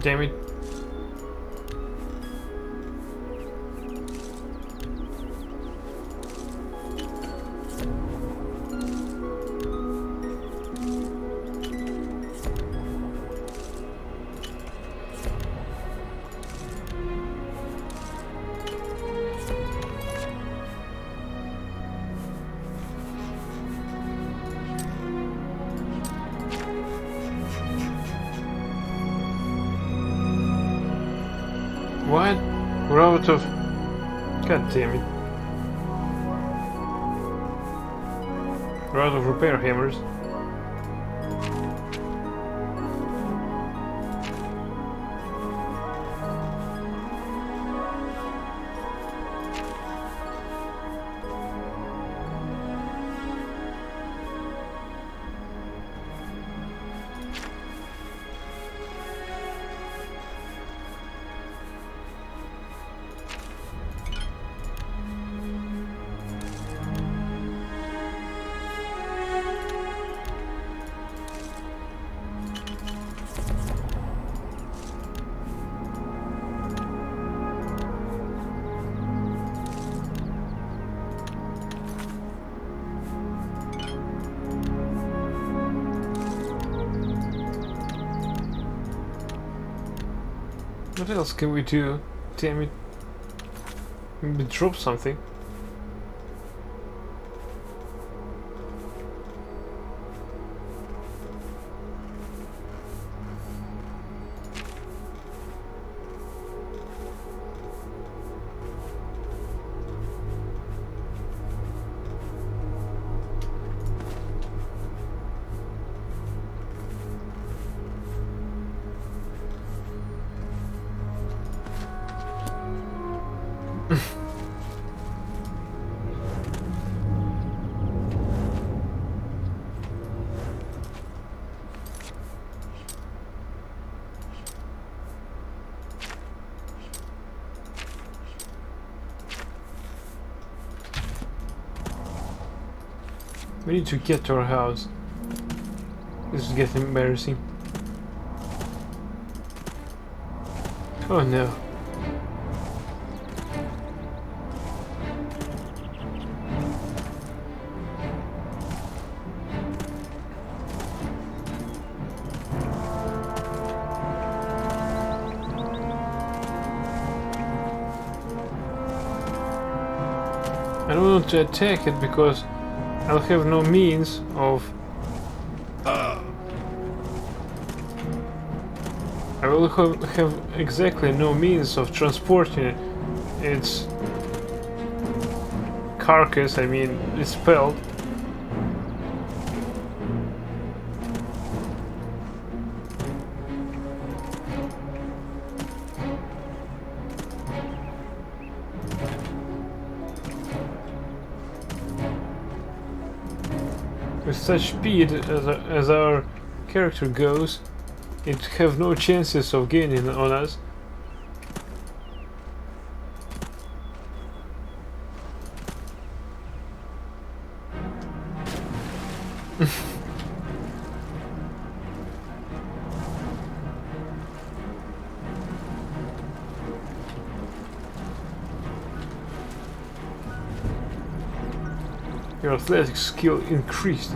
Damn it. What? We're out of... God damn it. We're out of repair hammers. What else can we do? Damn it. Maybe drop something. We need to get to our house. This is getting embarrassing. Oh no. I don't want to attack it because I'll have no means of... I will have exactly no means of transporting its carcass, I mean, its pelt. With such speed as our character goes, it have no chances of gaining on us. Your athletic skill increased.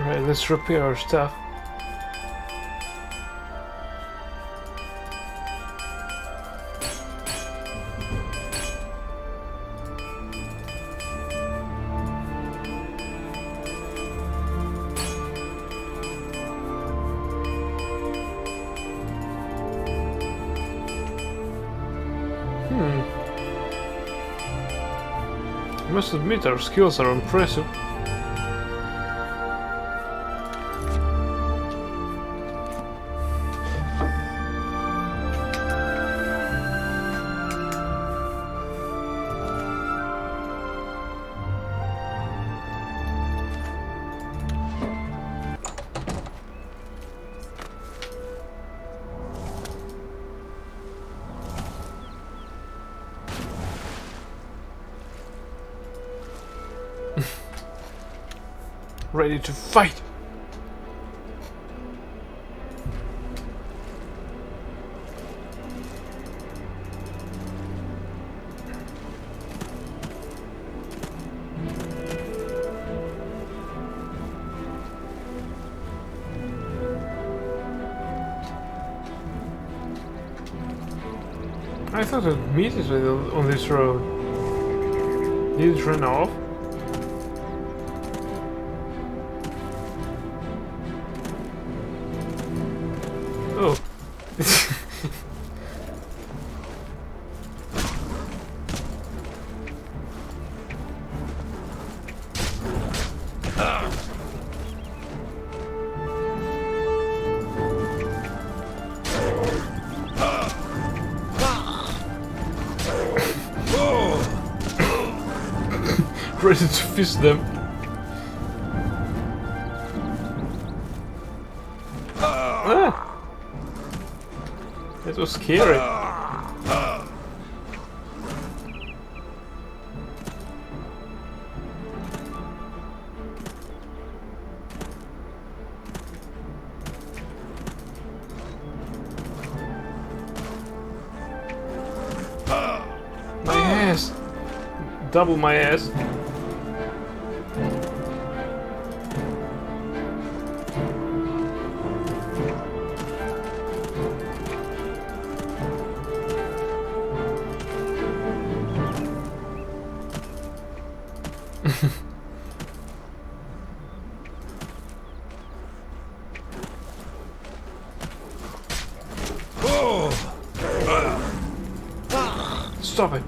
Alright, let's repair our stuff. I must admit our skills are impressive. Ready to fight! I thought I'd meet it on this road. Did it run off? Oh. Ready to fist them. That was scary. My ass! Double my ass. Stop it.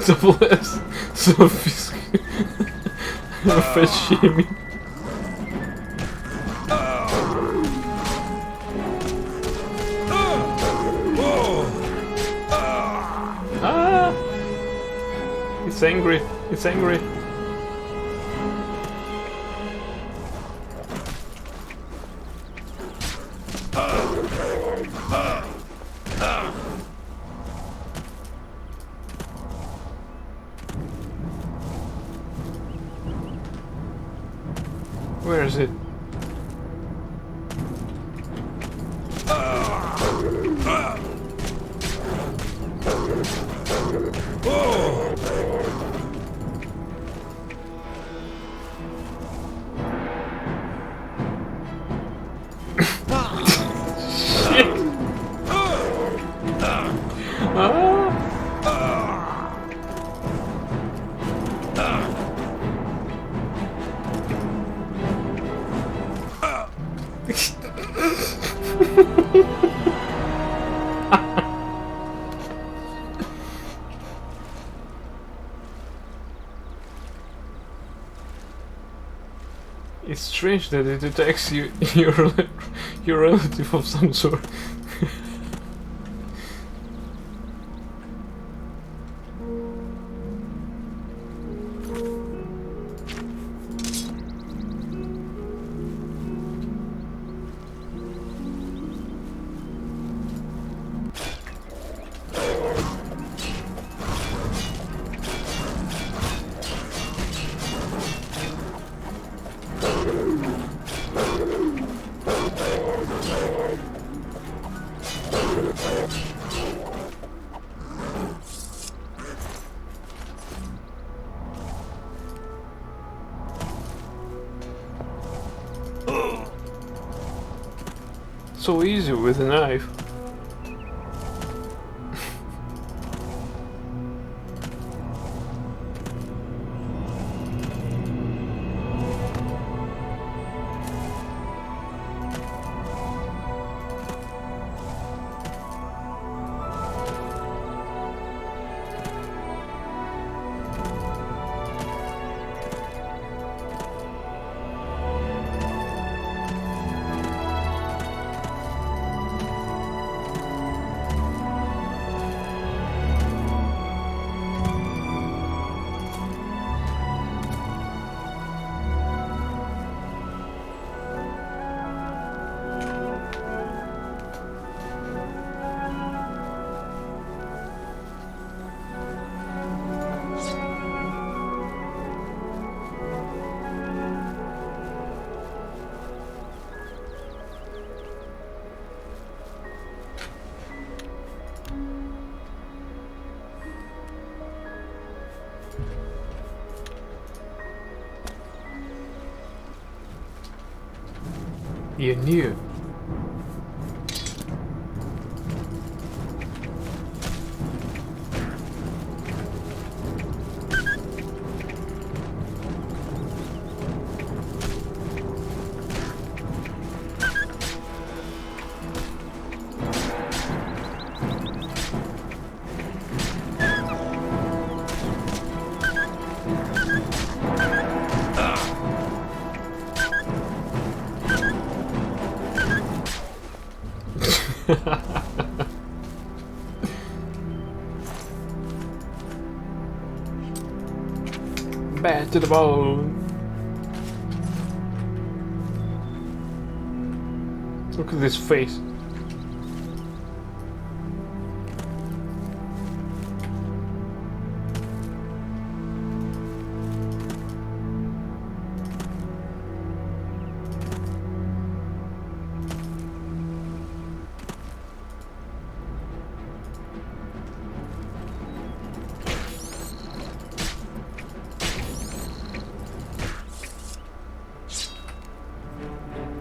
Double S. So fat shaming. Ah! It's angry. It's angry. Where is it? Shit! It's strange that it attacks you, your relative of some sort. So easy with a knife. You knew. Bad to the bone. Look at this face.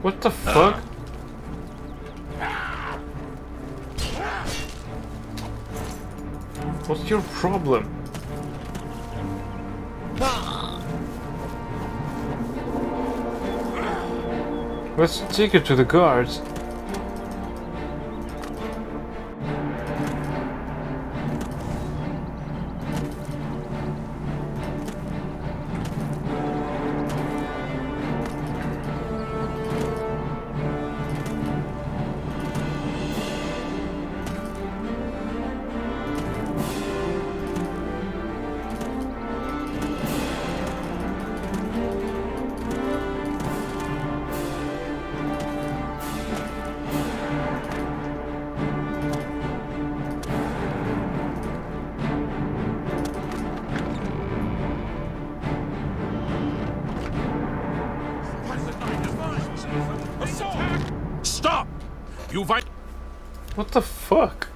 What the fuck? What's your problem? Let's take it to the guards. Stop! You fight. What the fuck?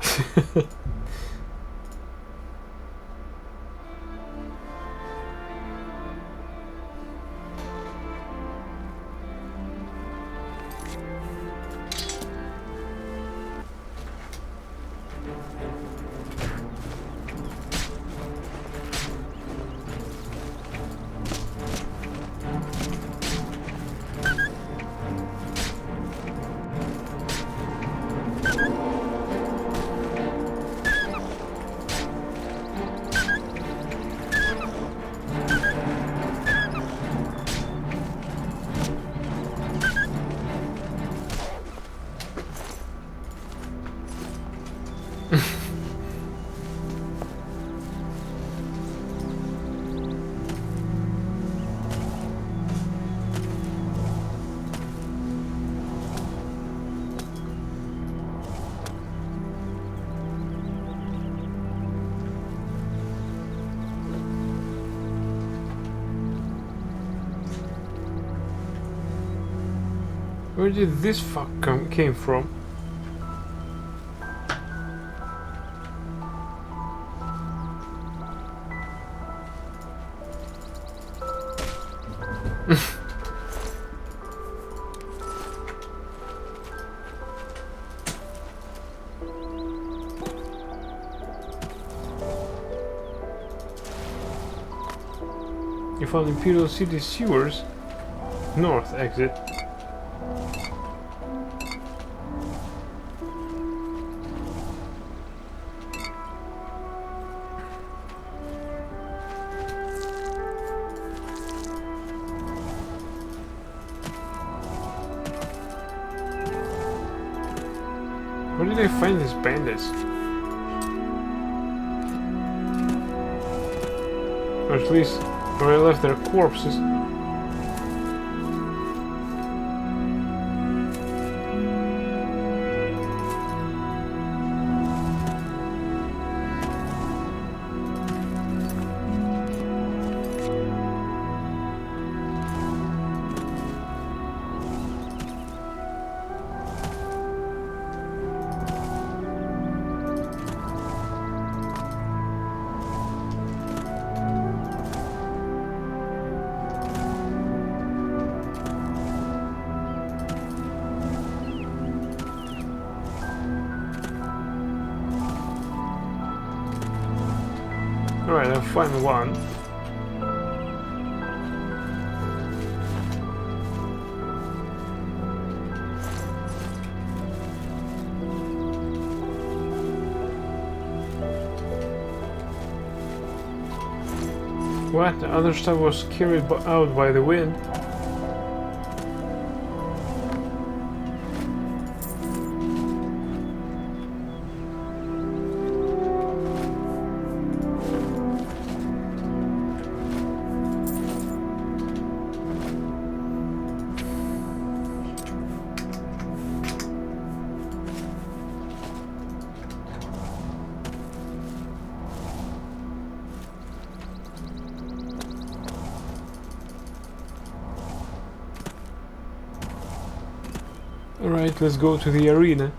Where did this fuck came from? You found Imperial City sewers. North exit. Where did I find these bandits? Or at least where I left their corpses. Alright, I'll find one. What? The other stuff was carried out by the wind? Alright, let's go to the arena.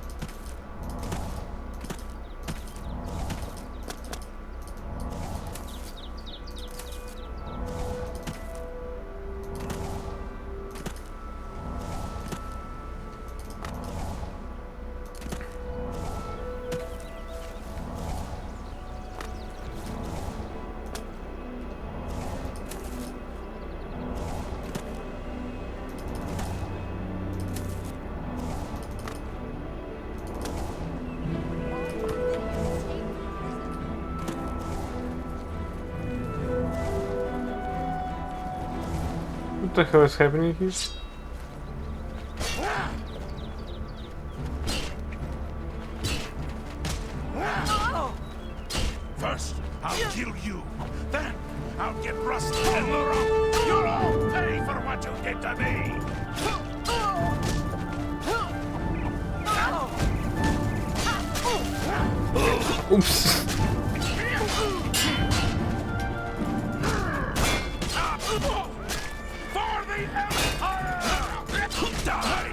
What the hell is happening here? First, I'll kill you. Then, I'll get Rusty and Laurent. You'll all pay for what you did to me. Oops. For the Empire! Die!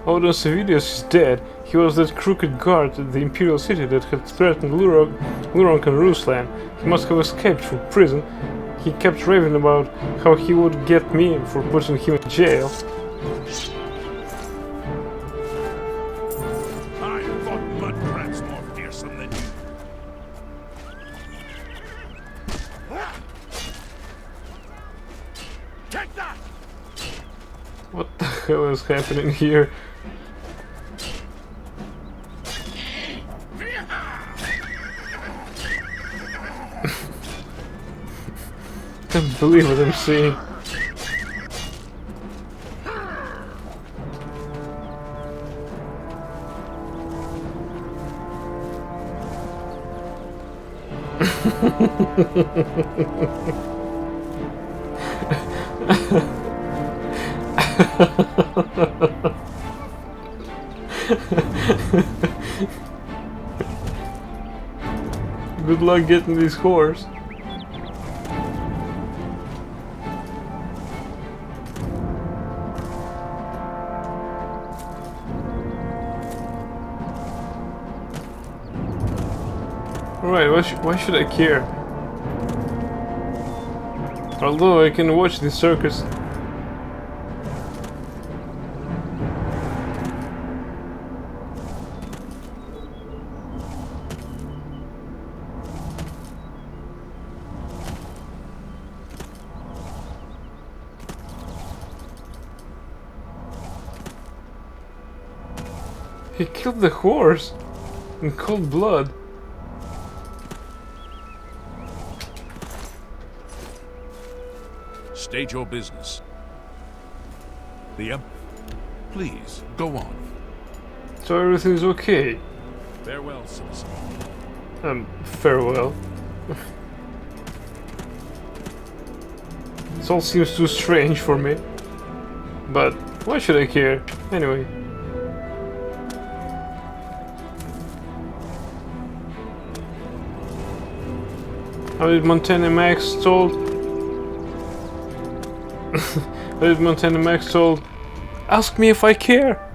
Although Sevilius is dead, he was that crooked guard at the Imperial City that had threatened Luronk and Ruslan. He must have escaped from prison. He kept raving about how he would get me for putting him in jail. I fought mud crabs more fearsome than you. Take that! What the hell is happening here? I can't believe what I'm seeing. Good luck getting this horse. Alright, why should I care? Although I can watch the circus. He killed the horse in cold blood. State your business. Please, go on. So everything's okay. Farewell, citizen. Farewell. This all seems too strange for me. But why should I care? Anyway. How did Montana Max told? How did Montana Max told? Ask me if I care.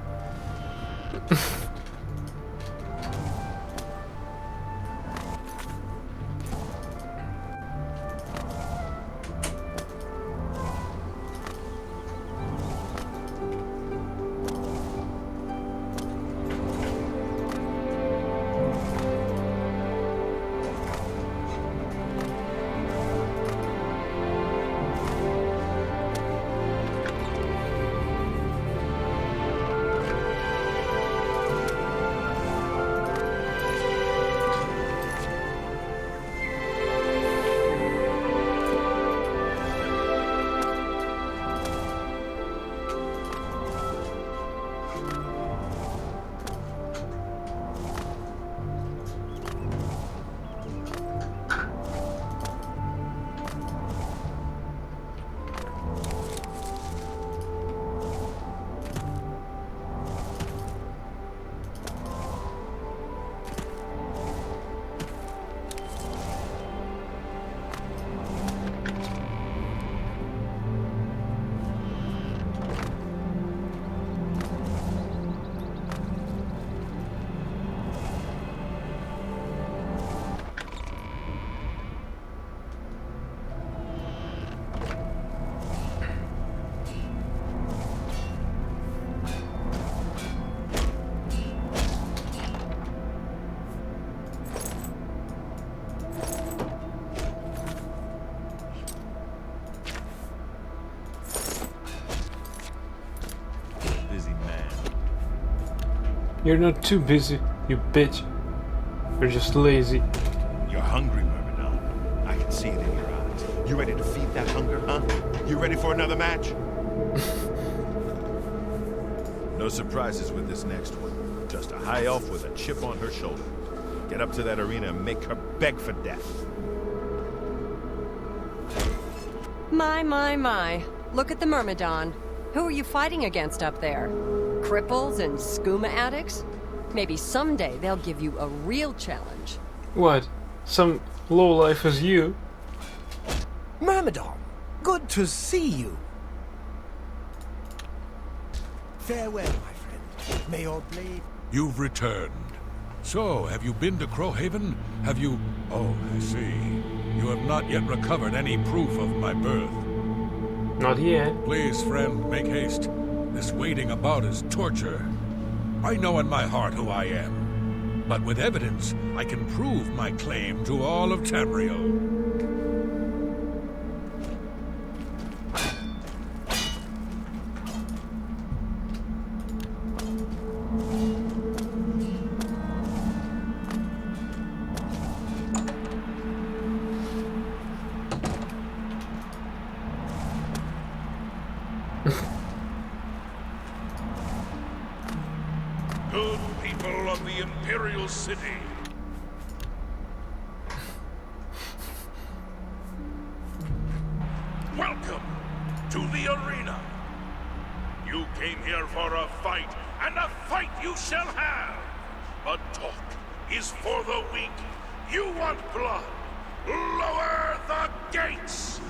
You're not too busy, you bitch. You're just lazy. You're hungry, Myrmidon. I can see it in your eyes. You ready to feed that hunger, huh? You ready for another match? No surprises with this next one. Just a high elf with a chip on her shoulder. Get up to that arena and make her beg for death. My. Look at the Myrmidon. Who are you fighting against up there? Cripples and skooma addicts? Maybe someday they'll give you a real challenge. What? Some lowlife as you? Myrmidon, good to see you. Farewell, my friend. May your blade... You've returned. So, have you been to Crowhaven? Have you... Oh, I see. You have not yet recovered any proof of my birth. Not yet. Please, friend, make haste. This waiting about is torture. I know in my heart who I am. But with evidence, I can prove my claim to all of Tamriel. Good people of the Imperial City. Welcome to the arena. You came here for a fight, and a fight you shall have. But talk is for the weak. You want blood? Lower the gates!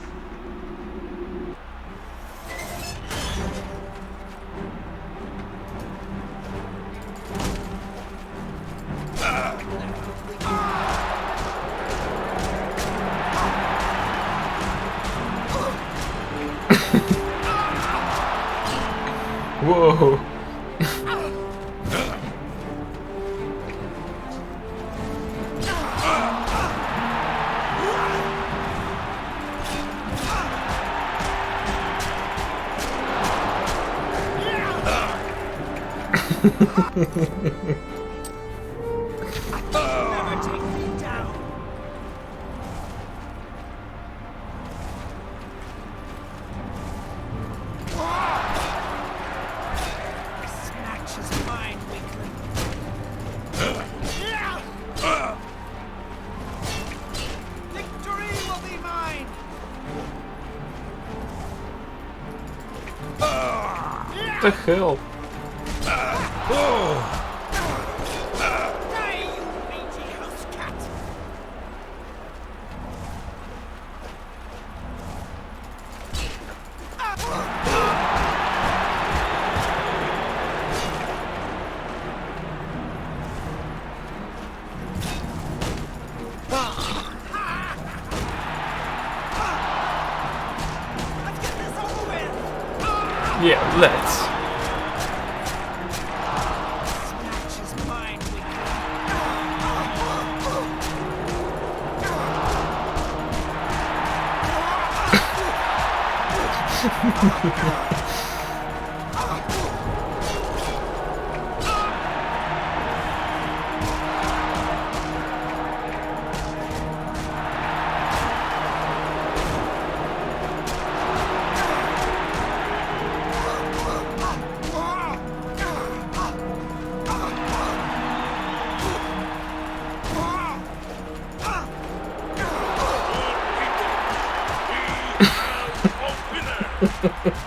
Whoa. Never take me down. Snatch is mine, weakling. Victory will be mine. What the hell? Die, you mangy house cat. Let's get this over with. Yeah, let's. Snatch is mine, weakling.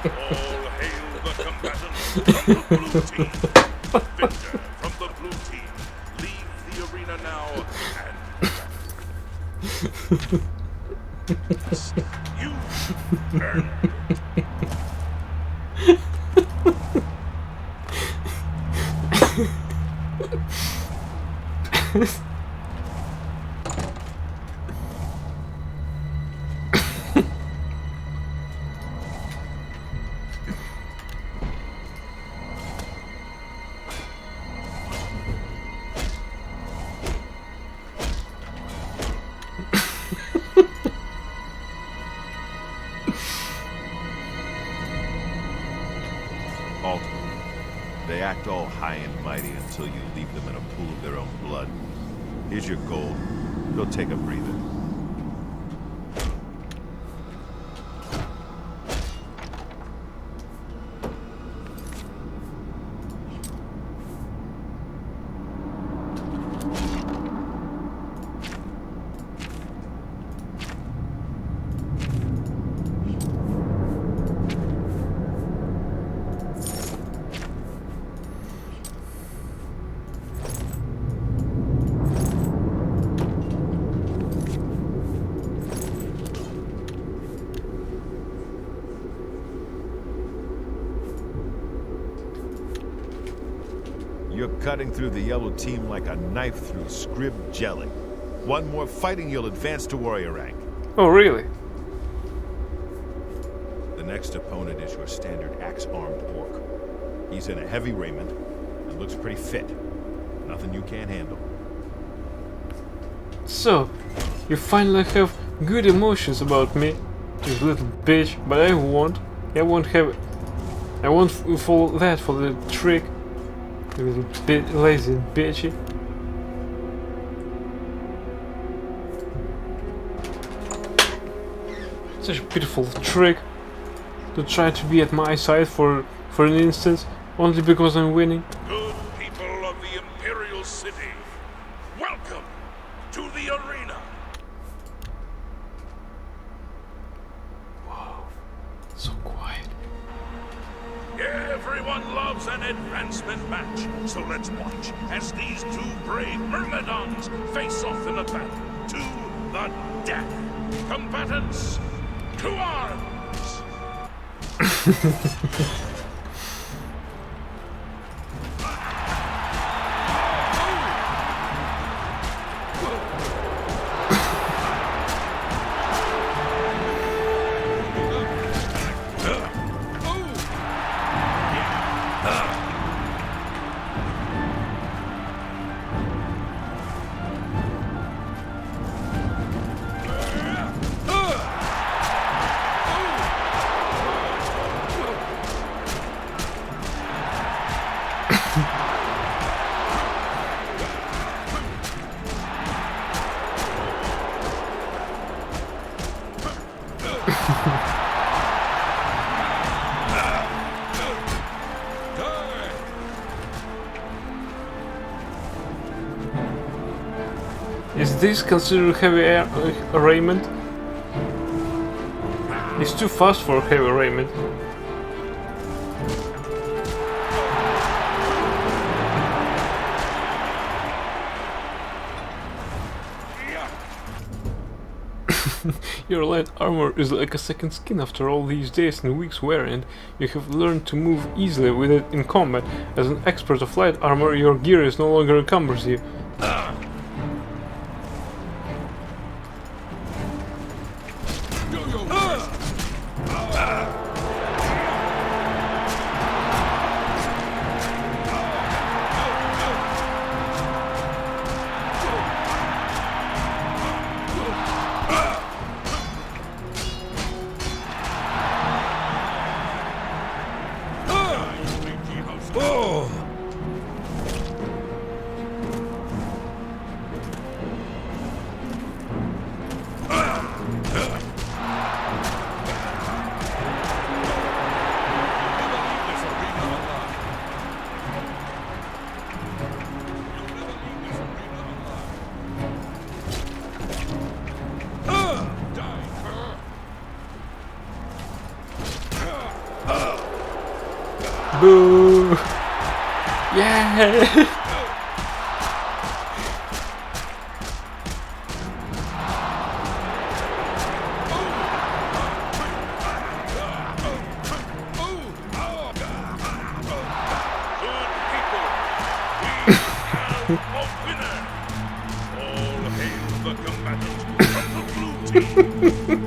All hail the combatants from the blue team. Victor from the blue team. Leave the arena now and you earn Alton. They act all high and mighty until you leave them in a pool of their own blood. Here's your gold. Go take a breather. You're cutting through the yellow team like a knife through scrib jelly. One more fighting, you'll advance to warrior rank. Oh, really? The next opponent is your standard axe-armed orc. He's in a heavy raiment and looks pretty fit. Nothing you can't handle. So, you finally have good emotions about me, you little bitch, but I won't. I won't fall that for the trick. You little bit lazy and bitchy. Such a pitiful trick to try to be at my side for an instance, only because I'm winning. good people of the Imperial City. Welcome to the arena. So quiet. Everyone loves an advancement match, so let's watch as these two brave Myrmidons face off in a battle to the death. Combatants, to arms! Is this considered heavy raiment? It's too fast for heavy raiment. Your light armor is like a second skin after all these days and weeks wearing. You have learned to move easily with it in combat. As an expert of light armor, your gear is no longer encumbers you. Boo! Yeah!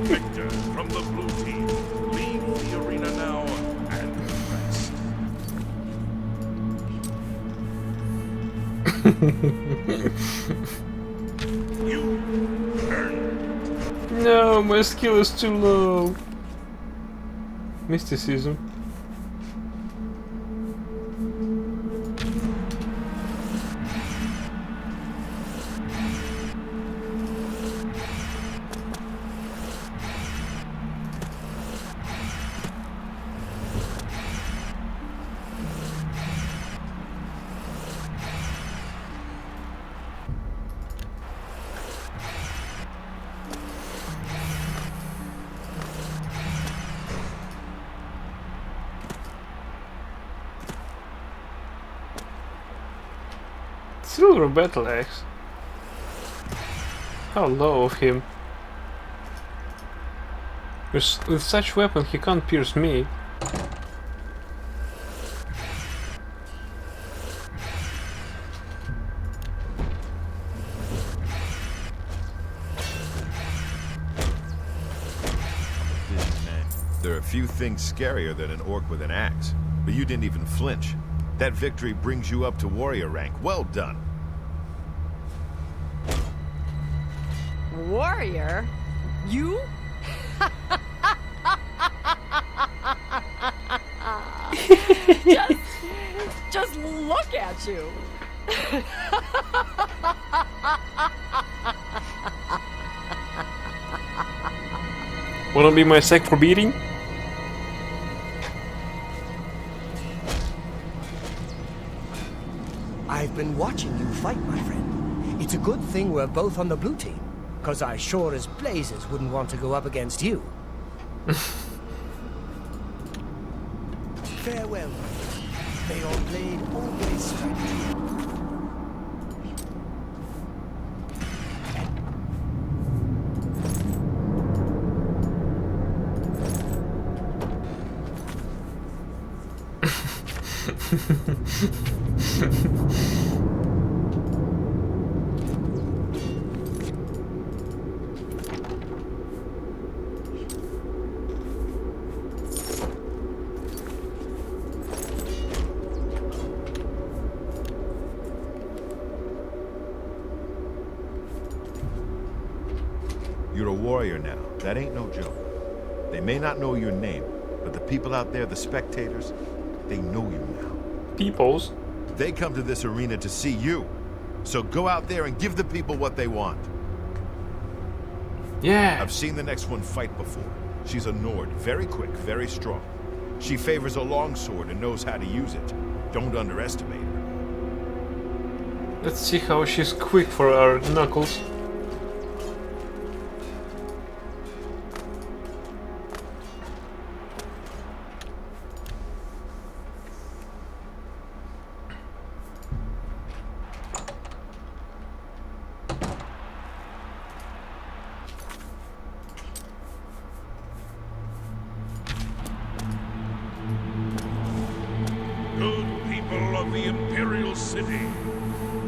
Victor from the blue team. Leave the arena now and rest. You earned. No, my skill is too low. Mysticism. Silver battle axe. How low of him. With such weapon he can't pierce me. There are few things scarier than an orc with an axe, but you didn't even flinch. That victory brings you up to warrior rank. Well done. Warrior? You? just look at you. Wanna be my sack for beating? I've been watching you fight, my friend. It's a good thing we're both on the blue team, because I sure as blazes wouldn't want to go up against you. Farewell. May your blade always strike true. You're a warrior now. That ain't no joke. They may not know your name, but the people out there, the spectators, they know you now. Peoples? They come to this arena to see you. So go out there and give the people what they want. Yeah. I've seen the next one fight before. She's a Nord, very quick, very strong. She favors a longsword and knows how to use it. Don't underestimate her. Let's see how she's quick for our knuckles. Good people of the Imperial City,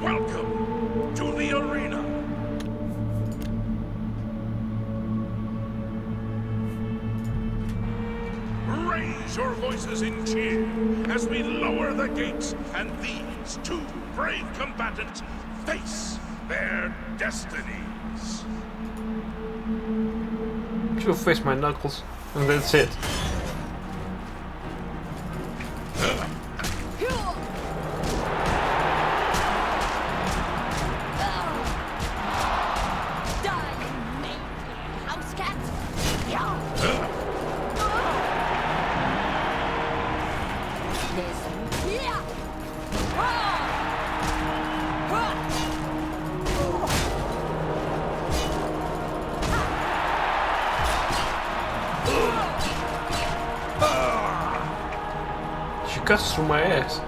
welcome to the arena. Raise your voices in cheer as we lower the gates and these two brave combatants face their destinies. She'll face my knuckles, and that's it. She cuts through my ass.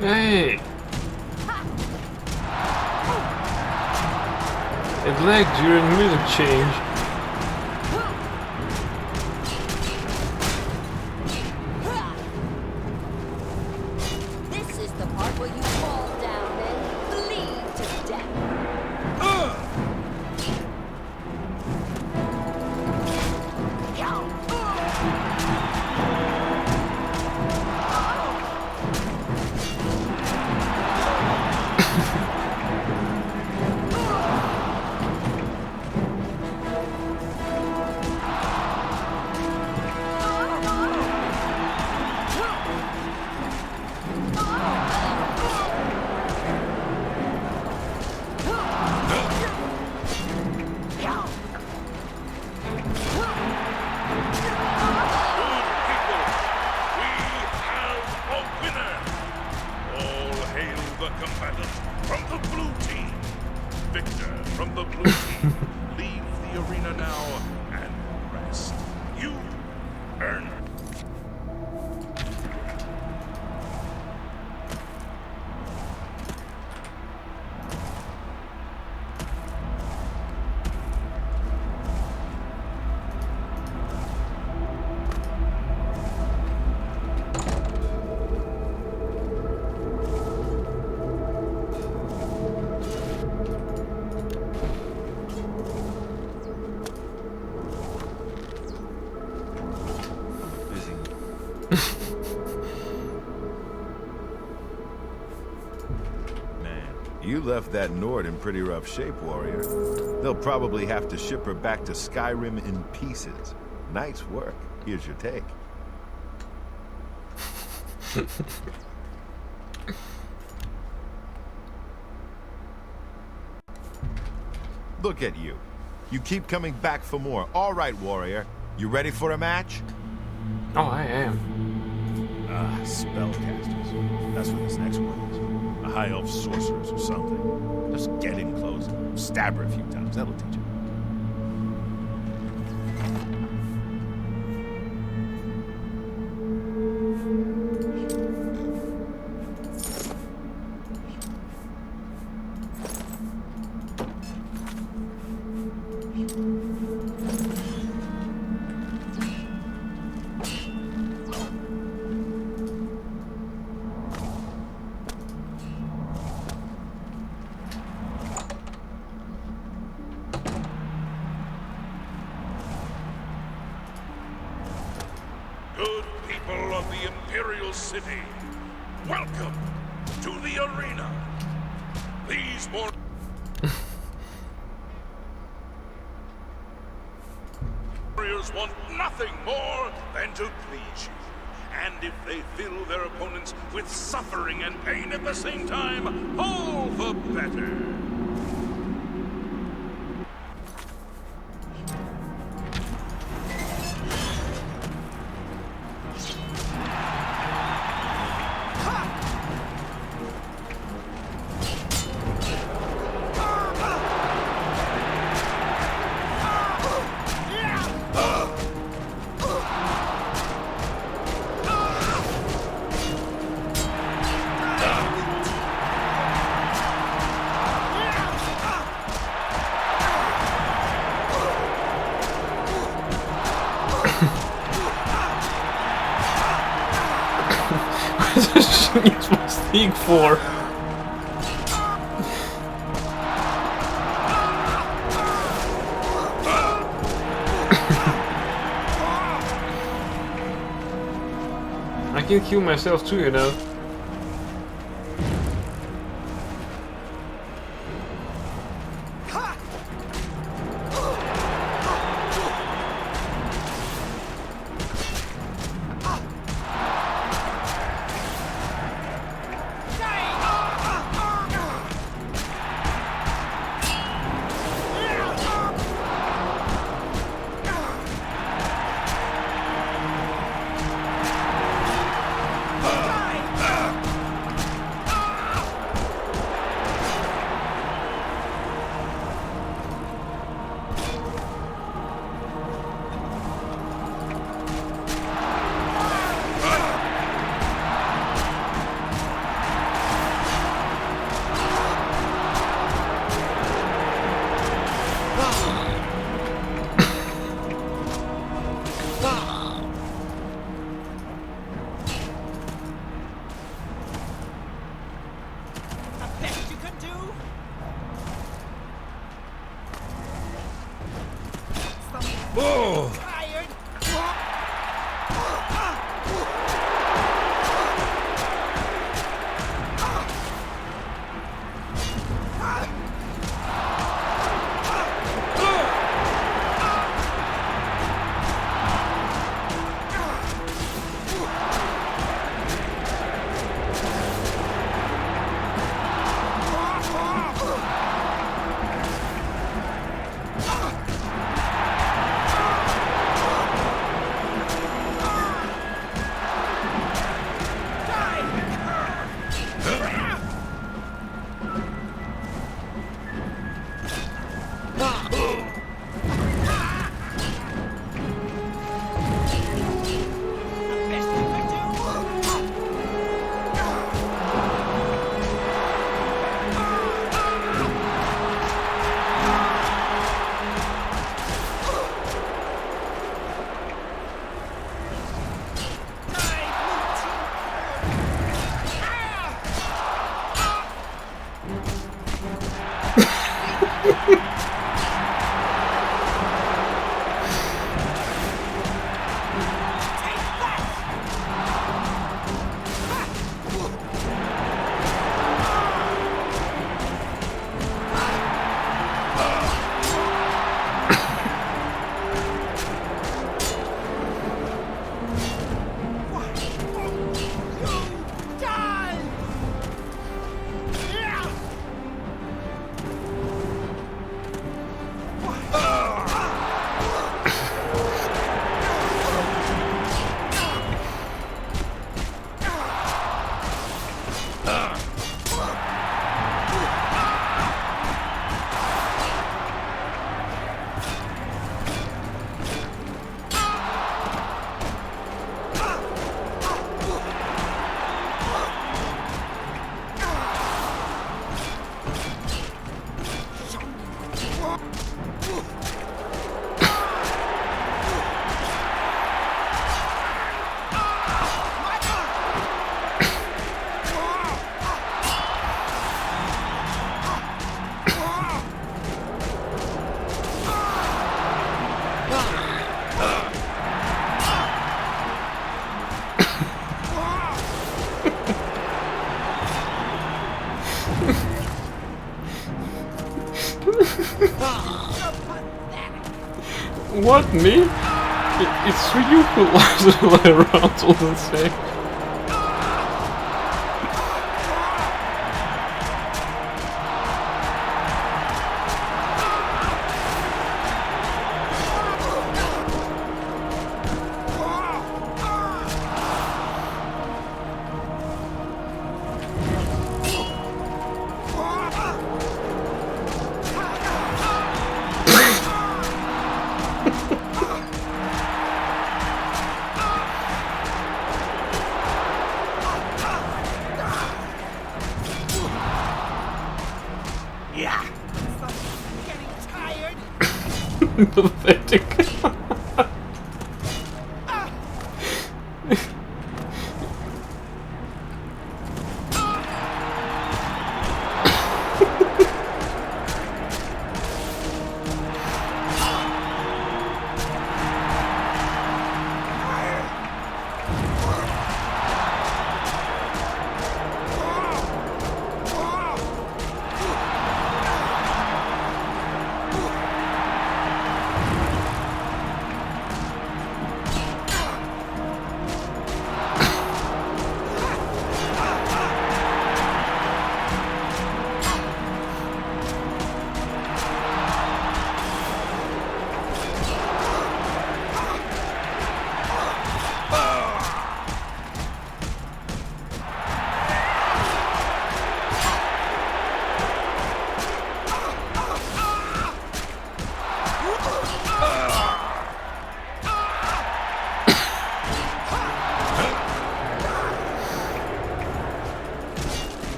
Hey! It lagged during music change. This is the part where you fall down and bleed to death. Man, you left that Nord in pretty rough shape, warrior. They'll probably have to ship her back to Skyrim in pieces. Nice work. Here's your take. Look at you. You keep coming back for more. All right, warrior. You ready for a match? Oh, I am. Ah, spellcasters. That's what this next one is. A high elf sorceress or something. Just get in close. Stab her a few times. That'll teach her. Good people of the Imperial City, welcome to the arena. These warriors want nothing more than to please you. And if they fill their opponents with suffering and pain at the same time, all the better. It's my sneak for. I can kill myself too, you know. Whoa! What, me? It's you who lies to lie around all the same. Pathetic.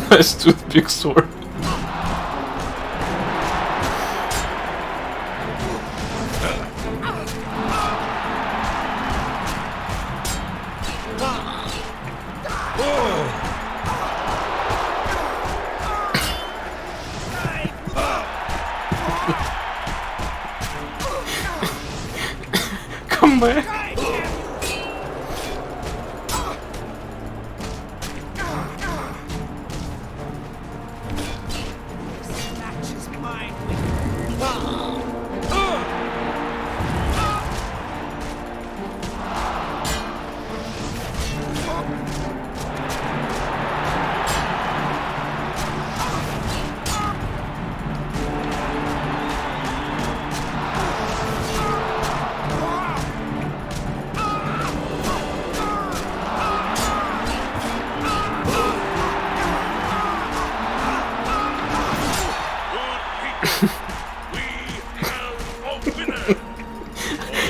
Nice toothpick sword. Come back.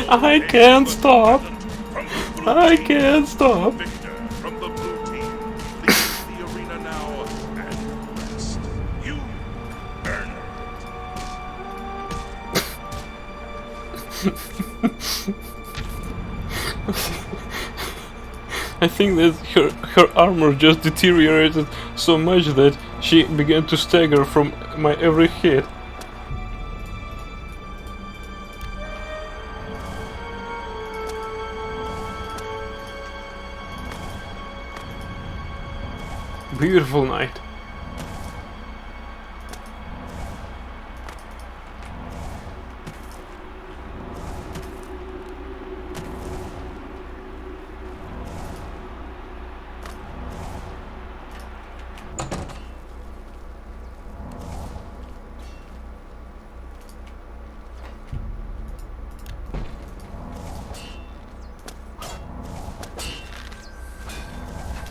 I can't stop. I can't stop. From the blue team, leaves the arena now and rest. You earn I think that her armor just deteriorated so much that she began to stagger from my every hit. Beautiful night.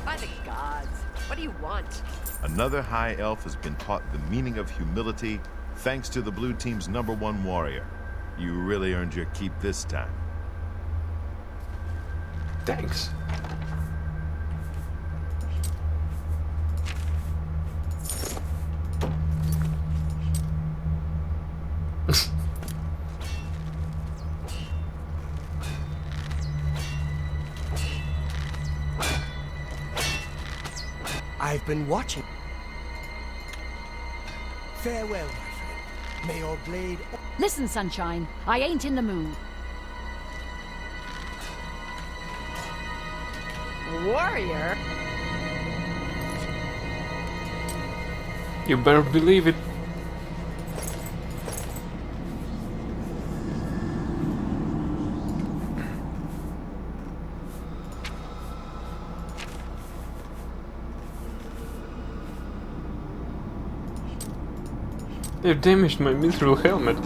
By the gods, what do you want? Another high elf has been taught the meaning of humility thanks to the blue team's #1 warrior. You really earned your keep this time. Thanks. I've been watching. Farewell, my friend. May your blade... Listen, Sunshine, I ain't in the mood. Warrior? You better believe it. They've damaged my mithril helmet.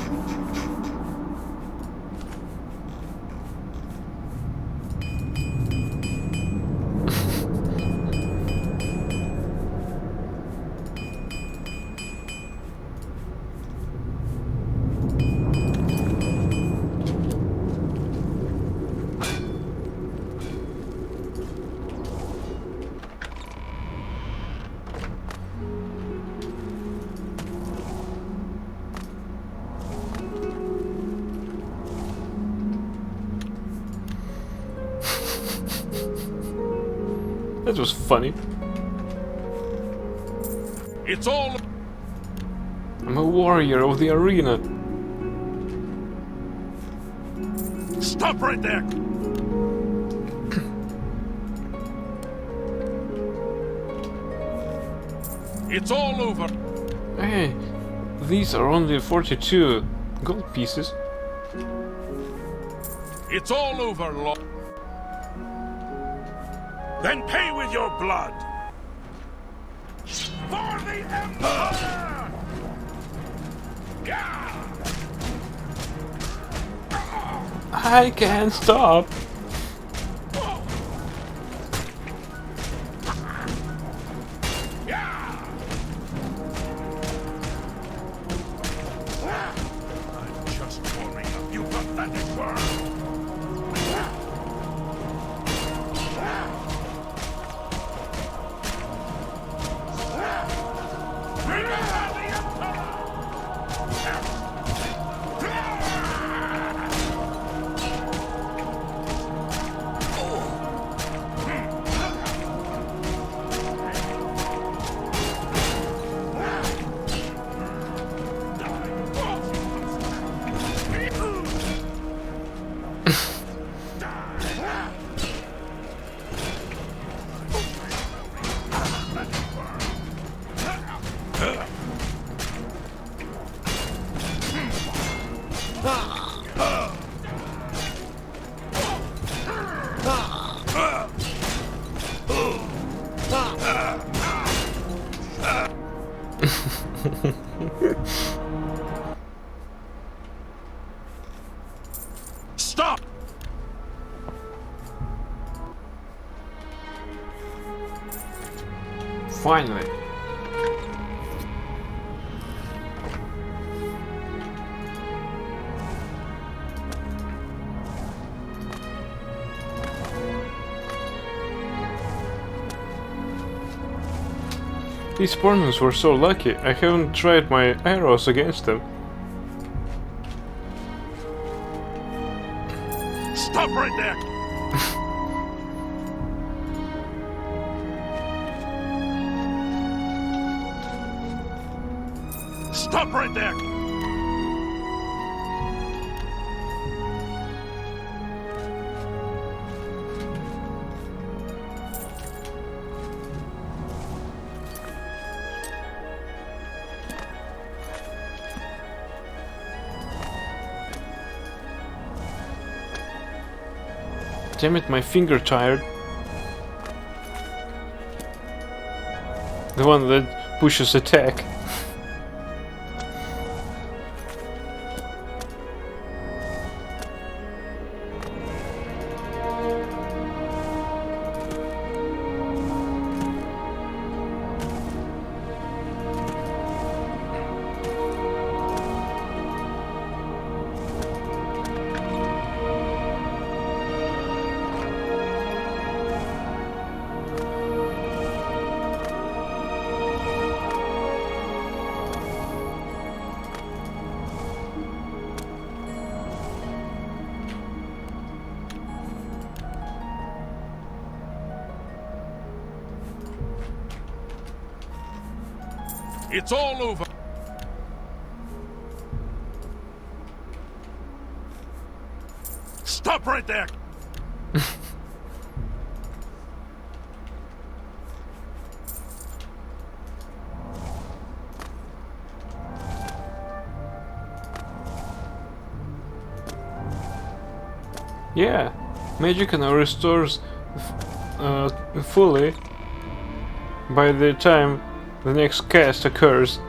That was funny. It's all. I'm a warrior of the arena. Stop right there! It's all over. Hey, these are only 42 gold pieces. It's all over, Lord. Then pay with your blood. For the Empire! Yeah! I can't stop. I'm just warming up, you pathetic worm! Stop! Finally. These Spartans were so lucky, I haven't tried my arrows against them. Stop right there! Stop right there! Damn it, my finger tired. The one that pushes attack. It's all over. Stop right there. Yeah, magic now restores fully by the time the next cast occurs.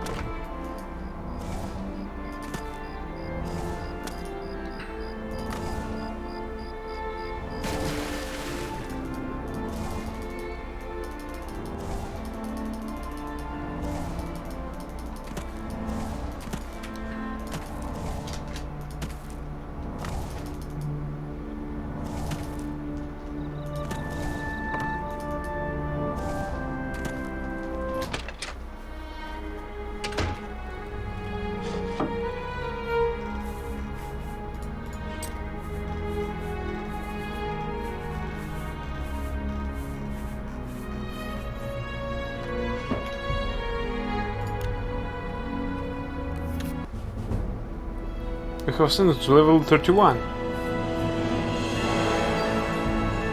We have ascended to level 31.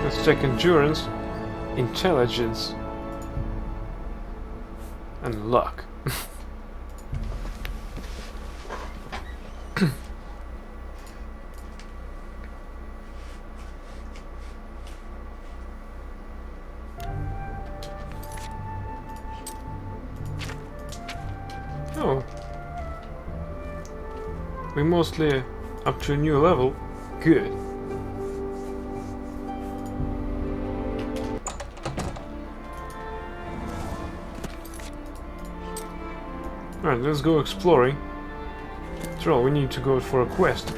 Let's check endurance, intelligence, and luck. Oh. We're mostly up to a new level. Good. Alright, let's go exploring. After all, we need to go for a quest.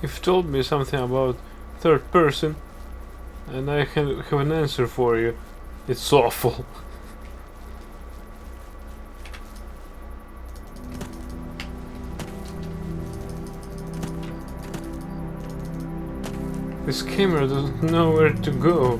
you've told me something about third person, and I have an answer for you. It's awful. This camera doesn't know where to go.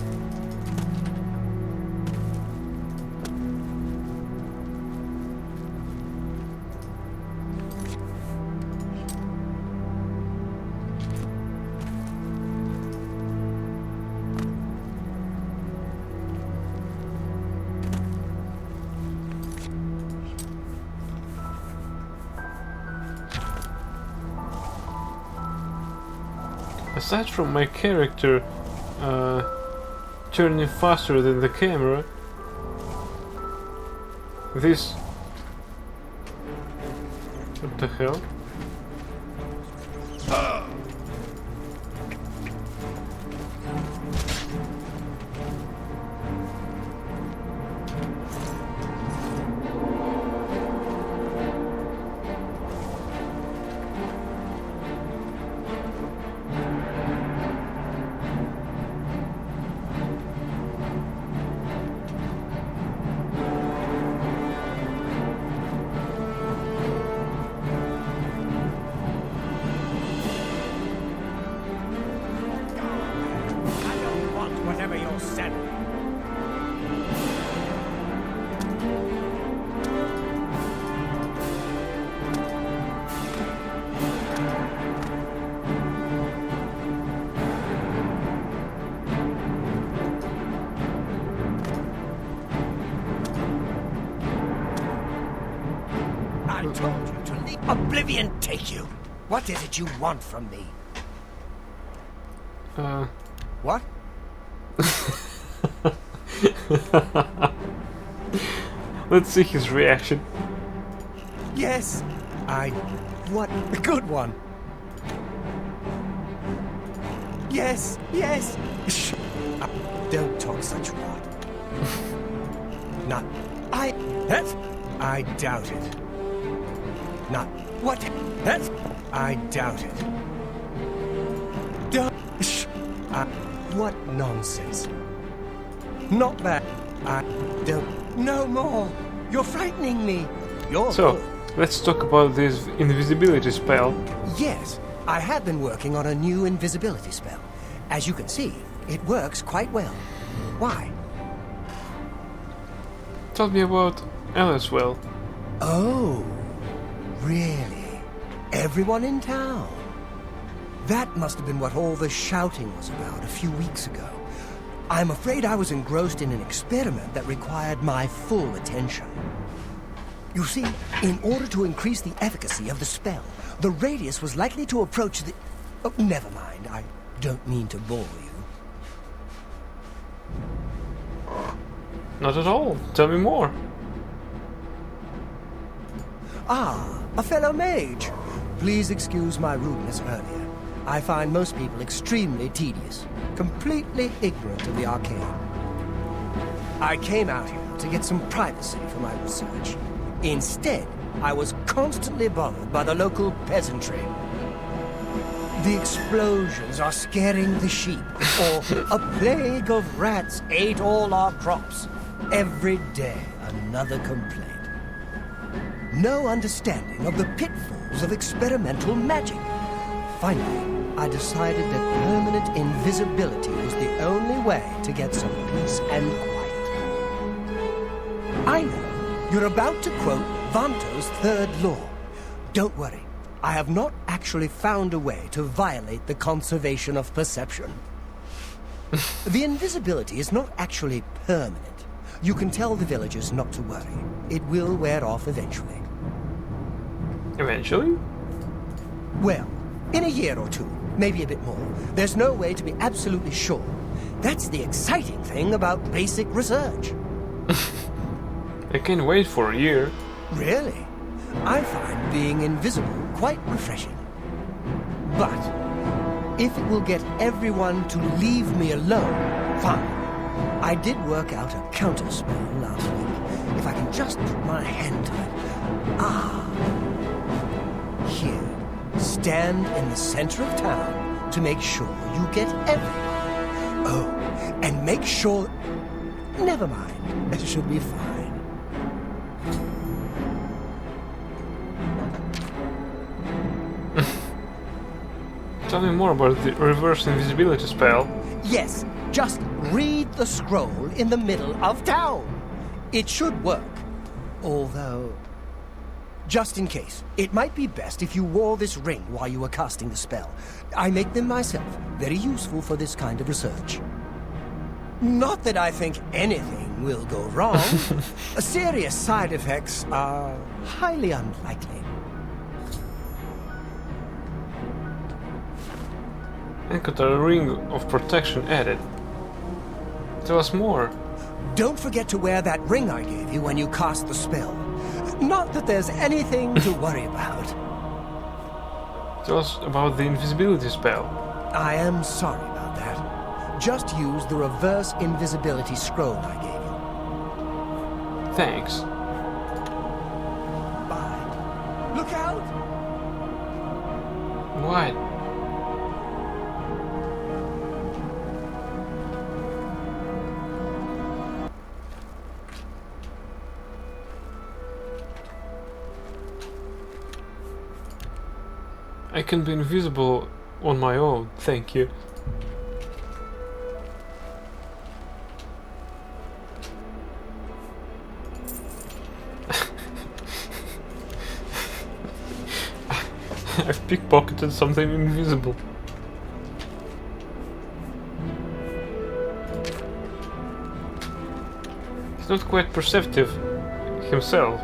Aside from my character turning faster than the camera, this... What the hell? Whatever you're sending. I told you to leave. Oblivion take you. What is it you want from me? What? Let's see his reaction. Yes, what a good one. Yes, yes. Shh. Don't talk such rot. Not. That's. I doubt it. Not. What? That's. I doubt it. Don't. Shh. What nonsense. Not bad. I don't. No more. You're frightening me. You're So, good. let's talk about this invisibility spell. Yes, I have been working on a new invisibility spell. As you can see, it works quite well. Why? Tell me about Elliswell. Oh, really? Everyone in town? That must have been what all the shouting was about a few weeks ago. I'm afraid I was engrossed in an experiment that required my full attention. You see, in order to increase the efficacy of the spell, the radius was likely to approach the... Oh, never mind, I don't mean to bore you. Not at all. Tell me more. Ah, a fellow mage. Please excuse my rudeness earlier. I find most people extremely tedious, completely ignorant of the arcane. I came out here to get some privacy for my research. Instead, I was constantly bothered by the local peasantry. The explosions are scaring the sheep, or a plague of rats ate all our crops. Every day, another complaint. No understanding of the pitfalls of experimental magic. Finally, I decided that permanent invisibility was the only way to get some peace and quiet. I know you're about to quote Vanto's third law. Don't worry, I have not actually found a way to violate the conservation of perception. The invisibility is not actually permanent. You can tell the villagers not to worry. It will wear off eventually. Eventually? Well, in a year or two, maybe a bit more. There's no way to be absolutely sure. That's the exciting thing about basic research. I can't wait for a year. Really? I find being invisible quite refreshing. But if it will get everyone to leave me alone, fine. I did work out a counterspell last week. If I can just put my hand to it. Ah. Here. Stay. stand in the center of town to make sure you get everyone. Oh, and make sure... Never mind. It should be fine. Tell me more about the reverse invisibility spell. Yes, just read the scroll in the middle of town. It should work. Although... Just in case, it might be best if you wore this ring while you were casting the spell. I make them myself, very useful for this kind of research. Not that I think anything will go wrong. Serious side effects are highly unlikely. And got a ring of protection added. Tell us more. Don't forget to wear that ring I gave you when you cast the spell. Not that there's anything to worry about. Tell us about the invisibility spell. I am sorry about that. Just use the reverse invisibility scroll I gave you. Thanks. Bye. Look out! What? I can be invisible on my own, thank you. I've pickpocketed something invisible. He's not quite perceptive himself.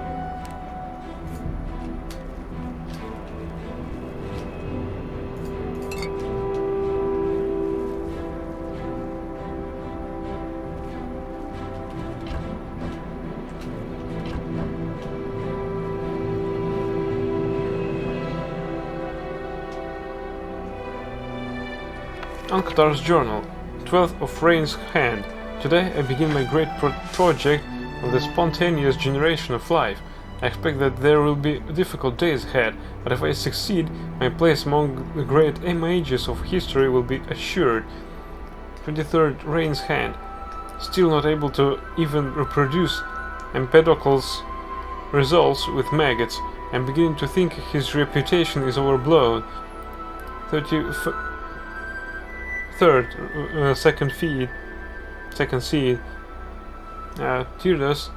Ankatar's Journal, 12th of Rain's Hand. Today I begin my great project of the spontaneous generation of life. I expect that there will be difficult days ahead, but if I succeed, my place among the great mages of history will be assured. 23rd Rain's Hand. Still not able to even reproduce Empedocles' results with maggots. I'm beginning to think his reputation is overblown. 33rd, second seed. Tyrdas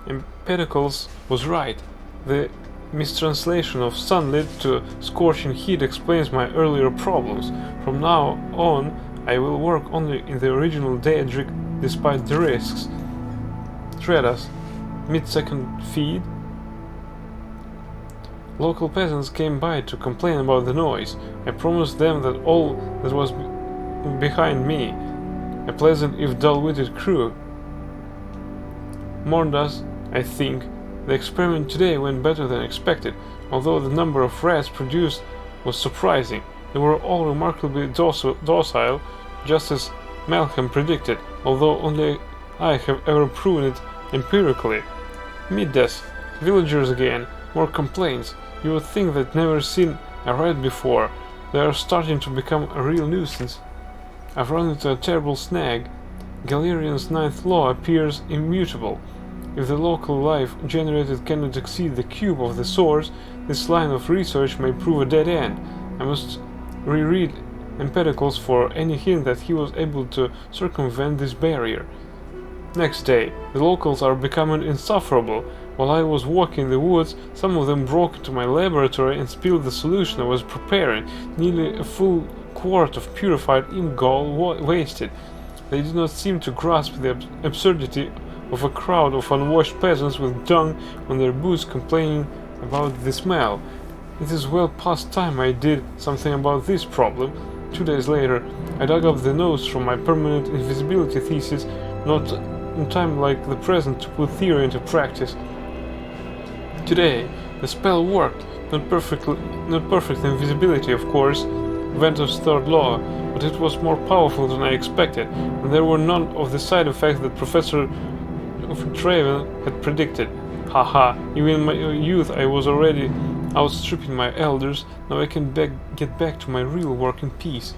Empedocles was right. The mistranslation of sunlit to scorching heat explains my earlier problems. From now on, I will work only in the original Daedric despite the risks. Tredas, mid-second feed. Local peasants came by to complain about the noise. I promised them that all that was behind me. A pleasant if dull-witted crew. Mordas, I think. The experiment today went better than expected, although the number of rats produced was surprising. They were all remarkably docile, just as Malcolm predicted, although only I have ever proven it empirically. Middas, villagers again, more complaints. You would think they'd never seen a rat before. They are starting to become a real nuisance. I've run into a terrible snag. Galerian's 9th law appears immutable. If the local life generated cannot exceed the cube of the source, this line of research may prove a dead end. I must reread Empedocles for any hint that he was able to circumvent this barrier. Next day, the locals are becoming insufferable. While I was walking in the woods, some of them broke into my laboratory and spilled the solution I was preparing, nearly a full quart of purified imp gall wasted. They did not seem to grasp the absurdity of a crowd of unwashed peasants with dung on their boots complaining about the smell. It is well past time I did something about this problem. 2 days later, I dug up the notes from my permanent invisibility thesis, not in time like the present to put theory into practice. Today, the spell worked, not perfect invisibility, of course, Ventus's 3rd law, but it was more powerful than I expected, and there were none of the side effects that Professor Traven had predicted. Haha, even in my youth I was already outstripping my elders, now I can get back to my real work in peace.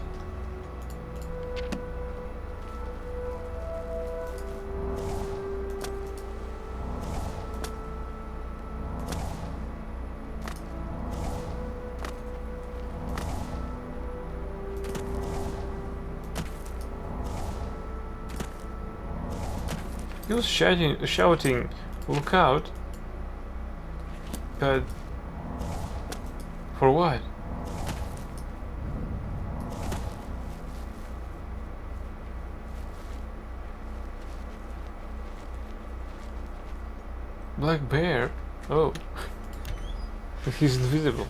He was shouting, "Look out!" But for what? Black bear? Oh, he's invisible.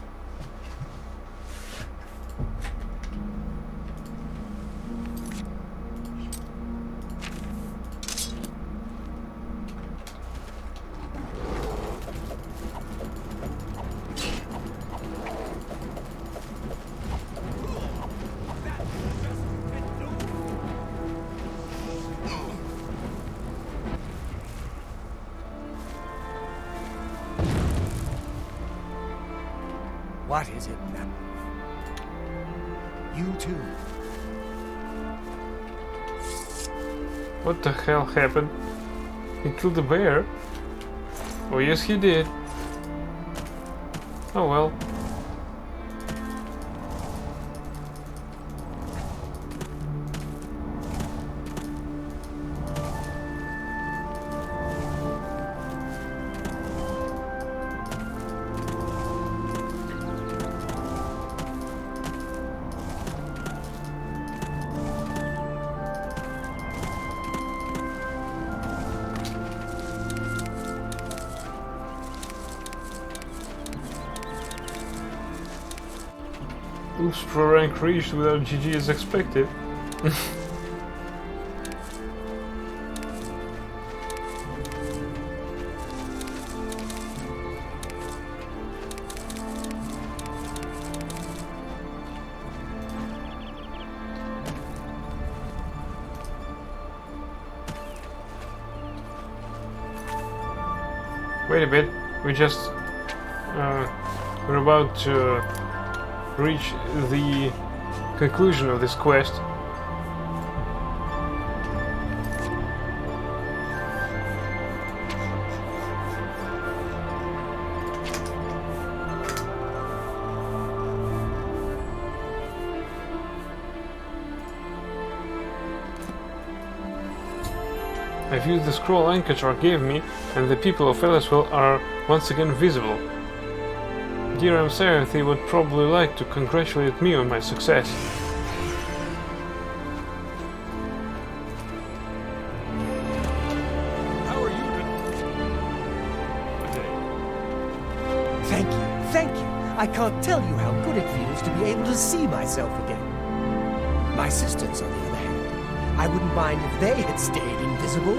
What is it now? You too. What the hell happened? He killed the bear? Oh yes he did. Oh well. Oops, pro rank reached without GG as expected. Wait a bit, we're about to reach the conclusion of this quest. I've used the scroll Ankatar gave me, and the people of Elliswell are once again visible. Dear Amsarathy would probably like to congratulate me on my success. How are you today? Thank you. I can't tell you how good it feels to be able to see myself again. My sisters, on the other hand, I wouldn't mind if they had stayed invisible.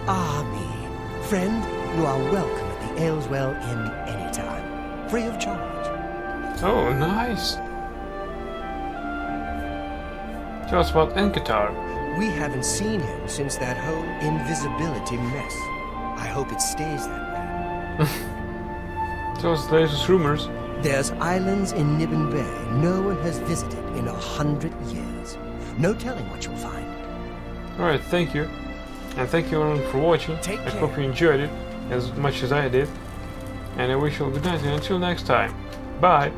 Ah, me. Friend, you are welcome at the Ayleswell Inn anytime. Free of charge. Oh, nice. Tell us about Ankatar. We haven't seen him since that whole invisibility mess. I hope it stays that way. Tell us the latest rumors. There's islands in Nibbin Bay no one has visited in 100 years. No telling what you'll find. Alright, thank you. And thank you everyone for watching. Take I care. hope you enjoyed it as much as I did. And I wish you all good night and until next time. Bye!